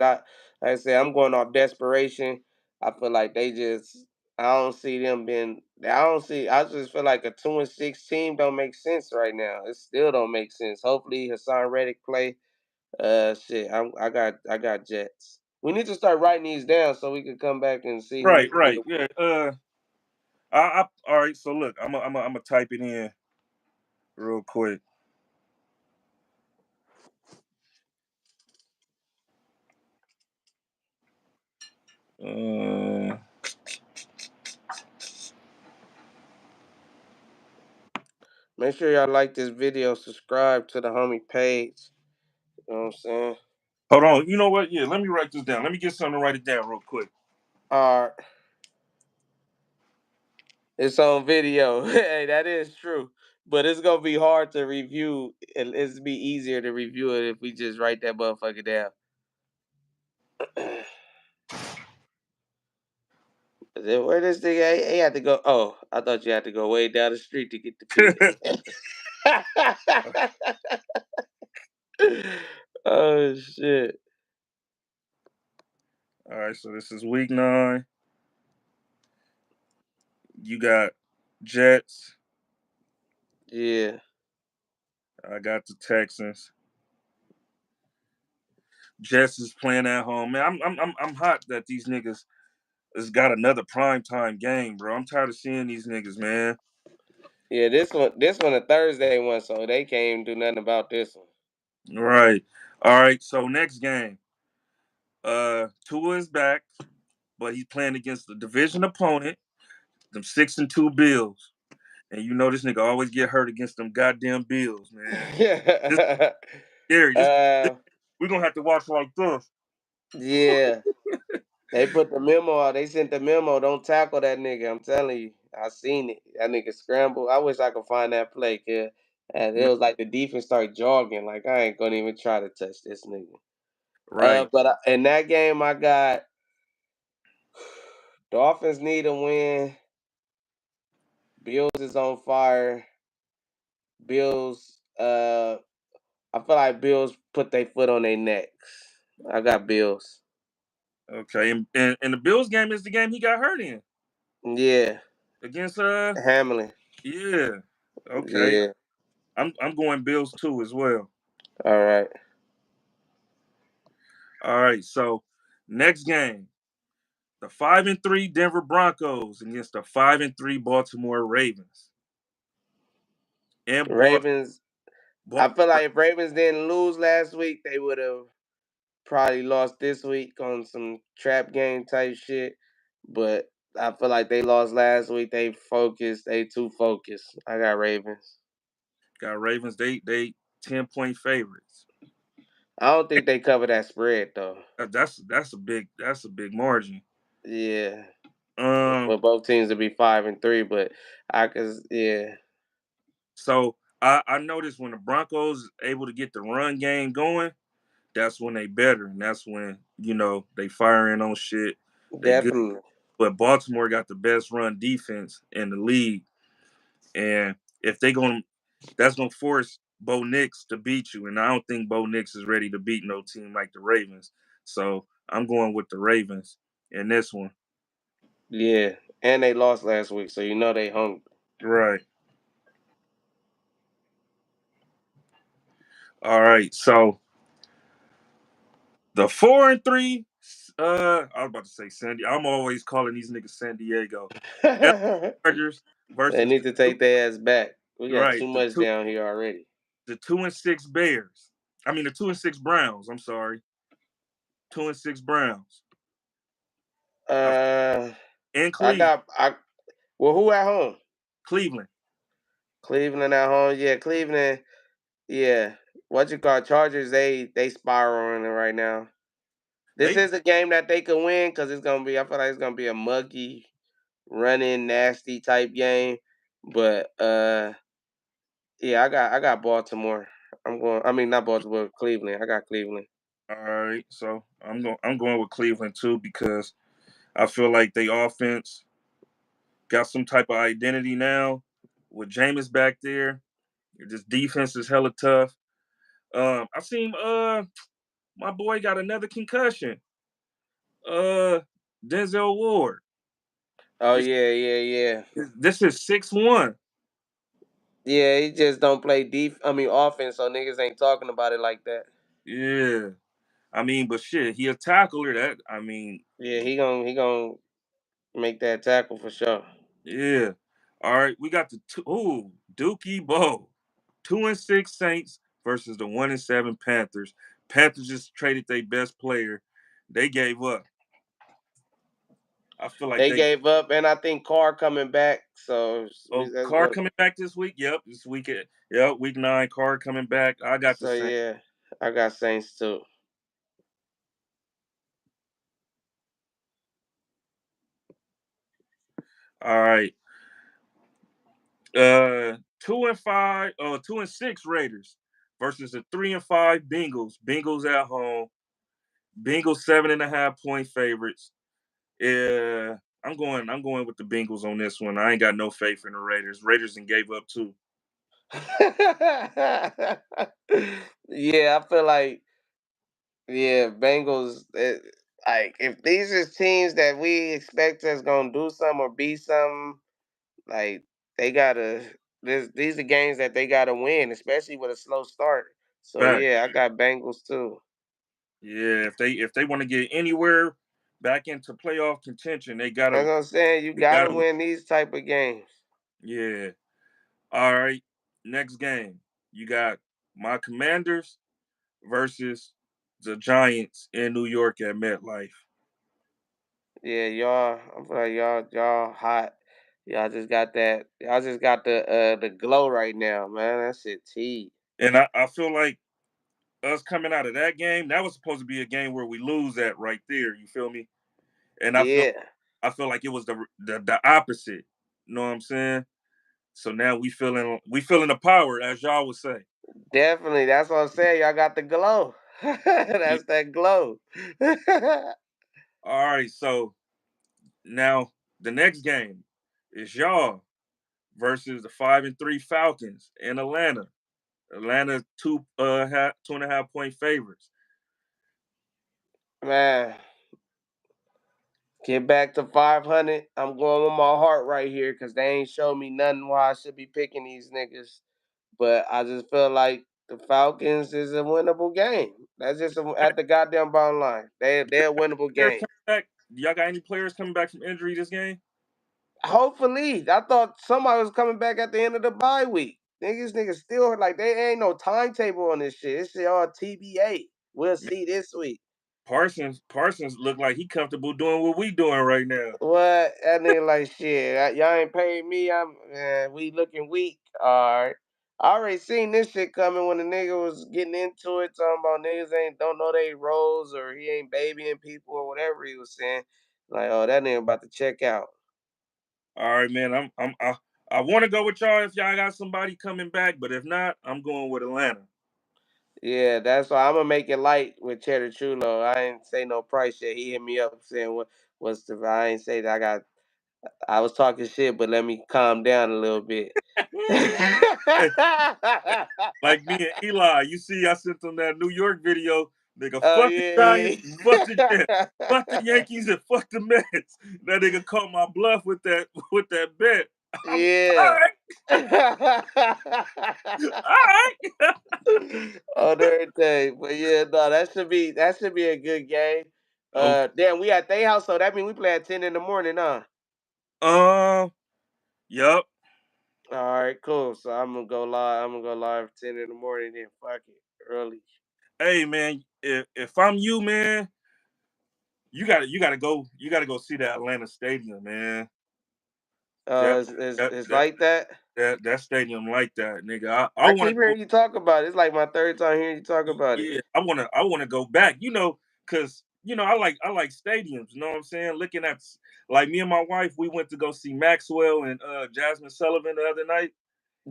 Like I say, I'm going off desperation. I feel like they just I don't see them being I just feel like a 2-6 team don't make sense right now. It still don't make sense. Hopefully Hassan Reddick play. Shit. I got Jets. We need to start writing these down so we can come back and see who Right, we can right. get. Yeah. All right, so look, I'm gonna type it in real quick. Uh, Make sure y'all like this video, subscribe to the homie page. You know what I'm saying? Hold on. You know what? Yeah, let me write this down. Let me get something to write it down real quick. Alright. It's on video. Hey, that is true. But it's gonna be hard to review. It's be easier to review it if we just write that motherfucker down. Where this thing? He had to go. Oh, I thought you had to go way down the street to get the pen. Oh shit! All right, so this is week 9. You got Jets. Yeah, I got the Texans. Jets is playing at home. Man, I'm hot that these niggas has got another prime time game, bro. I'm tired of seeing these niggas, man. yeah. This one a Thursday one, so they can't even do nothing about this one. Right. All right. So next game, Tua is back, but he's playing against the division opponent, them 6-2 Bills. And you know this nigga always get hurt against them goddamn Bills, man. This scary. uh, We're gonna have to watch like this. yeah. They put the memo out. They sent the memo. Don't tackle that nigga. I'm telling you. I seen it. That nigga scrambled. I wish I could find that play, kid. And it was like the defense started jogging. Like I ain't gonna even try to touch this nigga. Right. In that game, I got Dolphins need a win. Bills is on fire. Bills. I feel like Bills put their foot on their necks. I got Bills. Okay. And the Bills game is the game he got hurt in. Yeah, Against Hamlin. yeah. Okay. Yeah. I'm going Bills too as well. All right. All right. So next game, the 5-3 Denver Broncos against the 5-3 Baltimore Ravens. And Ravens. I feel Baltimore like if Ravens didn't lose last week, they would have probably lost this week on some trap game type shit. But I feel like they lost last week. They focused. They too focused. I got Ravens. got Ravens. They 10-point favorites. I don't think they cover that spread though. That's a big margin. Yeah, Um. for both teams to be 5-3, but yeah, So I noticed when the Broncos able to get the run game going, that's when they better, and that's when they firing on shit. They good, definitely. but Baltimore got the best run defense in the league, and if they going, that's gonna force Bo Nix to beat you, and I don't think Bo Nix is ready to beat no team like the Ravens. So I'm going with the Ravens in this one. Yeah, and they lost last week, so you know they hungry. Right. All right, so the 4-3. I was about to say Sandy. I'm always calling these niggas San Diego. LA Chargers They versus need to take their ass back. We got right too much down here already. the 2-6 Bears. I mean the 2-6 Browns. I'm sorry, 2-6 Browns. Uh, In I Cleveland. got I. Well, who at home? Cleveland. Cleveland at home. Yeah, Cleveland. Yeah, what you call Chargers? They spiraling right now. This They is a game that they could win because it's gonna be. I feel like it's gonna be a muggy, running, nasty type game. But yeah, I got Baltimore. I'm going. I mean, not Baltimore, Cleveland. I got Cleveland. all right. So I'm going with Cleveland too because I feel like they offense got some type of identity now with Jameis back there. This defense is hella tough. I seen my boy got another concussion. Uh Denzel Ward. Oh This yeah, yeah, yeah. this is 6-1. Yeah, he just don't play offense, so niggas ain't talking about it like that. Yeah. I mean, but shit, he a tackler. That I mean, Yeah, he gonna make that tackle for sure. yeah. All right, we got the Dookie Bow. 2-6 Saints versus the 1-7 Panthers. Panthers just traded their best player. They gave up. I feel like They they gave up, and I think Carr coming back. So that's Carr what. coming back this week. Yep, this weekend. Yep, week 9. Carr coming back. I got the So Saints. yeah, I got Saints too. All right. 2-5, 2-6 Raiders versus the 3-5 Bengals. Bengals at home. Bengals 7.5 point favorites. Yeah, I'm going with the Bengals on this one. I ain't got no faith in the Raiders. Raiders and gave up too. Yeah, I feel like Bengals. Like if these are teams that we expect is gonna do something or be something, like they gotta. These are games that they gotta win, especially with a slow start. So Fact. yeah, I got Bengals too. Yeah, if they want to get anywhere back into playoff contention, they That's gotta what I'm saying. You they gotta gotta win these type of games. yeah. All right. Next game. You got my Commanders versus the Giants in New York at MetLife. Yeah, y'all. I feel like y'all hot. Y'all just got that. Y'all just got the glow right now, man. That shit tea. And I feel like us coming out of that game, that was supposed to be a game where we lose at right there. You feel me? And Yeah, I feel like it was the opposite. You know what I'm saying? So now we feeling the power, as y'all would say. definitely. That's what I'm saying. Y'all got the glow. Yeah. That's that glow. All right. So now the next game is y'all versus the 5-3 Falcons in Atlanta. Atlanta 2.5 point favorites. Man, get back to 500. I'm going with my heart right here because they ain't show me nothing why I should be picking these niggas. But I just feel like the Falcons is a winnable game. That's just at the goddamn bottom line. They're a winnable Players game. coming back. Y'all got any players coming back from injury this game? Hopefully, I thought somebody was coming back at the end of the bye week. Niggas still like they ain't no timetable on this shit. This shit all TBA. We'll Man, see this week. Parsons look like he comfortable doing what we doing right now. What that nigga like shit? Y'all ain't paying me. We looking weak. All right. I already seen this shit coming when the nigga was getting into it, talking about niggas ain't don't know they roles or he ain't babying people or whatever he was saying. Like, oh, that nigga about to check out. All right, man. I want to go with y'all if y'all got somebody coming back, but if not, I'm going with Atlanta. Yeah, that's why I'm gonna make it light with Cheddar Chulo. I ain't say no price yet. He hit me up saying what's the I ain't say that I was talking shit, but let me calm down a little bit. Hey, like me and Eli, you see, I sent them that New York video. Nigga, Oh fuck the Giants, fuck the Jets, yeah. fuck the Yankees, and fuck the Mets. That nigga caught my bluff with that bet. Yeah. All right. On everything. But yeah, no, that should be a good game. Okay. Damn, we at their house, so that means we play at 10 in the morning, huh? Yup. All right, cool. So I'm gonna go live. I'm gonna go live 10 in the morning. Then fuck it, early. Hey man, if I'm you, man, you gotta go see that Atlanta stadium, man. That that It's that like that. that stadium like that, nigga. I I want keep to go. hearing you talk about it. It's like my third time hearing you talk about it. Yeah, I wanna go back. Cause I like stadiums. You know what I'm saying? Looking at like me and my wife, we went to go see Maxwell and Jasmine Sullivan the other night,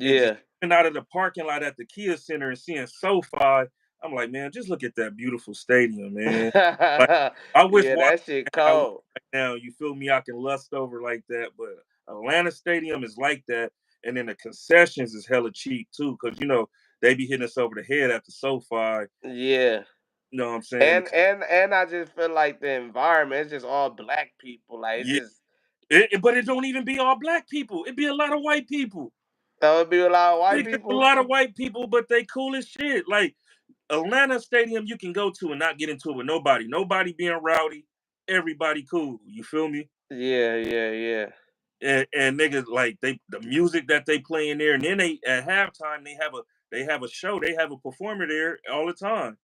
and just Yeah. coming out of the parking lot at the Kia Center and seeing SoFi. I'm like, man, just look at that beautiful stadium, man. Like I wish Yeah, Washington that shit had one cold. right now. You feel me? I can lust over like that, but Atlanta Stadium is like that, and then the concessions is hella cheap too, because they be hitting us over the head at the SoFi. Yeah. You know what I'm saying? And I just feel like the environment is just all black people. Like it's Yeah, just but it don't even be all black people. It be a lot of white people. that would be a lot of white Nigga, a people. lot of white people, but they cool as shit. Like Atlanta Stadium, you can go to and not get into it with nobody. Nobody being rowdy. Everybody cool. You feel me? Yeah, yeah, yeah. And niggas like the music that they play in there, and then they at halftime they have a show, they have a performer there all the time.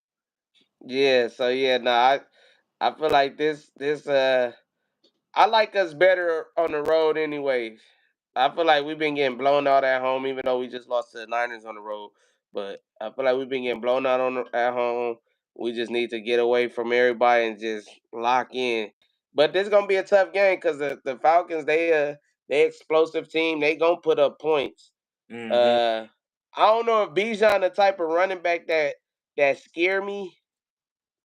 Yeah, so yeah, no, I feel like this I like us better on the road anyways. I feel like we've been getting blown out at home, even though we just lost to the Niners on the road. But I feel like we've been getting blown out at home. We just need to get away from everybody and just lock in. But this gonna be a tough game because the Falcons they explosive team. They gonna put up points. Hmm. Uh, I don't know if Bijan the type of running back that scare me.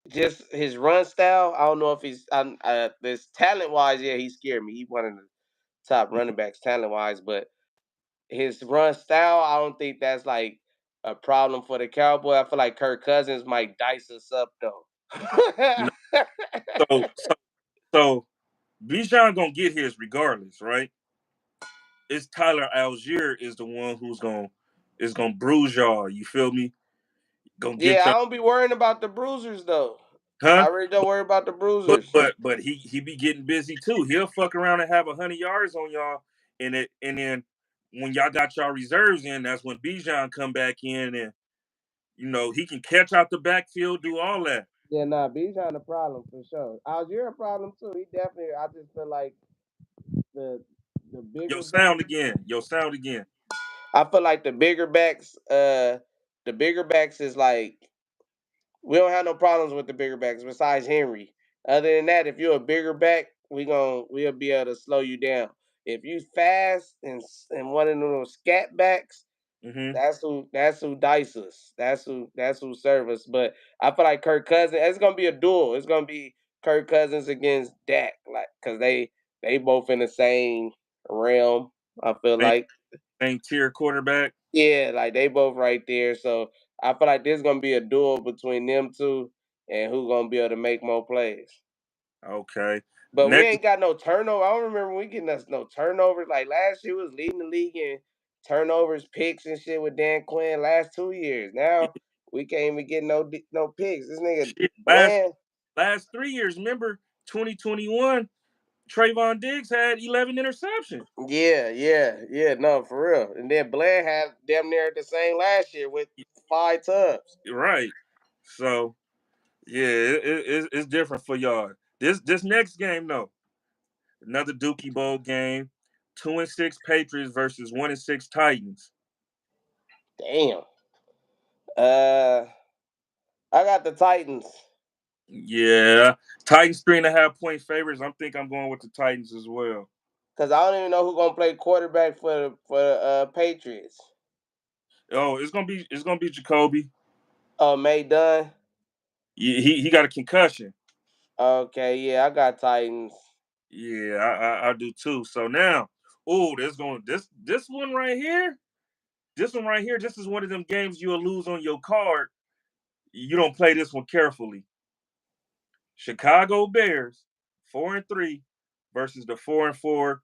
Just his run style. I don't know if he's this talent wise. Yeah, he scared me. He one of the top running backs talent wise, but his run style, I don't think that's like a problem for the Cowboy. I feel like Kirk Cousins might dice us up though. No, so Bijan gonna get his regardless, right? It's Tyler Algier is the one who's gonna bruise y'all. You feel me? Gonna Yeah, get I y'all, don't be worrying about the bruisers though. I huh? really don't worry about the But bruisers. but but he be getting busy too. He'll fuck around and have 100 yards on y'all, and then when y'all got y'all reserves in, that's when Bijan come back in, and he can catch out the backfield, do all that. Yeah, nah, Bijan a problem for sure. Algier a problem too. He definitely. I just feel like the the Yo, bigger back. sound again. Yo, sound again. I feel like the bigger backs is like we don't have no problems with the bigger backs besides Henry. Other than that, if you're a bigger back, we'll be able to slow you down. If you fast and one of those scat backs, Hmm. that's who dice us. That's who serve us. But I feel like Kirk Cousins. It's gonna be a duel. It's gonna be Kirk Cousins against Dak, like because they both in the same realm. I feel Same, like. same tier quarterback. Yeah, like they both right there. So I feel like there's gonna be a duel between them two and who gonna be able to make more plays. Okay. But we Next, ain't got no turnover. I don't remember we getting us no turnovers. Like last year was leading the league in turnovers, picks and shit with Dan Quinn last 2 years. Now we can't even get no picks. This nigga shit, last Bland. last 3 years. Remember 2021. Trayvon Diggs had 11 interceptions. Yeah, yeah, yeah. No, for real. And then Bland had damn near the same last year with 5 tubs. Right. So yeah, it's different for y'all. This next game though, another Dookie Bowl game. 2-6 Patriots versus 1-6 Titans. Damn. Uh, I got the Titans Yeah, Titans 3.5 point favorites. I'm going with the Titans as well. because I don't even know who gonna play quarterback for the Patriots. Oh, it's gonna be Jacoby. Oh, May Dunn. He got a concussion. Okay, yeah, I got Titans. Yeah, I do too. So now, oh, this one right here. This one right here. This is one of them games you'll lose on your card. You don't play this one carefully. Chicago Bears 4-3 versus the 4-4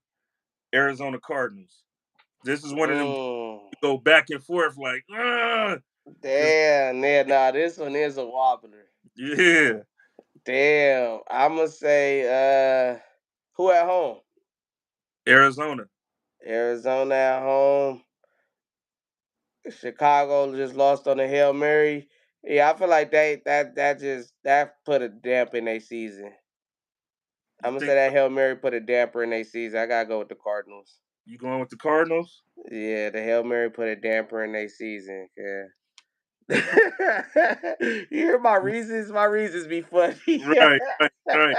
Arizona Cardinals. This is one of them Mm. go back and forth like, because Damn, man, nah, this one is a wobbler. yeah, Damn, I'ma say who at home? Arizona. Arizona at home. Chicago just lost on the Hail Mary. Yeah, I feel like that put a damp in their season. You I'm gonna say think that Hail Mary put a damper in their season. I gotta go with the Cardinals. you going with the Cardinals? Yeah, the Hail Mary put a damper in their season. Yeah. You hear my reasons? My reasons be funny. Right, right, right,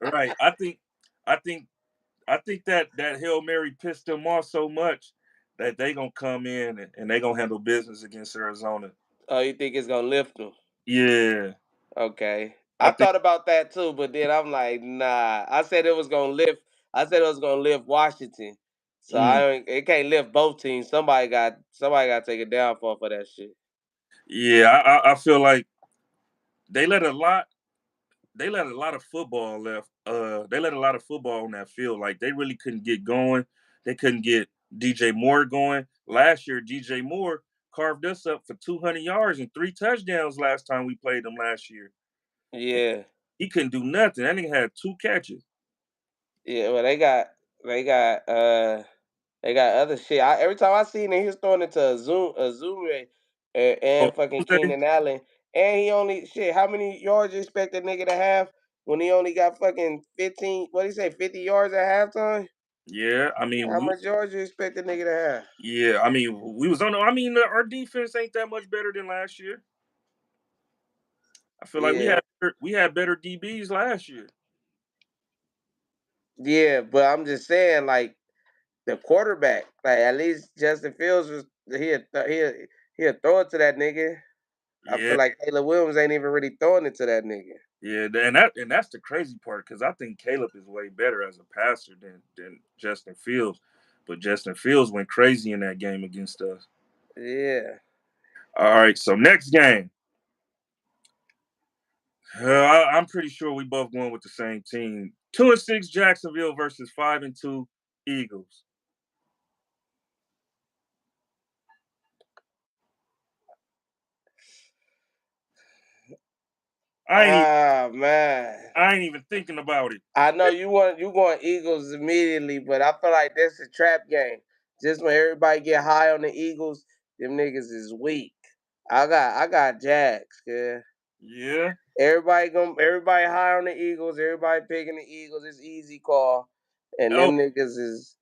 right. I think, I think that Hail Mary pissed them off so much that they gonna come in and they gonna handle business against Arizona. Oh, you think it's gonna lift them? Yeah, Okay. I I think. thought about that too, but then I'm like, nah. I said it was gonna lift. I said it was gonna lift Washington. So Mm, it can't lift both teams. Somebody got to take a downfall for that shit. yeah, I feel like they let a lot they let a lot of football left. They let a lot of football on that field. Like they really couldn't get going. They couldn't get DJ Moore going. Last year, DJ Moore carved us up for 200 yards and 3 touchdowns last time we played them last year. Yeah. He couldn't do nothing. That nigga had 2 catches. Yeah. Well, they got other shit. Every time I seen him, he was throwing it to Azure Oh, and fucking Jose? Keenan Allen. And he only shit. How many yards you expect that nigga to have when he only got fucking 15? What do you say? 50 yards at halftime? Yeah, I mean, How much yards you expect the nigga to have? I mean, we was on. I mean, our defense ain't that much better than last year. I feel like Yeah, we had better DBs last year. yeah, but I'm just saying, like the quarterback, like at least Justin Fields was he'll throw it to that nigga. I Yeah, feel like Caleb Williams ain't even really throwing it to that nigga. yeah, and that's the crazy part because I think Caleb is way better as a passer than Justin Fields, but Justin Fields went crazy in that game against us. Yeah. All right, so next game, I'm pretty sure we both going with the same team. 2-6 Jacksonville versus 5-2 Eagles. I ain't even, Ah man. I ain't even thinking about it. I know you going Eagles immediately, but I feel like that's a trap game. Just when everybody get high on the Eagles, them niggas is weak. I got Jags, yeah. Yeah. Everybody high on the Eagles, everybody picking the Eagles, it's easy call. And Oh, them niggas is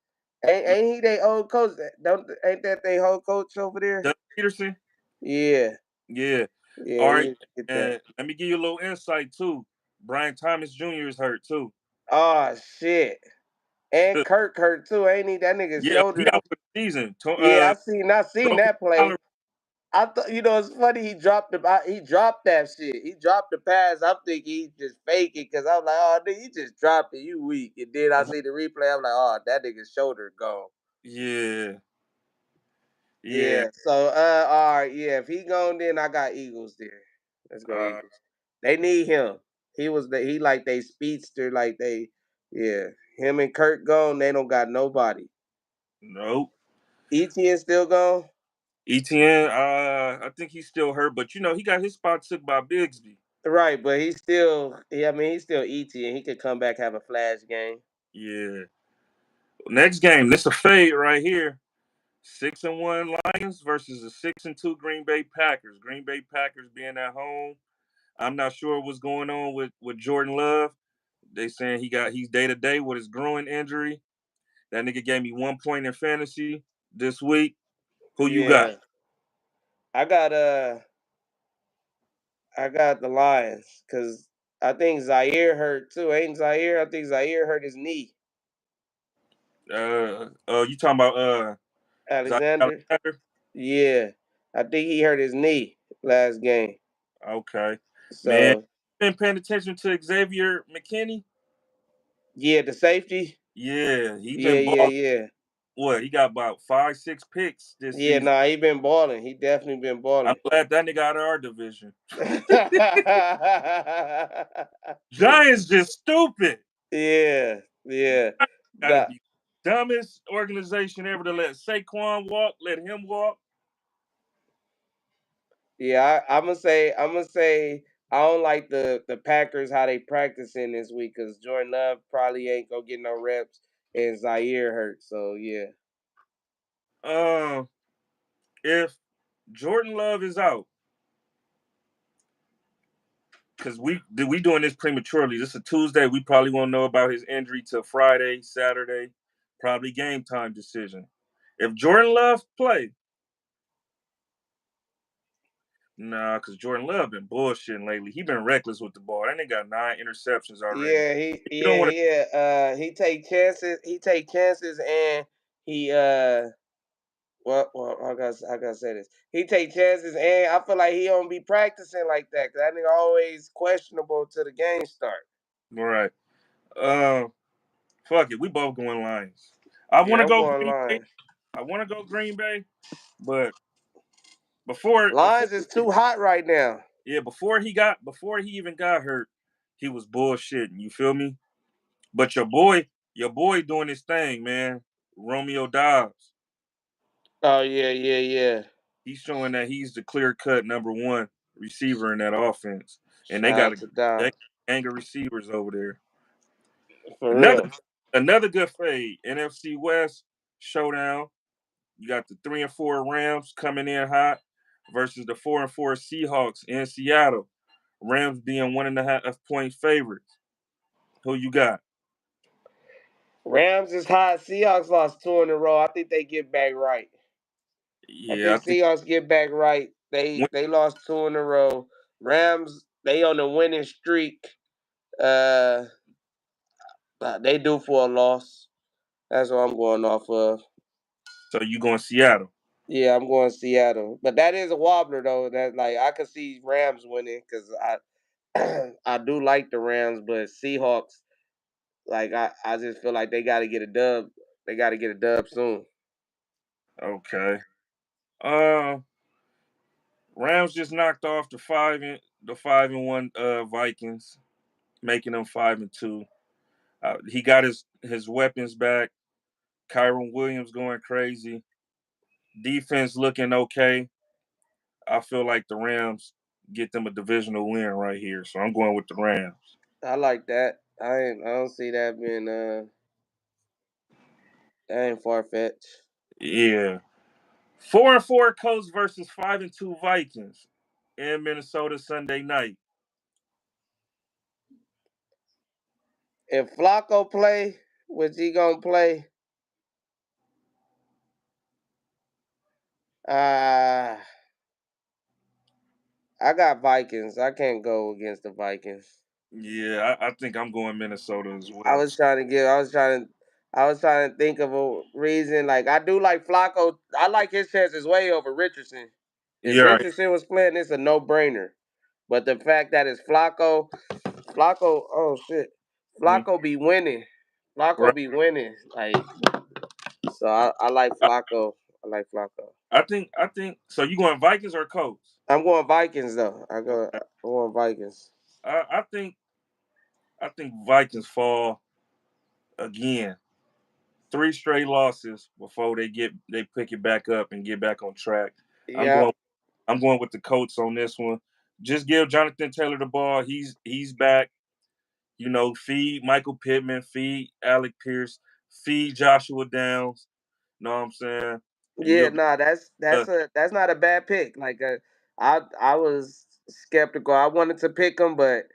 ain't he they old coach? Don't ain't that they whole coach over there? Doug Peterson. Yeah. Yeah. Yeah, All he right. need to get that. And let me give you a little insight too. Brian Thomas Jr. is hurt too. Oh shit. And Kirk hurt too, ain't he? That nigga Yeah, he shoulder. out for the season. Yeah, I seen Broken that play. collar. I thought it's funny he dropped that shit. He dropped the pass. I'm thinking he just faking because I'm like, oh nigga, you just dropped it, you weak. And then I see the replay, I'm like, oh that nigga's shoulder gone. Yeah, yeah. Yeah. So all right, yeah. If he gone, then I got Eagles there. Let's go Uh, Eagles. They need him. He like they speedster, like they yeah. Him and Kurt gone, they don't got nobody. nope. ETN still gone? ETN, I think he's still hurt, but he got his spot took by Bigsby. Right, but he's still I mean he's still ETN. He could come back, have a flash game. Yeah. Next game, this a fade right here. 6-1 Lions versus the 6-2 Green Bay Packers. Green Bay Packers being at home. I'm not sure what's going on with Jordan Love. They saying he's day to day with his groin injury. That nigga gave me 1 point in fantasy this week. Who you got? Yeah. I got I got the Lions because I think Zaire hurt too. Ain't Zaire? I think Zaire hurt his knee. You talking about Zaire Alexander? Alexander? Yeah. I think he hurt his knee last game. Okay, man. So Been paying attention to Xavier McKinney? yeah, the safety. Yeah, he Yeah, been yeah, balling. yeah. What? He got about 5, 6 picks this Yeah, season. nah, he been balling. He definitely been I'm balling. glad that nigga out of our division. Giants just stupid. Yeah, yeah. Gotta Nah, be. Dumbest organization ever to let Saquon walk, let him walk. Yeah, I'm gonna say I don't like the Packers how they practicing this week because Jordan Love probably ain't gonna get no reps and Zaire hurt. So yeah. If Jordan Love is out, because we doing this prematurely. This is a Tuesday. We probably won't know about his injury till Friday, Saturday, probably game time decision. If Jordan Love play, nah, because Jordan Love been bullshitting lately. He been reckless with the ball. That nigga got 9 interceptions already. You don't want Yeah. He take chances. He take chances, and he I gotta say this. He take chances, and I feel like he don't be practicing like that. Cause that nigga always questionable to the game start. to. All right. Fuck it. We both going Lions. I want Yeah, to I'm go going Green Bay. line. I want to go Green Bay, but before Lions is too hot right now. yeah, before he even got hurt, he was bullshitting. You feel me? But your boy doing his thing, man. Romeo Dobbs. Oh yeah. He's showing that he's the clear cut number one receiver in that offense. And they Shout got out to Dom. a gang of receivers over there. For Another real. another good fade. NFC West showdown. You got the 3-4 Rams coming in hot versus the 4-4 Seahawks in Seattle. Rams being 1.5 point favorites. Who you got? Rams is hot. Seahawks lost 2 in a row. I think they get back right. I Yeah, I think think Seahawks get back right. They lost 2 in a row. Rams, they on the winning streak. Uh, they due for a loss. That's what I'm going off of. so. You going Seattle? Yeah, I'm going Seattle. But that is a wobbler though. That like I could see Rams winning because I I do like the Rams, but Seahawks like I just feel like they got to get a dub. They got to get a dub soon. Okay. Uh, Rams just knocked off the 5-1 Vikings, making them 5-2. He got his weapons back. Kyron Williams going crazy. Defense looking okay. I feel like the Rams get them a divisional win right here, so I'm going with the Rams. I like that. I don't see that being that ain't far fetched. Yeah, 4-4 Colts versus 5-2 Vikings in Minnesota Sunday night. If Flacco play, which he gonna play, uh I got Vikings. I can't go against the Vikings. Yeah, I think I'm going Minnesota as I well. was trying to give. I was trying to think of a reason. Like I do like Flacco. I like his chances way over Richardson. If Yeah, right. Richardson was playing, it's a no brainer. But the fact that it's Flacco. Oh shit, Mhm. Flacco be winning. Flacco Right. be winning. Like so, I like I, Flacco. I like Flacco. I think so. You going Vikings or Colts? I'm going Vikings though. Okay. I'm going Vikings. I think Vikings fall again. 3 straight losses before they pick it back up and get back on track. I'm Yeah, going I'm going with the Colts on this one. Just give Jonathan Taylor the ball. He's back. Feed Michael Pittman, feed Alec Pierce, feed Joshua Downs. Know what I'm saying? And yeah. you'll Nah, that's not a bad pick. Like I was skeptical. I wanted to pick him, but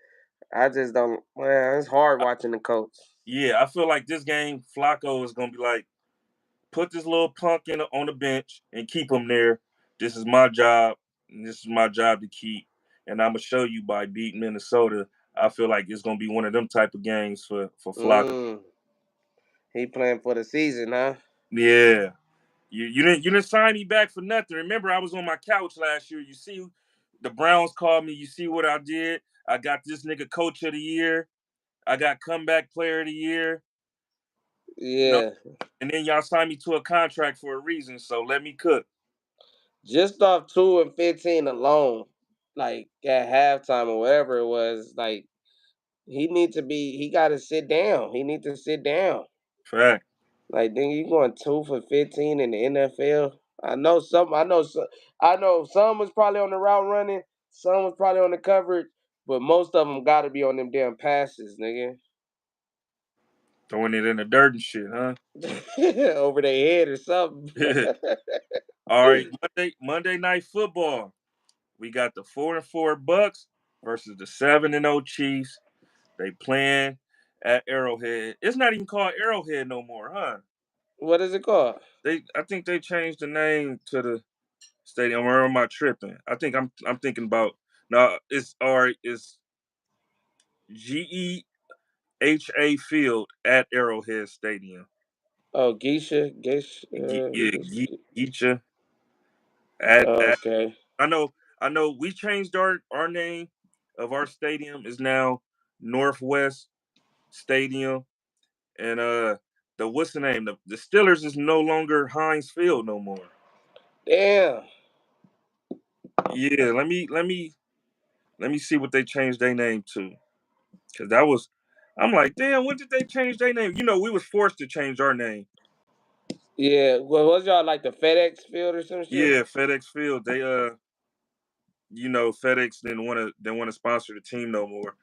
I just don't. Man, it's hard watching the Colts. yeah, I feel like this game Flacco is gonna be like, put this little punk on the bench and keep him there. This is my job, and this is my job to keep. And I'm gonna show you by beating Minnesota. I feel like it's gonna be one of them type of games for Flacco. Mm, he playing for the season, huh? Yeah, you didn't sign me back for nothing. Remember, I was on my couch last year. You see, the Browns called me. You see what I did? I got this nigga Coach of the Year. I got Comeback Player of the Year. You know, Yeah. and then y'all signed me to a contract for a reason. So let me cook. Just off 2 and 15 alone, like at halftime or whatever it was, like he got to sit down. He need to sit down. Fact. Like, then you going 2 for 15 in the NFL? I know some. I know some. I know some was probably on the route running. Some was probably on the coverage, but most of them got to be on them damn passes, nigga. Throwing it in the dirt and shit, huh? Over their head or something. All right, Monday night football. We got the 4-4 Bucks versus the 7-0 Chiefs. They playing at Arrowhead. It's not even called Arrowhead no more, huh? What is it called? I think they changed the name to the stadium. Or am I tripping? I'm thinking about no. It's all right. It's GEHA Field at Arrowhead Stadium. Oh, Geisha, Geisha, Yeah, Geisha. Geisha at. Okay. I know. We changed our name of our stadium is now Northwest Stadium, and the what's the name? The Steelers is no longer Heinz Field no more. Damn. Yeah, let me see what they changed their name to, because that was. I'm like, damn, when did they change their name? We was forced to change our name. Yeah. Well, was y'all like the FedEx Field or some shit? Yeah, FedEx Field. They FedEx didn't want to sponsor the team no more.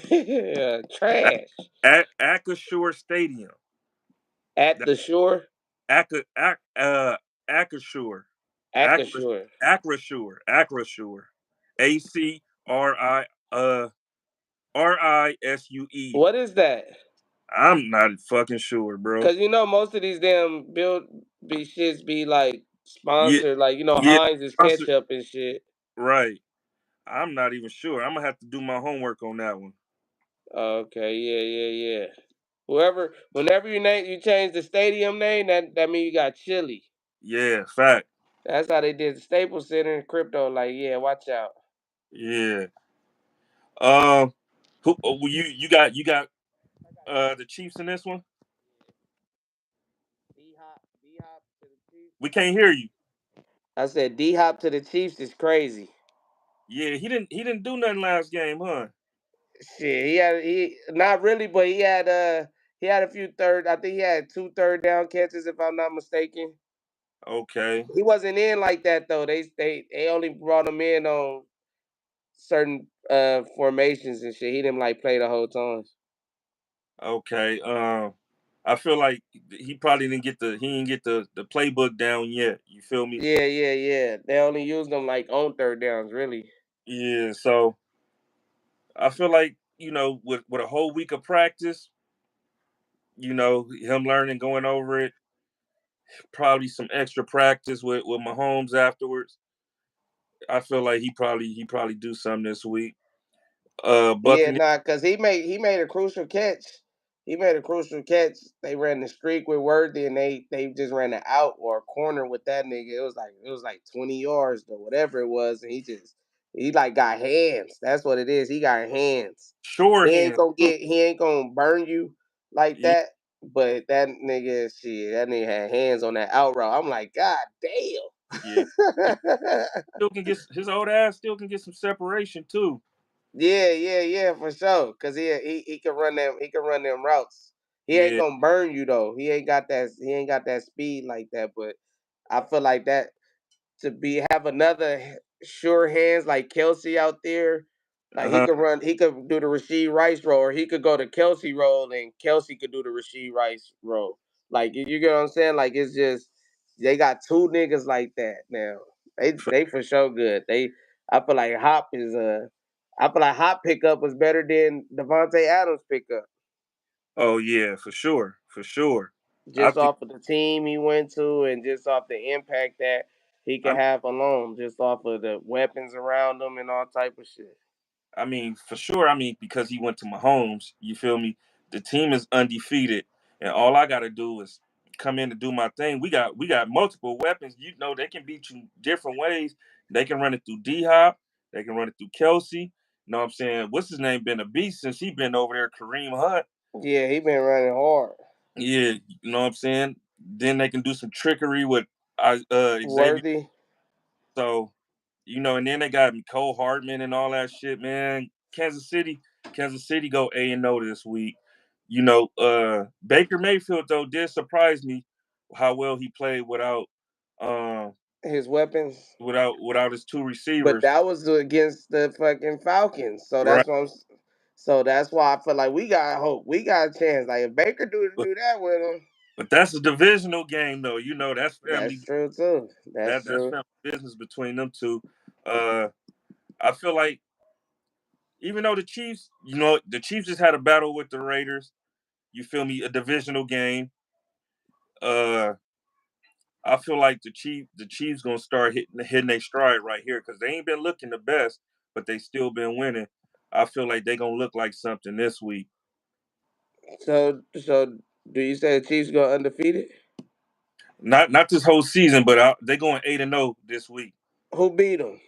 Yeah, trash. At Acashore Stadium. At the shore, Ac- Ac- uh, Acashore. Akashore. Acrashore. ACRISUE. What is that? I'm not fucking sure, bro. Cause most of these damn build be shits be like Yeah, sponsored, like yeah, Heinz is sponsor- ketchup and shit. right. I'm not even sure. I'm gonna have to do my homework on that one. Okay, yeah. Whenever you change the stadium name, that mean you got chili. Yeah, fact. That's how they did the Staples Center and crypto. Like, yeah, watch out. Yeah. Um, you got the Chiefs in this one. D Hop to the Chiefs. We can't hear you. I said D Hop to the Chiefs is crazy. Yeah, he didn't do nothing last game, huh? Shit, he not really, but he had a few third. I think he had 2 third down catches, if I'm not mistaken. Okay, He wasn't in like that though. They only brought him in on certain formations and shit. He didn't like play the whole time. okay. I feel like he probably didn't get the playbook down yet. You feel me? Yeah. They only used him like on third downs, really. Yeah. So I feel like with a whole week of practice, him learning, going over it, probably some extra practice with Mahomes afterwards. I feel like he probably do something this week. Yeah, Buccaneers. nah, cause he made a crucial catch. He made a crucial catch. They ran the streak with Worthy, and they just ran an out or a corner with that nigga. It was like 20 yards or whatever it was, and he like got hands. That's what it is. He got hands. Shorthand. He ain't gonna burn you like Yeah, that. But that nigga had hands on that out route. I'm like, God yeah. damn. Still can get his old ass. Still can get some separation too. Yeah, for sure. Cause he can run them. He can run them routes. He ain't Yeah. gonna burn you though. He ain't got that speed like that. But I feel like that to be have another sure hands like Kelsey out there. Like he Uh-huh. could run. He could do the Rasheed Rice roll, or he could go to Kelsey roll, and Kelsey could do the Rasheed Rice roll. Like you get what I'm saying? Like it's just they got two niggas like that now. They for sure good. I feel like I feel like Hop pickup was better than Devontae Adams pickup. Oh yeah, for sure, for sure. I Just think. off of the team he went to and just off the impact that he could I, have alone, just off of the weapons around him and all type of shit. I mean, for sure. I mean, because he went to Mahomes. You feel me? The team is undefeated, and all I got to do is come in and do my thing. We got multiple weapons. They can beat you different ways. They can run it through D Hop. They can run it through Kelsey. You know what I'm saying? What's his name? Been a beast since he been over there. Kareem Hunt. Yeah, he been running hard. Yeah, you know what I'm saying? Then they can do some trickery with Xavier. Worthy. So, and then they got Cole Hartman and all that shit, man. Kansas City go A and O this week. Baker Mayfield though did surprise me how well he played um his weapons. without his two But receivers. that was against the fucking Falcons. So Right. that's what I'm. So that's why I feel like we got hope. We got a chance. Like if Baker But, do that with him, but that's a divisional game though. That's family. that's true too. That's That's true. family business between them two. Uh, I feel like even though the Chiefs just had a battle with the Raiders. You feel me? A divisional game. Uh, I feel like the Chiefs gonna start hitting their stride right here because they ain't been looking the best, but they still been winning. I feel like they gonna look like something this week. So do you say the Chiefs go undefeated? Not this whole season, but they going 8-0 this week. Who beat them?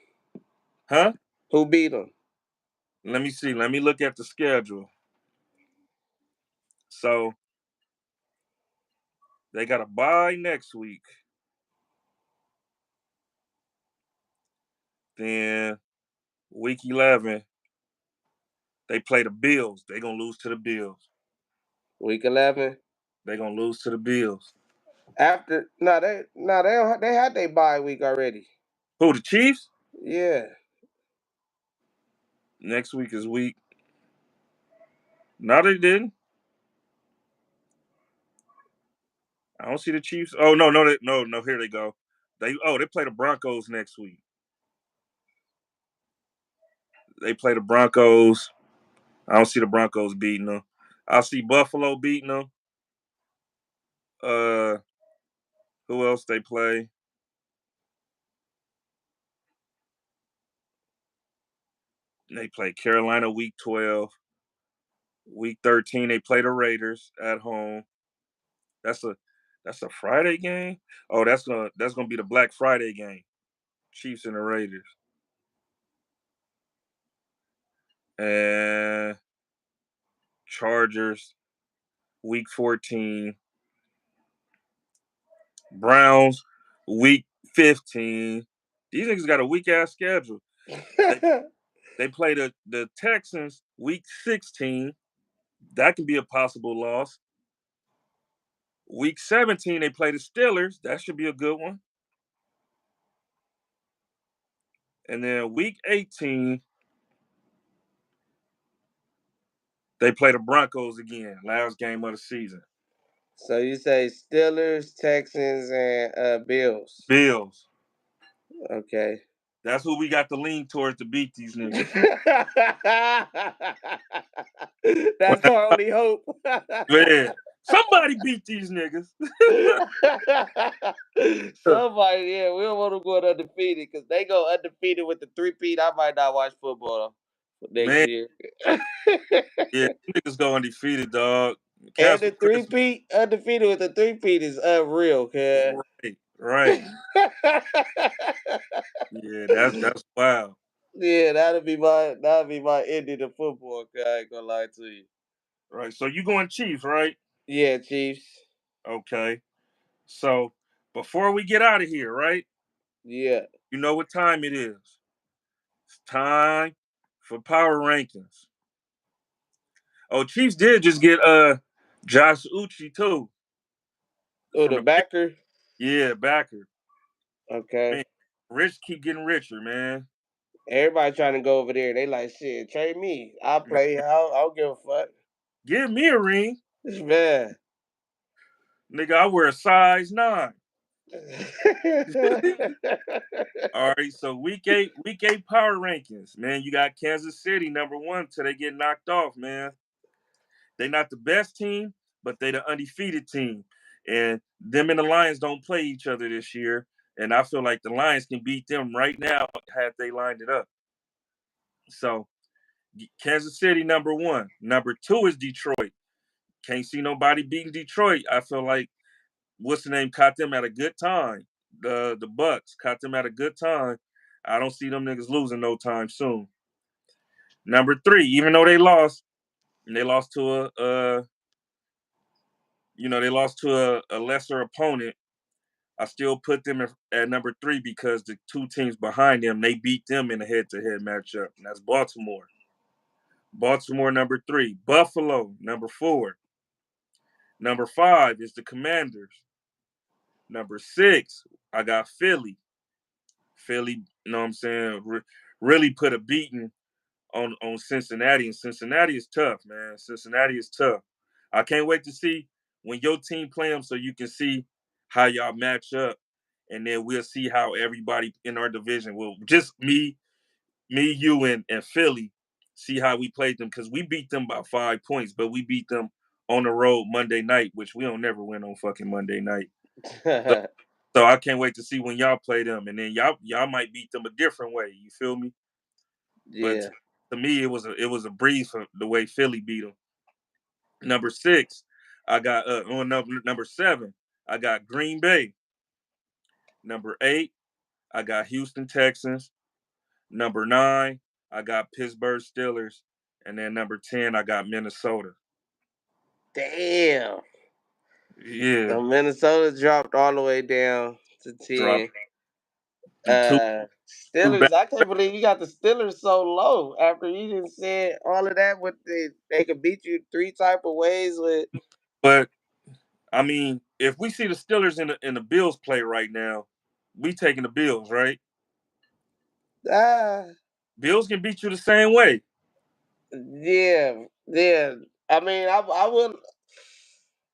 Huh? Who beat them? Let me see. Let me look at the schedule. So they got a bye next week. Then week 11, they play the Bills. They gonna lose to the Bills. Week 11. They gonna lose to the Bills. After they don't, they had their bye week already. Who, the Chiefs? Yeah. Next week is week. No, they didn't. I don't see the Chiefs. Oh no. Here they go. They play the Broncos next week. They play the Broncos. I don't see the Broncos beating them. I see Buffalo beating them. Uh, who else they play? They play Carolina week 12. Week 13, they play the Raiders at home. That's a Friday game. Oh, that's gonna be the Black Friday game. Chiefs and the Raiders. And Chargers week 14. Browns week 15. These niggas got a weak ass schedule. They, they play the Texans week 16. That can be a possible loss. Week 17, they play the Steelers. That should be a good one. And then week 18, they play the Broncos again. Last game of the season. So you say Steelers, Texans, and Bills. Bills. Okay. That's who we got to lean towards to beat these niggas. That's our only hope. Man, somebody beat these niggas. Somebody, yeah, we don't want to go undefeated because they go undefeated with the three-peat. I might not watch football next Man, year. yeah, niggas go undefeated, dog. And Cash for the Christmas. three-peat, undefeated with the three-peat is unreal, kid. Right. Yeah, that's wild. Yeah, that'll be my ending of football. I ain't gonna lie to you. Right. So you going Chiefs, right? Yeah, Chiefs. Okay. So before we get out of here, right? Yeah. You know what time it is. It's time for power rankings. Oh, Chiefs did just get Josh Uchi too. Oh, From the the backer. Yeah, backer. Okay. Man, rich keep getting richer, man. Everybody trying to go over there. They like shit. Trade me. I'll play. I don't give a fuck. Give me a ring. Man. Nigga, I wear a size 9. All right, so week 8 power rankings, man. You got Kansas City number 1 till they get knocked off, man. They not the best team, but they the undefeated team. And them and the Lions don't play each other this year. And I feel like the Lions can beat them right now had they lined it up. So Kansas City number 1. Number 2 is Detroit. Can't see nobody beating Detroit. I feel like what's the name caught them at a good time. The Bucks caught them at a good time. I don't see them niggas losing no time soon. Number 3, even though they lost, and they lost to a lesser opponent. I still put them at number 3 because the 2 teams behind them, they beat them in a head-to-head matchup, and that's Baltimore. Baltimore number 3, Buffalo number 4. Number 5 is the Commanders. Number 6, I got Philly. Philly, you know what I'm saying, really put a beating on Cincinnati, and Cincinnati is tough, man. Cincinnati is tough. I can't wait to see when your team play them, so you can see how y'all match up, and then we'll see how everybody in our division will just you, and Philly see how we played them because we beat them by 5 points, but we beat them on the road Monday night, which we don't never win on fucking Monday night. So, so I can't wait to see when y'all play them, and then y'all might beat them a different way. You feel me? But Yeah. to me, it was a breeze for the way Philly beat them. Number 6, I got on number 7, I got Green Bay. Number 8, I got Houston Texans. Number 9, I got Pittsburgh Steelers, and then number 10, I got Minnesota. Damn. Yeah, So Minnesota dropped all the way down to 10. dropped two Steelers, back, I can't believe you got the Steelers so low after you just said all of that with they could beat you 3 type of ways with but I mean, if we see the Steelers in the Bills play right now, we taking the Bills, right? ah Bills can beat you the same way. yeah. I mean I would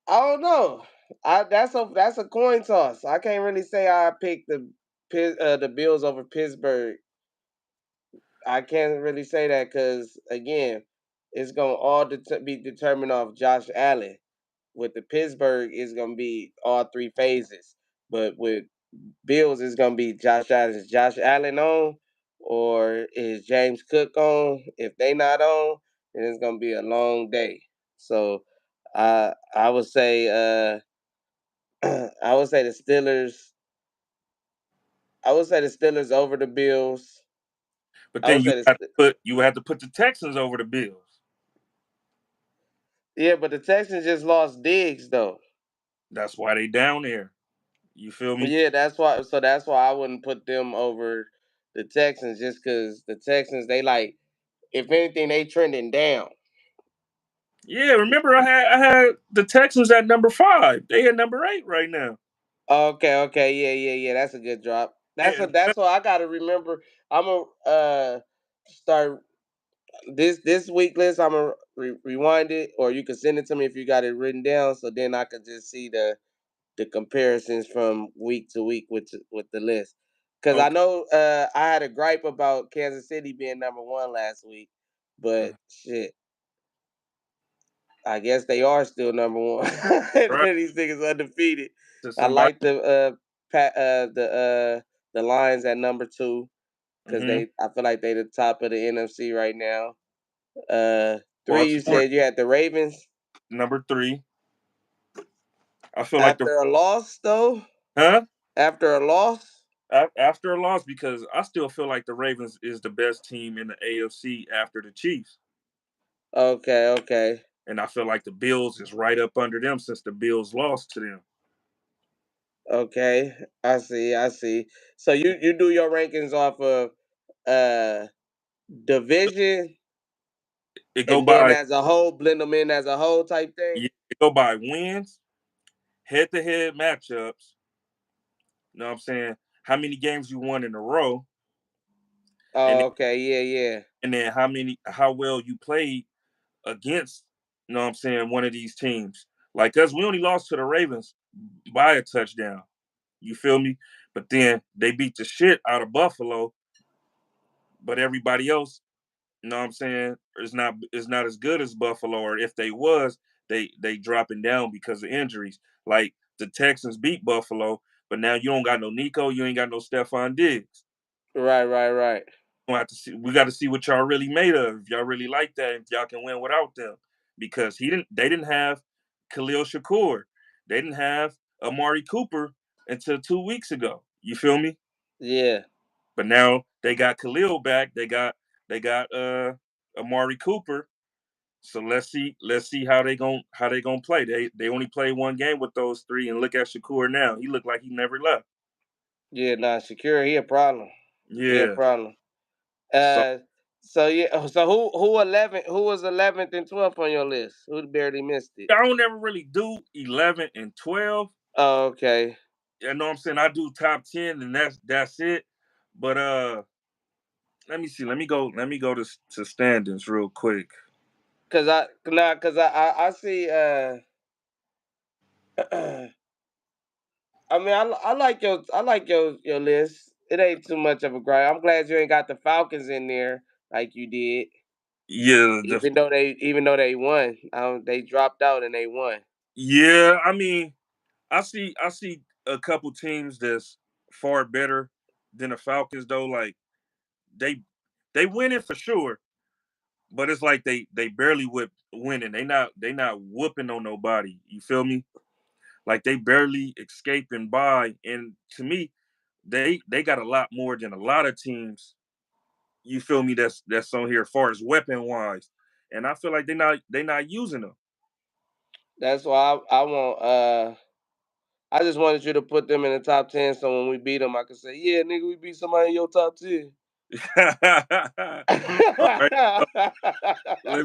I don't know. That's a coin toss. I can't really say I picked the Bills over Pittsburgh. I can't really say that because again, it's gonna all be determined off Josh Allen. With the Pittsburgh, it's gonna be all 3 phases, but with Bills, it's gonna be Josh Allen. Is Josh Allen on, or is James Cook on? If they not on, then it's gonna be a long day. So, I would say I would say the Steelers. I would say the Steelers over the Bills. But I then would say you have to put the Texans over the Bills. yeah, but the Texans just lost Diggs though. That's why they down there. You feel me? Yeah, that's why. So that's why I wouldn't put them over the Texans, just because the Texans they like, if anything, they trending down. Yeah, remember I had the Texans at number 5. They at number 8 right now. Okay, yeah. That's a good drop. And That's what I gotta remember. I'm gonna start this week list. I'm gonna rewind it, or you can send it to me if you got it written down, so then I can just see the comparisons from week to week with the list. Because I okay, know I had a gripe about Kansas City being number 1 last week, but shit, I guess they are still number 1. right These niggas undefeated. to I somebody. like the Lions at number 2 because Hmm. I feel like they the top of the NFC right now. 3, you Baltimore said you had the Ravens number 3. I feel like the after a loss though. huh After a loss. after a loss because I still feel like the Ravens is the best team in the AFC after the Chiefs, Okay. and I feel like the Bills is right up under them since the Bills lost to them. Okay, I see. So you do your rankings off of uh division, It go and then by as a whole, blend them in as a whole type thing. it go by wins, head to head matchups. You know what I'm saying? How many games you won in a row, and Oh, okay, yeah. and then how well you played against, you know what I'm saying, one of these teams. Like us, we only lost to the Ravens by a touchdown. You feel me? But then they beat the shit out of Buffalo, but everybody else, you know what I'm saying, is not as good as Buffalo, or if they was, they dropping down because of injuries. Like the Texans beat Buffalo, but now you don't got no Nico, you ain't got no Stephon Diggs. Right. We got to see what y'all really made of. If y'all really like that, if y'all can win without them, because they didn't have Khalil Shakur, they didn't have Amari Cooper until 2 weeks ago. You feel me? Yeah, But now they got Khalil back. They got Amari Cooper. So let's see how they gonna play. They only played one game with those three, and look at Shakur now. He looked like he never left. yeah. Nah, Shakira, he a problem. He a Yeah. problem. So Uh, So yeah, so who was 11th and 12th on your list? Who barely missed it? I don't ever really do 11 and 12. Oh, okay. You know what I'm saying? I do top 10 and that's it. But let me see. Let me go to standings real quick. Cause I see I mean I like your list. It ain't too much of a grind. I'm glad you ain't got the Falcons in there like you did. Yeah, Even though they won, they dropped out and they won. yeah, I mean, I see a couple teams that's far better than the Falcons though. Like they they winning for sure, but it's like they barely winning. They not whooping on nobody. You feel me? Like they barely escaping by. And to me, they got a lot more than a lot of teams. You feel me? That's on here as far as weapon wise, and I feel like they not using them. That's why I want I just wanted you to put them in the top 10 so when we beat them I could say, yeah, nigga, we beat somebody in your top 10. All right, so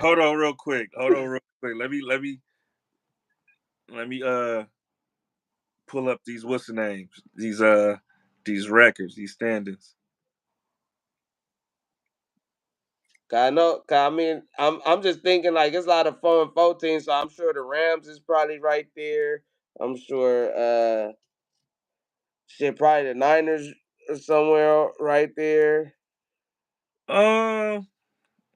hold on real quick. Hold on real quick. Let me pull up these what's the names? These records, these standings. I know, cause I mean, I'm just thinking like it's a lot of 4-4 teams, so I'm sure the Rams is probably right there. I'm sure, shit, probably the Niners are somewhere right there. Um,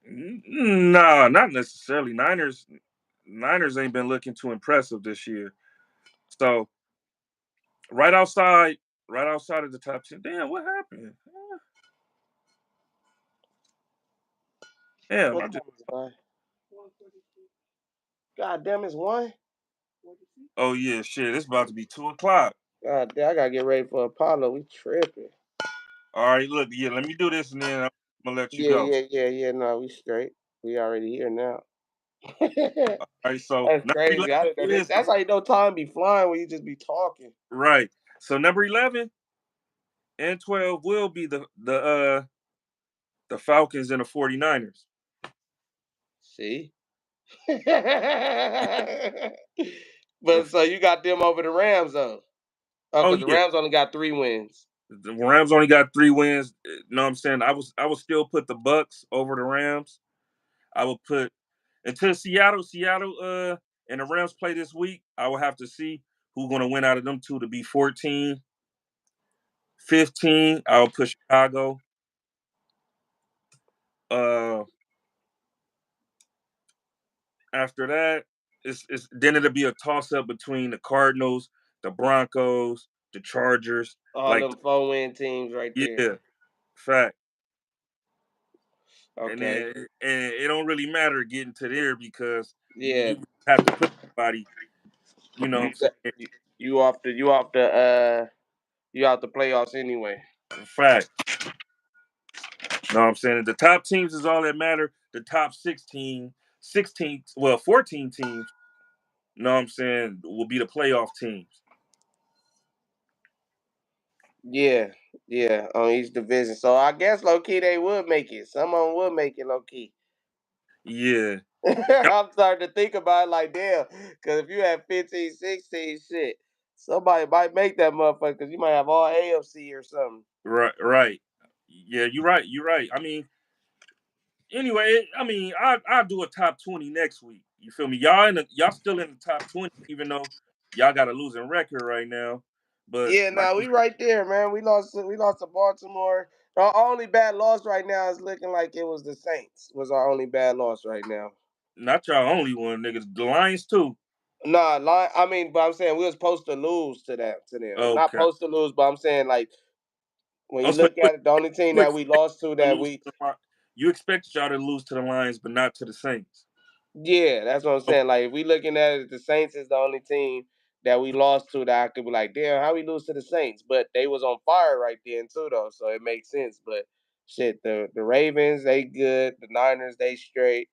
nah, not necessarily. Niners ain't been looking too impressive this year. So right outside, right outside of the top 10. Damn, what happened? Damn, What I time just. is it? God damn, it's one. Oh yeah, shit. It's about to be 2 o'clock. God damn, I gotta get ready for Apollo. We tripping. All right, look, yeah. Let me do this, and then I'm gonna let you Yeah, go. yeah, yeah, yeah. No, we straight. We already here now. All right, so That's number crazy. 11 is That's how you know time be flying when you just be talking. right. So number 11 and 12 will be the Falcons and the 49ers. See? The, But so you got them over the Rams though. Oh, oh because the yeah, Rams only got 3 wins. the Rams only got 3 wins. You know what I'm saying? I would still put the Bucks over the Rams. I would put until Seattle and the Rams play this week. I will have to see who's gonna win out of them two to be 14, 15. I'll put Chicago. Uh After that, it's then it'll be a toss up between the Cardinals, the Broncos, the Chargers. All Like them 4-win teams right there. yeah, fact. And Okay. then and it don't really matter getting to there because Yeah. you have to put somebody. You know what You I'm got saying? you off the playoffs anyway. Fact. Know what I'm saying? The top teams is all that matter. The top 16, well, 14 teams, know what I'm saying, will be the playoff teams. Yeah, yeah, on each division. So I guess low key they would make it. Some of them would make it low key. Yeah. I'm starting to think about it like damn, because if you have 15, 16, shit, somebody might make that motherfucker because you might have all AFC or something. Right, right. Yeah, you're right. You're right. I mean, anyway, I mean, I'll do a top 20 next week. You feel me? Y'all still in the top 20, even though y'all got a losing record right now. But Yeah, like now we right there, man. We lost to Baltimore. Our only bad loss right now is looking like it was the Saints. Was our only bad loss right now. not y'all only one, niggas. The Lions too. Nah, I mean, but I'm saying we was supposed to lose to them. Not Okay. supposed to lose, but I'm saying like when you Also, look at it, the only team you that we expect lost to to that lose we to the, you expected y'all to lose to the Lions, but not to the Saints. yeah, that's what I'm Okay. saying. Like if we looking at it, the Saints is the only team that we lost to that I could be like, damn, how we lose to the Saints? But they was on fire right then too though, so it makes sense. But shit, the Ravens, they good. The Niners, they straight.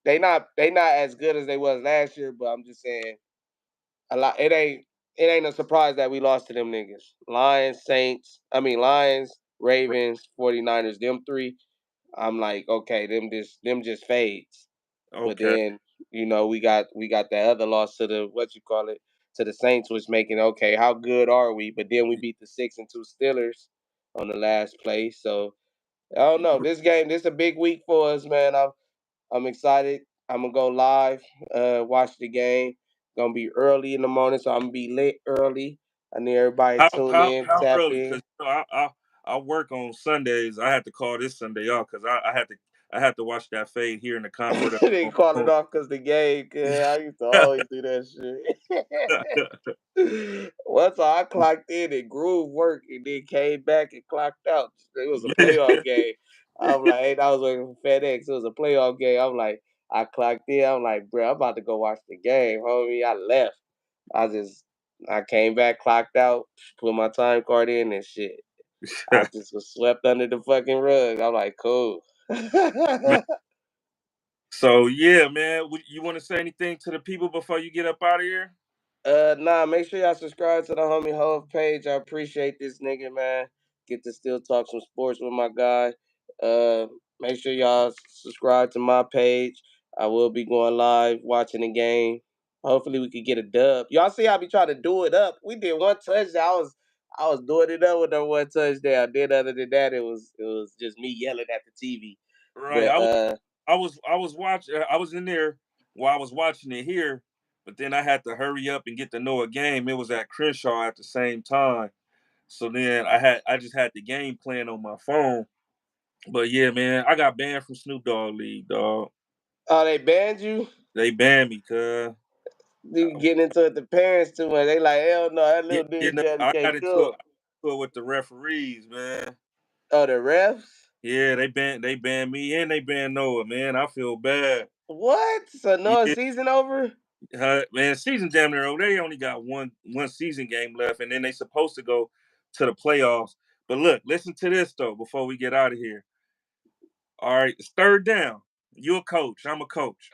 They not as good as they was last year, but I'm just saying a lot it ain't a surprise that we lost to them niggas. Lions, Ravens, 49ers, them three. I'm like, okay, them just fades. But Okay. then, we got that other loss to the to the Saints, was making, okay, how good are we? But then we beat the 6-2 Steelers on the last play. So I don't know. This is a big week for us, man. I'm excited. I'm gonna go live, watch the game. Gonna be early in the morning, so I'm gonna be lit early. I need everybody tune in, How tap early? in. Because I work on Sundays. I had to call this Sunday off because I had to watch that fade here in the comfort of They my call it home. off because the game. I used to always do that shit. Once I clocked in and groove work and then came back and clocked out. It was a playoff game. I'm like, hey, I was working for FedEx. It was a playoff game. I'm like, I clocked in. I'm like, bro, I'm about to go watch the game, homie. I left. I came back, clocked out, put my time card in and shit. I just was swept under the fucking rug. I'm like, cool. Man, so yeah, man. You want to say anything to the people before you get up out of here? Nah, make sure y'all subscribe to the homie HOV page. I appreciate this nigga, man. Get to still talk some sports with my guy. Make sure y'all subscribe to my page. I will be going live watching the game. Hopefully we could get a dub. Y'all see I be trying to do it up. We did one touchdown. I was doing it up with that one touchdown. Then other than that, it was just me yelling at the TV. Right. But I was watching. I was in there while I was watching it here, but then I had to hurry up and get to know a game. It was at Crenshaw at the same time. So then I just had the game playing on my phone. But yeah, man, I got banned from Snoop Dogg League, dog. oh, they banned you? They banned me, cuz. You getting into it the parents too much. They like, hell no, that Yeah, little dude daddy I got can't into come. it with the referees, man. Oh, the refs? Yeah, they banned me and they banned Noah, man. I feel bad. What? So no Yeah, season over? man, season damn near over. They only got one season game left, and then they supposed to go to the playoffs. But look, listen to this though before we get out of here. All right, it's third down. You a coach, I'm a coach.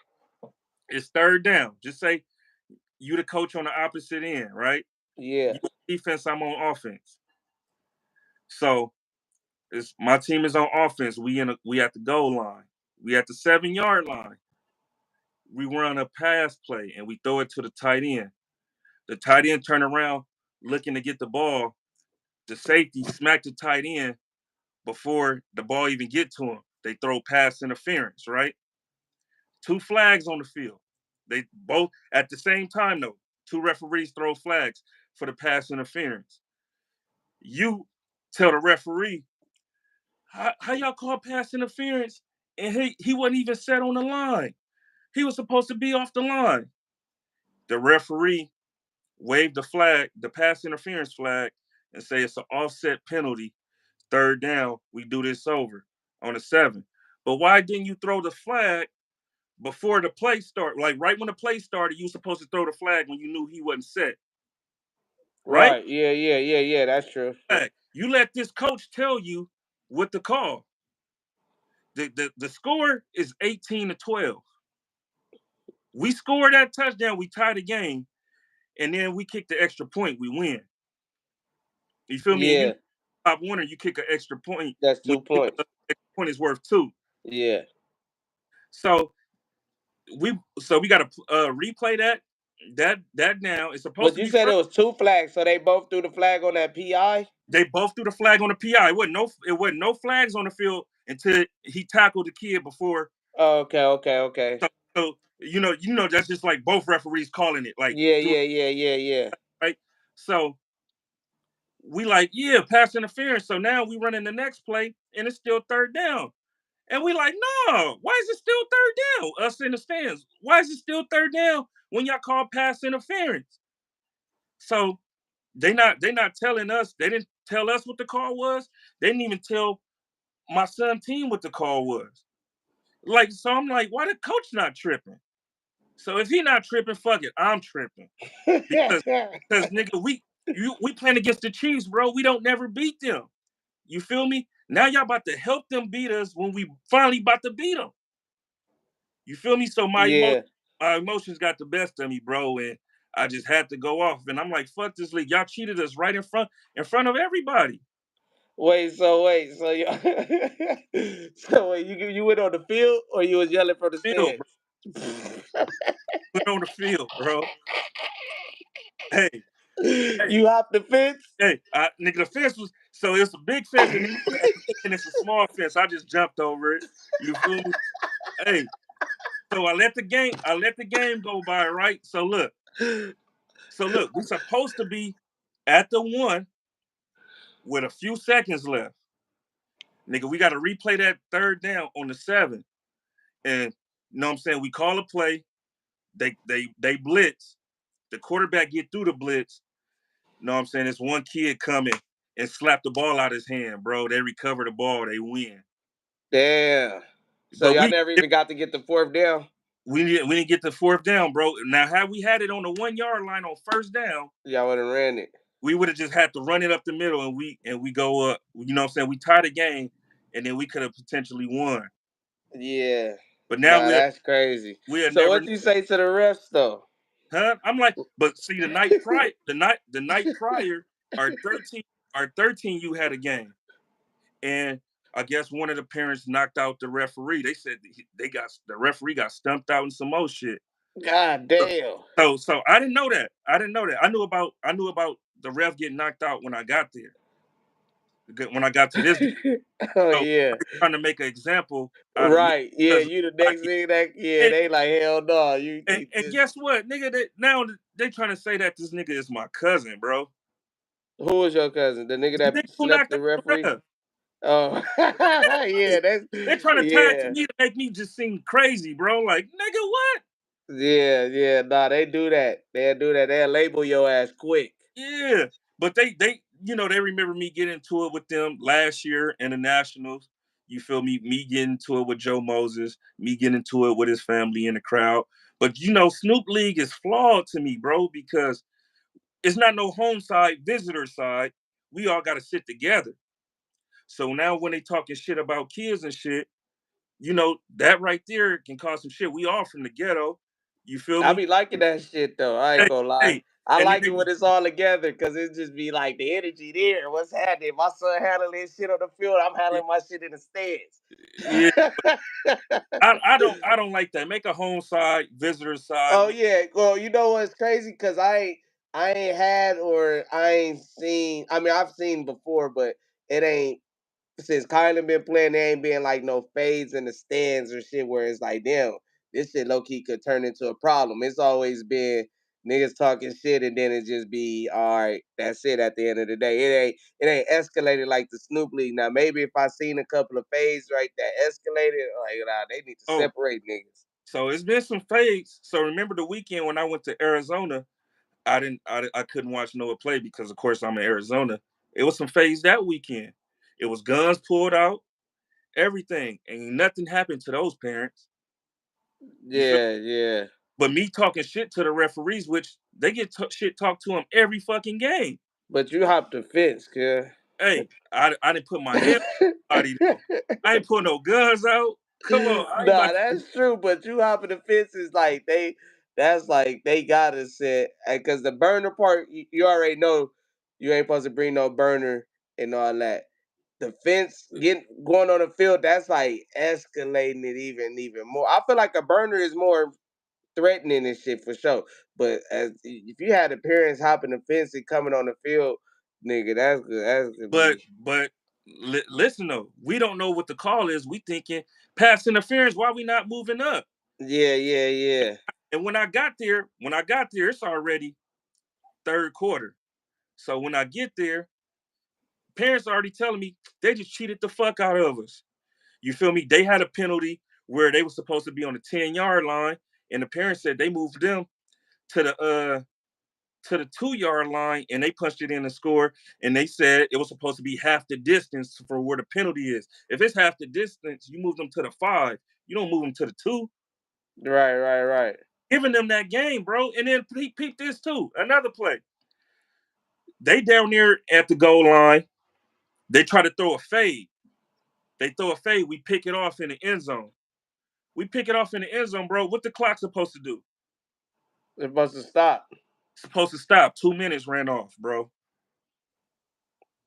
It's third down. Just say you the coach on the opposite end, right? Yeah. You on defense, I'm on offense. So it's my team is on offense. We at the goal line. We at the 7-yard line. We run a pass play and we throw it to the tight end. The tight end turn around looking to get the ball. The safety smack the tight end before the ball even get to him. They throw pass interference, right? Two flags on the field. They both at the same time though. Two referees throw flags for the pass interference. You tell the referee, how y'all call pass interference? And he wasn't even set on the line. He was supposed to be off the line. The referee waved the flag, the pass interference flag, and say it's an offset penalty. Third down, we do this over on the 7. But why didn't you throw the flag before the play started? Like right when the play started, you were supposed to throw the flag when you knew he wasn't set, right? Right. Yeah, yeah, yeah, yeah. That's true. You let this coach tell you what to call. The score is 18-12. We score that touchdown, we tie the game, and then we kick the extra point, we win. You feel me? And you Yeah. top winner, you kick an extra point. That's When 2 points. extra point is worth 2. Yeah. So we got to replay that now. It's supposed But to you be said it first. was two flags, so they both threw the flag on that PI? They both threw the flag on the PI. It wasn't no flags on the field until he tackled the kid before. Oh, okay, okay, okay. So that's just like both referees calling it like Yeah, through yeah, yeah, yeah, yeah. right. So we like yeah pass interference. So now we run in the next play and it's still third down. And we like, no, why is it still third down? Us in the stands. Why is it still third down when y'all call pass interference? So they not telling us. They didn't tell us what the call was. They didn't even tell my son team what the call was. Like, so I'm like, why the coach not tripping? So if he not tripping, fuck it, I'm tripping. Because nigga, we playing against the Chiefs, bro. We don't never beat them. You feel me? Now y'all about to help them beat us when we finally about to beat them. You feel me? So Yeah. my emotions got the best of me, bro, and I just had to go off. And I'm like, fuck this league. Y'all cheated us right in front of everybody. Wait, so you, so wait, you went on the field or you was yelling from the Field, bro. stands? Went on the field, bro. Hey, hey, You hopped the fence? hey, nigga, the fence was so it's a big fence and then at the end it's a small fence. I just jumped over it. You feel me? Hey, so I let the game go by, right? So look, we supposed to be at the one with a few seconds left. Nigga, we got to replay that third down on the 7. And you know what I'm saying? We call a play. They blitz. The quarterback get through the blitz. You know what I'm saying? It's one kid coming and slap the ball out his hand, bro. They recover the ball. They win. Damn. So But y'all we never even got to get the fourth down? we didn't get the fourth down, bro. Now, had we had it on the 1 yard line on first down, Y'all would have ran it. we would have just had to run it up the middle and we go up. You know what I'm saying? We tie the game and then we could have potentially won. Yeah. But now Nah, we'll that's crazy. we'll So never what know. you say to the refs though? Huh? I'm like, but see, the night prior, our 13 you had a game, and I guess one of the parents knocked out the referee. They said the referee got stumped out and some more shit. God So, damn. so I didn't know that. I didn't know that. I knew about the ref getting knocked out when I got there. When I got to this game. Oh So yeah. they're trying to make an example out of me Right. Yeah, because you the I, next thing that and, they like hell no. You and, need and this. guess what, nigga? Now they trying to say that this nigga is my cousin, bro. Who was your cousin? The nigga The that nigga who slept knocked the out the referee? ref. Oh yeah, that's They're trying to tie it to yeah. me to make me just seem crazy, bro. Like, nigga, what? Yeah, yeah, nah, they do that. They'll do that. They'll label your ass quick. Yeah. But they remember me getting into it with them last year in the Nationals. You feel me? Me getting into it with Joe Moses, me getting into it with his family in the crowd. But Snoop League is flawed to me, bro, because it's not no home side, visitor side. We all gotta sit together. So now when they talking shit about kids and shit, that right there can cause some shit. We all from the ghetto. You feel I me? be liking that shit though. I ain't Hey, gonna lie. hey, I and then like it when it's all together because it just be like the energy there. What's happening? My son handling his shit on the field. I'm handling my shit in the stands. yeah, I don't like that. Make a home side, visitor side. Oh yeah. Well, you know what's crazy? Cause I ain't had or I ain't seen. I mean, I've seen before, but it ain't since Kylan been playing. There ain't been like no fades in the stands or shit where it's like, damn, this shit low key could turn into a problem. It's always been niggas talking shit and then it just be all right. That's it. At the end of the day, it ain't escalated like the Snoop League. Now maybe if I seen a couple of fades right that escalated, like nah, they need to Oh, separate niggas. so it's been some fades. So remember the weekend when I went to Arizona, I couldn't watch Noah play because of course I'm in Arizona. It was some fades that weekend. It was guns pulled out, everything, and nothing happened to those parents. You feel? Yeah, yeah. But me talking shit to the referees, which they get shit talked to them every fucking game. But you hopped the fence, kid. Hey, I didn't put my head on body though. I ain't put no guns out. Come on, I ain't Nah, about to. that's true. But you hopping the fence is like that's like they gotta sit because the burner part you already know you ain't supposed to bring no burner and all that. The fence getting going on the field that's like escalating it even more. I feel like a burner is more threatening and shit for sure. But as if you had the parents hopping the fence and coming on the field, nigga, that's good. That's gonna But be but listen though, we don't know what the call is. We thinking pass interference. Why we not moving up? yeah, yeah, yeah. And when I got there, it's already third quarter. So when I get there, parents are already telling me they just cheated the fuck out of us. You feel me? They had a penalty where they were supposed to be on the 10-yard line, and the parents said they moved them to the 2-yard line and they punched it in and scored. And they said it was supposed to be half the distance for where the penalty is. If it's half the distance, you move them to the 5. You don't move them to the 2. Right, right, right. Giving them that game, bro. And then peep this too. Another play. They down there at the goal line. They try to throw a fade. They throw a fade. We pick it off in the end zone. We pick it off in the end zone, bro. What the clock supposed to do? They're supposed to stop. Supposed to stop. 2 minutes ran off, bro.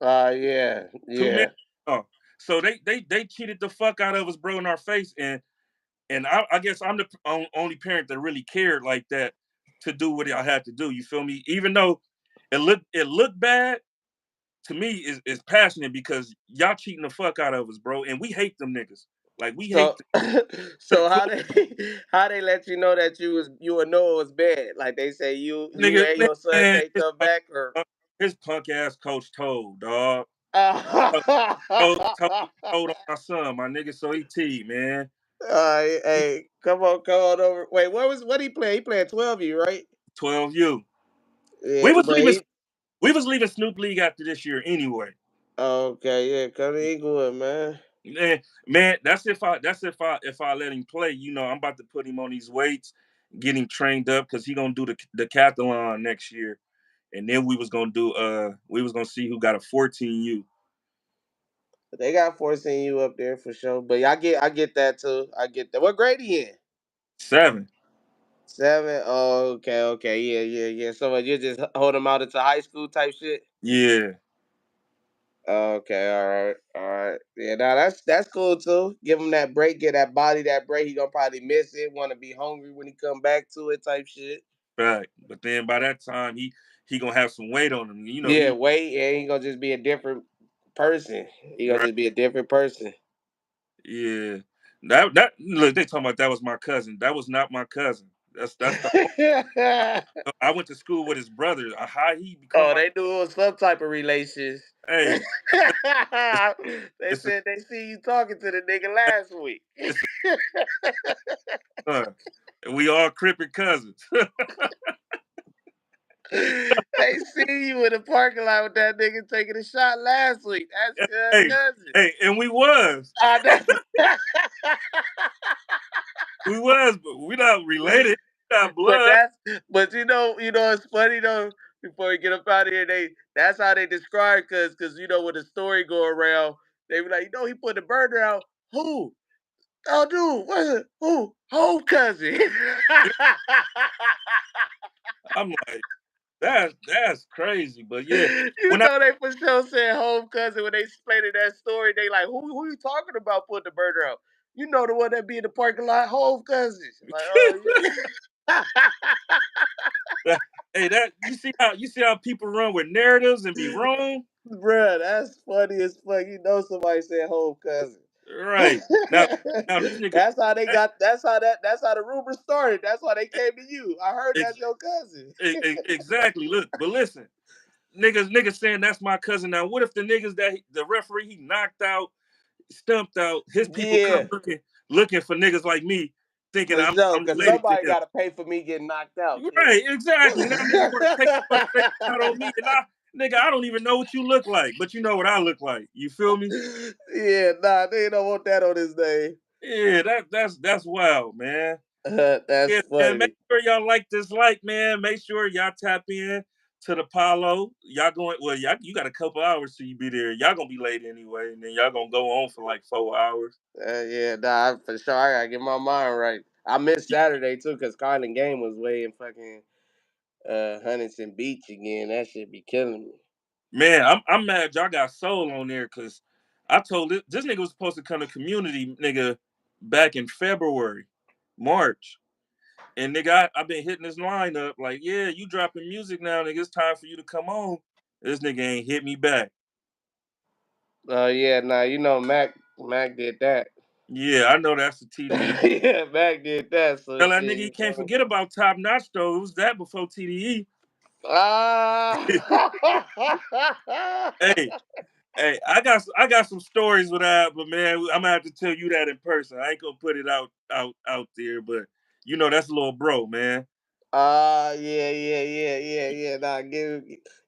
Yeah. Too many. Yeah. Oh. So they cheated the fuck out of us, bro, in our face, and I guess I'm the only parent that really cared like that to do what I had to do. You feel me? Even though it looked bad to me, is passionate because y'all cheating the fuck out of us, bro, and we hate them niggas. Like we hate So, them to the so core, how they let you know that you would know it was bad? Like they say you nigga. and your son Man, can't come back, or his punk ass coach told dog. Told, told, told, uh, told on my son, my nigga. So he teed, man. He hey, come on over. Wait, what he play? He playing 12U, right? 12U. Yeah, We was but leaving. he We was leaving Snoop League after this year anyway. okay, yeah, come in good, man. Man, that's if I let him play. You know, I'm about to put him on these weights, get him trained up because he gonna do the decathlon next year, and then we was gonna see who got a 14U. They got 14U up there for sure. But I get that too. I get that. What grade he in? 7. 7. Oh, okay, yeah. So you just hold him out into high school type shit. Yeah, Okay, all right. Yeah, now that's cool too. Give him that break, get that body that break. He gonna probably miss it, want to be hungry when he come back to it, type shit. right. But then by that time he gonna have some weight on him. You know Yeah, he wait, and he gonna just be a different person. He gonna right. just be a different person. Yeah. That look, they talking about that was my cousin. That was not my cousin. That's the I went to school with his brother. How he become Oh, my they do some type of relations. hey? They It's a said they see you talking to the nigga last week. it's a son. We all crippin' cousins. They see you in the parking lot with that nigga taking a shot last week. That's good hey, cousin. hey, and we was. I know. We was, but we not related. We not but blood. you know it's funny though. Before we get up out of here, that's how they describe because you know when the story go around, they be like, you know, he put the burner out. Who? Oh, dude, what's it? Who? Whole cousin. I'm like, that's crazy. But yeah, You when I know they for sure said home cousin when they explained that story. They like, who you talking about putting the burner out? You know the one that be in the parking lot, home cousin. Like, oh yeah. hey, that you see how people run with narratives and be wrong. Bruh, that's funny as fuck. You know somebody said home cousin. Right now, this nigga. That's how they got. That's how the rumor started. That's why they came to you. I heard Ex- that's your cousin. exactly. Look, but listen, niggas saying that's my cousin. Now, what if the niggas that the referee he knocked out, stumped out, his people Yeah, come looking for niggas like me, thinking for I'm sure. I'm Cause related to somebody him. got to pay for me getting knocked out too. Right, exactly. Now niggas want to take the frustration out on me, and nigga, I don't even know what you look like, but you know what I look like. You feel me? Yeah, nah, they don't want that on his name. Yeah, that's wild, man. That's Yeah, man. Make funny. sure y'all like this man. Make sure y'all tap in to the Apollo. Y'all going well, you got a couple hours till you be there. Y'all gonna be late anyway, and then y'all gonna go on for like 4 hours. Yeah, nah, for sure. I gotta get my mind right. I missed Saturday too, cause Carlin game was way in fucking Huntington Beach again. That should be killing me. Man, I'm mad y'all got Soul on there because I told this nigga was supposed to come to community, nigga, back in February, March. And nigga, I've been hitting this line up like, yeah, you dropping music now, nigga. It's time for you to come on. This nigga ain't hit me back. Yeah, nah, you know Mac did that. Yeah, I know that's the TDE. Yeah, Mac did that. So Tell that shit, nigga he you can't feel me? forget about Top Notch though. It was that before TDE. Ah. hey, hey, I got some stories with that, but man, I'm gonna have to tell you that in person. I ain't gonna put it out there, but you know that's a little bro, man. Yeah. Nah,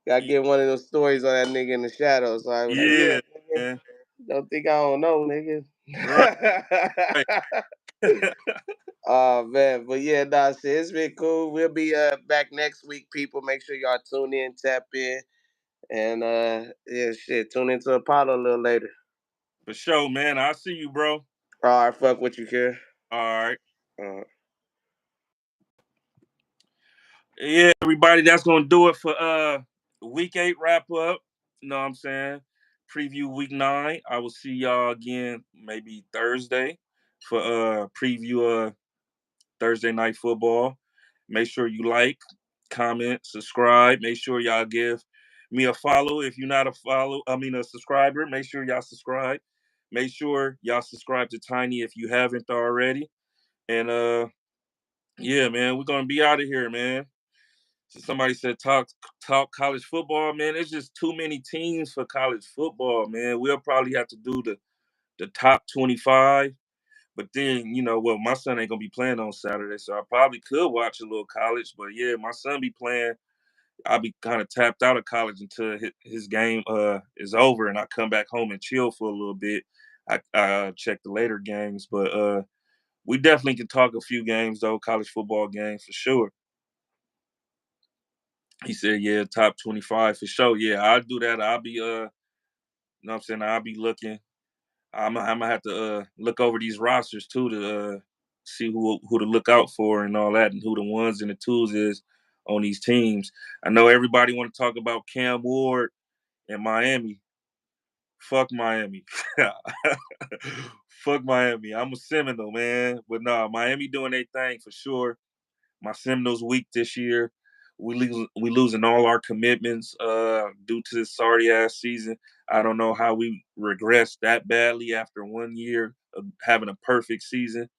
gotta get one of those stories on that nigga in the shadows. So I was like, yeah, Yeah, nigga, man. don't think I don't know, nigga. Right, right. Oh man, but yeah, nah, shit, it's been cool. We'll be back next week, people. Make sure y'all tune in, tap in, and yeah, shit, tune into Apollo a little later. For sure, man. I'll see you, bro. All right, fuck what you care. All right. Uh, Yeah, everybody, that's gonna do it for week 8 wrap up. You know what I'm saying? Preview week 9. I will see y'all again maybe Thursday for preview Thursday night football. Make sure you like, comment, subscribe. Make sure y'all give me a follow if you're not a subscriber. Make sure y'all subscribe. Make sure y'all subscribe to Tiny if you haven't already. And yeah, man, we're gonna be out of here, man. So somebody said talk college football, man. It's just too many teams for college football, man. We'll probably have to do the top 25. But then, well, my son ain't gonna be playing on Saturday, so I probably could watch a little college. But yeah, my son be playing. I'll be kind of tapped out of college until his game is over, and I come back home and chill for a little bit. I check the later games, but we definitely can talk a few games though, college football games for sure. He said, yeah, top 25 for sure. Yeah, I'll do that. I'll be you know what I'm saying? I'll be looking. I'm gonna have to look over these rosters too to see who to look out for and all that, and who the ones and the twos is on these teams. I know everybody want to talk about Cam Ward and Miami. Fuck Miami. Fuck Miami. I'm a Seminole, man. But nah, Miami doing their thing for sure. My Seminoles weak this year. We losing all our commitments due to this sorry ass season. I don't know how we regressed that badly after 1 year of having a perfect season.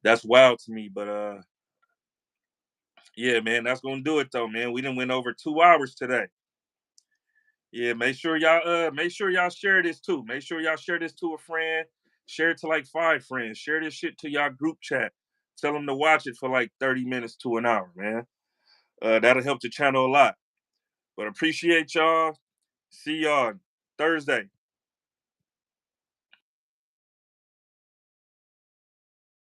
That's wild to me. But yeah, man, that's gonna do it though, man. We didn't win over 2 hours today. Yeah, make sure y'all share this too. Make sure y'all share this to a friend. Share it to like 5 friends. Share this shit to y'all group chat. Tell them to watch it for like 30 minutes to an hour, man. That'll help the channel a lot. But appreciate y'all. See y'all Thursday.